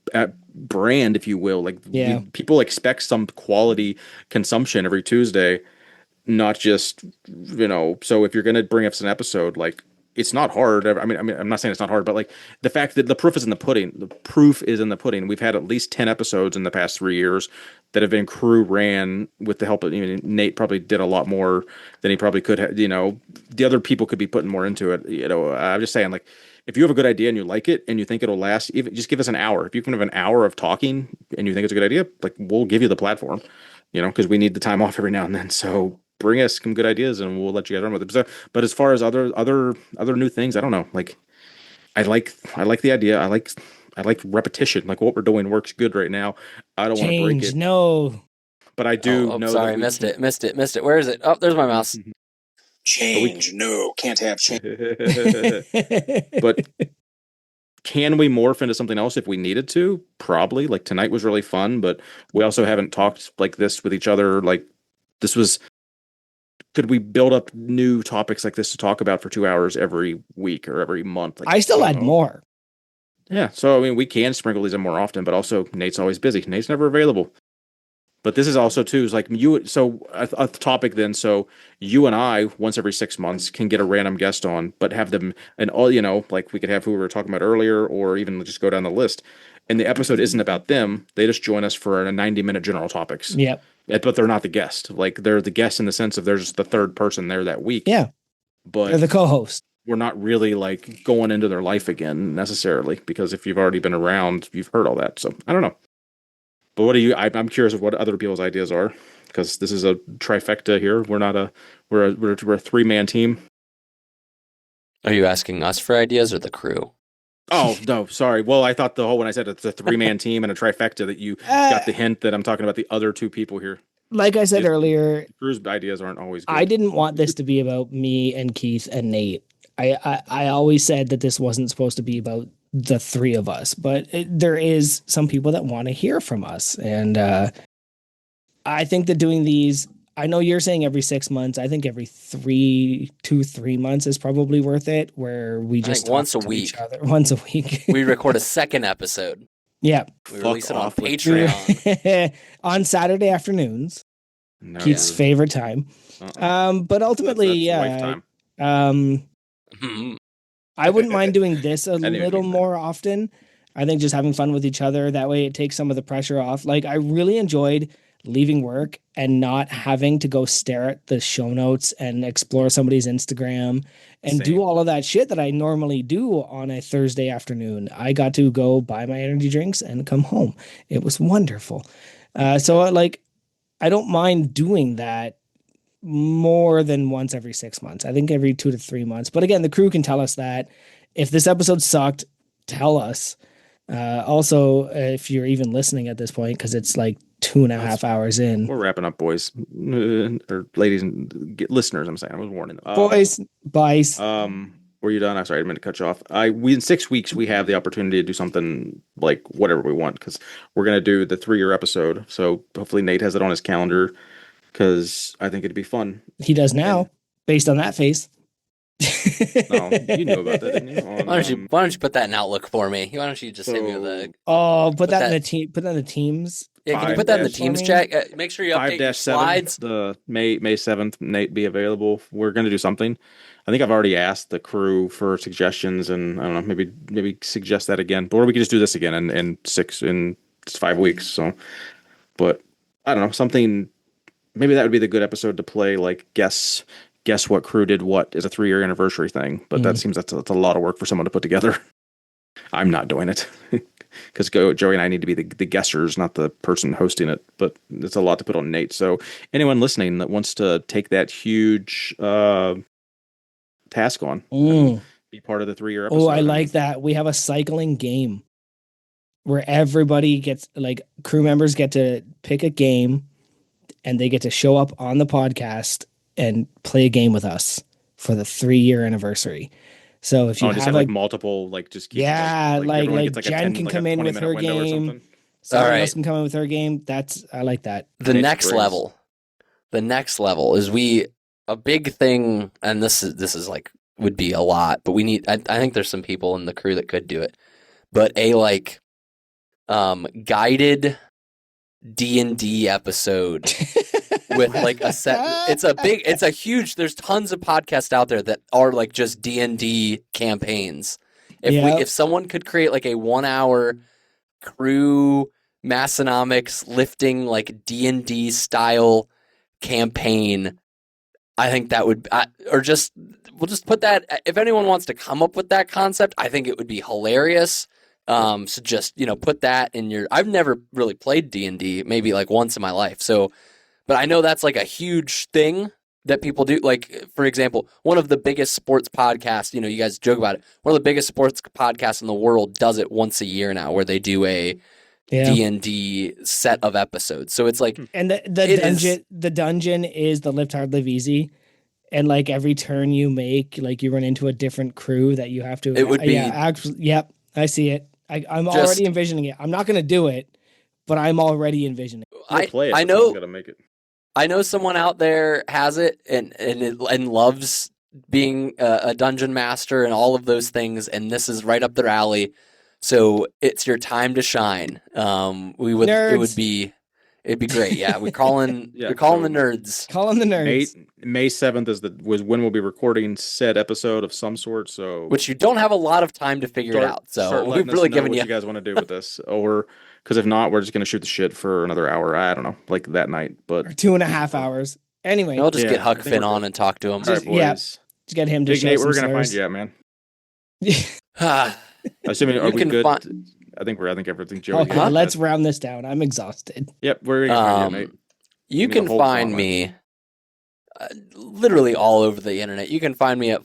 brand, if you will. Like Yeah. people expect some quality consumption every Tuesday, not just So if you're gonna bring us an episode, like it's not hard. I mean, I'm not saying it's not hard, but like the fact that the proof is in the pudding. The proof is in the pudding. We've had at least 10 episodes in the past 3 years that have been crew ran with the help of Nate. Probably did a lot more than he probably could have. The other people could be putting more into it. I'm just saying, like, if you have a good idea and you like it and you think it'll last, even just give us an hour. If you can have an hour of talking and you think it's a good idea, like, we'll give you the platform. Because we need the time off every now and then. So bring us some good ideas and we'll let you guys run with it. But as far as other new things, I don't know. Like, I like the idea. I like repetition. Like, what we're doing works good right now. I don't want to break Change, it. no. But I do know. Sorry, missed it. Where is it? Oh, there's my mouse. Change. No, can't have change. But can we morph into something else if we needed to? Probably. Like, tonight was really fun, but we also haven't talked like this with each other. Like, could we build up new topics like this to talk about for 2 hours every week or every month? Like, I still had more. Yeah. So, I mean, we can sprinkle these in more often, but also Nate's always busy. Nate's never available. But this is also too, is like a topic then. So you and I, once every 6 months, can get a random guest on, but have them and all, like we could have who we were talking about earlier, or even just go down the list. And the episode isn't about them. They just join us for a 90-minute general topics. Yep. But they're not the guest. Like, they're the guest in the sense of they're just the third person there that week. Yeah. But they're the co-host. We're not really like going into their life again necessarily, because if you've already been around, you've heard all that. So I don't know. But I'm curious of what other people's ideas are, because this is a trifecta here. We're a 3-man team. Are you asking us for ideas or the crew? Oh, no, sorry. Well, I thought when I said it's a 3-man team and a trifecta that you got the hint that I'm talking about the other 2 people here. Like I said earlier, crew's ideas aren't always good. I didn't want this to be about me and Keith and Nate. I always said that this wasn't supposed to be about the 3 of us, but there is some people that want to hear from us. And I think that doing these, I know you're saying every 6 months. I think every 3 months is probably worth it, where we just once a week. Once a week. We record a second episode. Yeah. We release it on Patreon. On Saturday afternoons. No, Keith's favorite time. But ultimately, that's I wouldn't mind doing this a little more often. I think just having fun with each other, that way it takes some of the pressure off. Like, I really enjoyed leaving work and not having to go stare at the show notes and explore somebody's Instagram and do all of that shit that I normally do on a Thursday afternoon. I got to go buy my energy drinks and come home. It was wonderful. So I don't mind doing that more than once every 6 months. I think every 2 to 3 months. But again, the crew can tell us that. If this episode sucked, tell us. Also, if you're even listening at this point, because it's like 2.5 hours in. We're wrapping up, boys or ladies and listeners. I'm saying, I was warning them. Boys, boys. Were you done? I'm sorry, I didn't mean to cut you off. In 6 weeks we have the opportunity to do something like whatever we want, because we're gonna do the 3-year episode. So hopefully Nate has it on his calendar, because I think it'd be fun. He does now, based on that face. No, you knew about that, didn't you? Why don't you put that in Outlook for me? Why don't you just hit me with a... Oh, put that in the team. Put that in the Teams. Yeah, can you put that in the Teams chat? Make sure you update your slides. The May 7th, Nate be available. We're going to do something. I think I've already asked the crew for suggestions, and I don't know, maybe suggest that again. Or we could just do this again in 5 weeks. So, but I don't know, something. Maybe that would be the good episode to play. Like, guess what crew did what is a 3-year anniversary thing. But that seems that's a lot of work for someone to put together. I'm not doing it. Because Joey and I need to be the guessers, not the person hosting it. But it's a lot to put on Nate. So anyone listening that wants to take that huge task on, be part of the 3-year episode. Oh, I like that. We have a cycling game where everybody gets, like, crew members get to pick a game, and they get to show up on the podcast and play a game with us for the 3-year anniversary. So if you just have have like multiple, like just keep yeah, everyone gets like Jen can like a come in 20 with minute her window or game. something. Someone All right. else can come in with her game. I like that. The Nick next Springs. level. The next level is a big thing, and this is like would be a lot, but we need. I think there's some people in the crew that could do it, but a like guided D&D episode with like a set. It's a huge. There's tons of podcasts out there that are like just D&D campaigns. If someone could create like a 1 hour crew Massonomics lifting like D&D style campaign, I think that would we'll just put that. If anyone wants to come up with that concept, I think it would be hilarious. So just put that in your. I've never really played D&D, maybe like once in my life. So, but I know that's like a huge thing that people do. Like for example, one of the biggest sports podcasts. You guys joke about it. One of the biggest sports podcasts in the world does it once a year now, where they do a D&D set of episodes. So it's like, and the dungeon is the live hard, live easy. And like every turn you make, like you run into a different crew that you have to. It would be. Yep, I see it. I'm already envisioning it. I'm not going to do it, but I'm already envisioning it. I know. Gotta make it. I know someone out there has it and loves being a dungeon master and all of those things, and this is right up their alley. So it's your time to shine. It'd be great. Yeah, we're calling the nerds. Calling the nerds. May 7th was when we'll be recording said episode of some sort. So which you don't have a lot of time to figure it out. So we've really given what you guys want to do with this, or because if not, we're just gonna shoot the shit for another hour. I don't know, like that night, but or 2.5 hours. Anyway, I'll just get Huck Finn on and talk to him. All right, boys. Just get him to show Nate, some we're gonna slurs. find you at, man. Assuming are we good? I think everything. Joey. Okay, let's round this down. I'm exhausted. Yep, we're gonna find you, Nate. You can find me literally all over the internet. You can find me at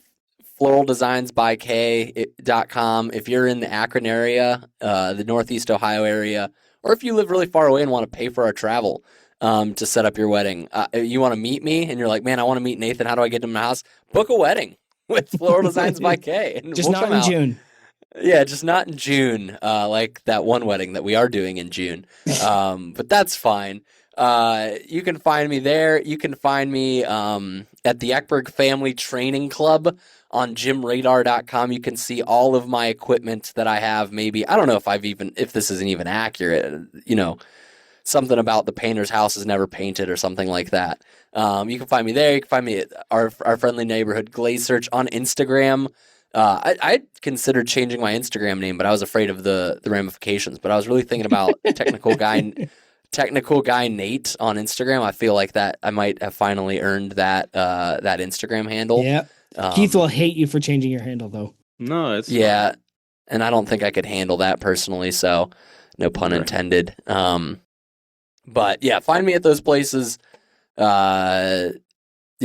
floraldesignsbyk.com. If you're in the Akron area, the Northeast Ohio area, or if you live really far away and want to pay for our travel to set up your wedding, you want to meet me and you're like, man, I want to meet Nathan. How do I get to my house? Book a wedding with Floral Designs by K. And just not in June. Yeah, just not in June, like that one wedding that we are doing in June. But that's fine. You can find me there. You can find me at the Eckberg Family Training Club on gymradar.com. You can see all of my equipment that I have. Maybe, I don't know if this isn't even accurate, something about the painter's house is never painted or something like that. You can find me there. You can find me at our friendly neighborhood Glaze Search on Instagram. I considered changing my Instagram name, but I was afraid of the ramifications. But I was really thinking about technical guy Nate on Instagram. I feel like that I might have finally earned that Instagram handle. Yeah. Keith will hate you for changing your handle though. No, it's not. And I don't think I could handle that personally, so no pun intended. But yeah, find me at those places. Yeah,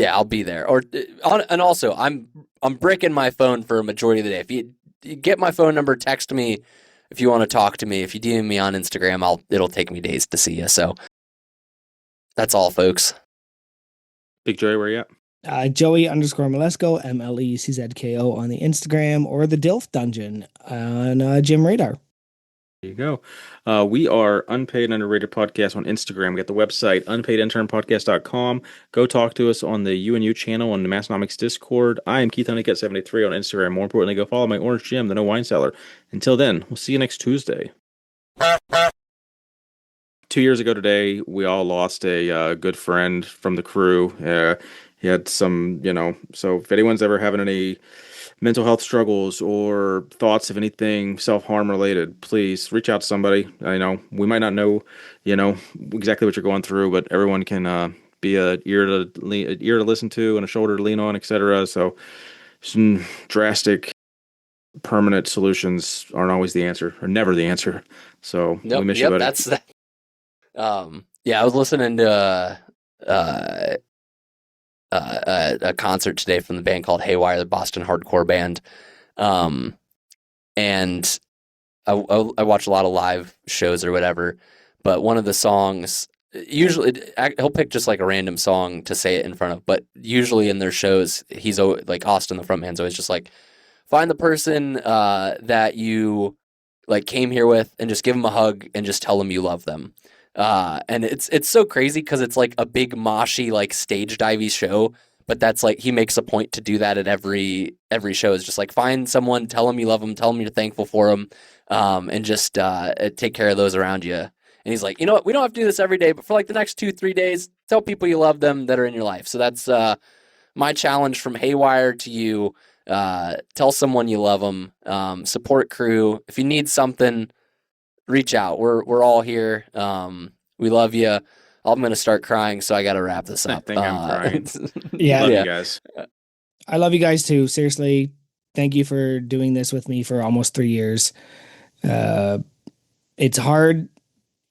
I'll be there. And also, I'm bricking my phone for a majority of the day. If you get my phone number, text me if you want to talk to me. If you DM me on Instagram, it'll take me days to see you. So that's all, folks. Big Joey, where you at? Joey_Malesko, MLECZKO on the Instagram, or the Dilf Dungeon on Gym Radar. There you go. We are Unpaid and Underrated Podcast on Instagram. We got the website, unpaidinternpodcast.com. Go talk to us on the UNU channel on the Massonomics Discord. I am Keith Honeycutt 73 on Instagram. More importantly, go follow my Orange Jim, the No Wine Cellar. Until then, we'll see you next Tuesday. 2 years ago today, we all lost a good friend from the crew. He had some, so if anyone's ever having any mental health struggles or thoughts of anything self-harm related, please reach out to somebody. I know we might not know, exactly what you're going through, but everyone can be an ear to listen to and a shoulder to lean on, etc. So some drastic, permanent solutions aren't always the answer, or never the answer. So we miss you, buddy. That's that. Yeah, I was listening to a concert today from the band called Haywire, the Boston hardcore band. And I watch a lot of live shows or whatever, but one of the songs, usually he'll pick just like a random song to say it in front of, but usually in their shows, he's always, like Austin, the frontman's always just like, find the person that you like came here with, and just give them a hug and just tell them you love them. And it's so crazy because it's like a big moshy like stage divey show, but that's like he makes a point to do that at every show. Is just like find someone, tell them you love them, tell them you're thankful for them, and just take care of those around you. And he's like, you know what, we don't have to do this every day, but for like the next 2-3 days, tell people you love them that are in your life. So that's my challenge from Haywire to you. Tell someone you love them. Support crew. If you need something, reach out. We're all here. We love you. I'm gonna start crying, so I gotta wrap this I up. think I'm crying. Yeah. Love Yeah. you guys. I love you guys too. Seriously, thank you for doing this with me for almost 3 years. It's hard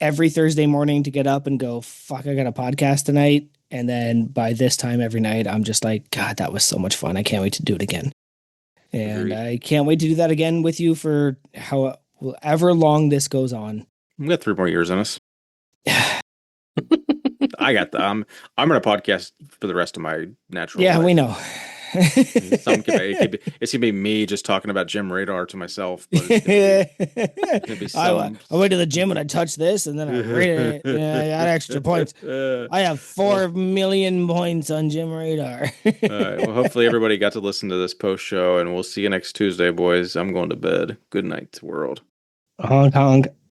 every Thursday morning to get up and go, fuck, I got a podcast tonight. And then by this time every night, I'm just like, God, that was so much fun. I can't wait to do it again. And Agreed. I can't wait to do that again with you for however long this goes on. We got 3 more years in us. I got I'm gonna podcast for the rest of my natural Yeah, life. we know. It's gonna be me just talking about Jim Radar to myself. But it's gonna be I went to the gym and I touched this and then I rated it and I got extra points. I have 4 million points on Gym Radar. All right. Well, hopefully everybody got to listen to this post show, and we'll see you next Tuesday, boys. I'm going to bed. Good night, world. Honk honk.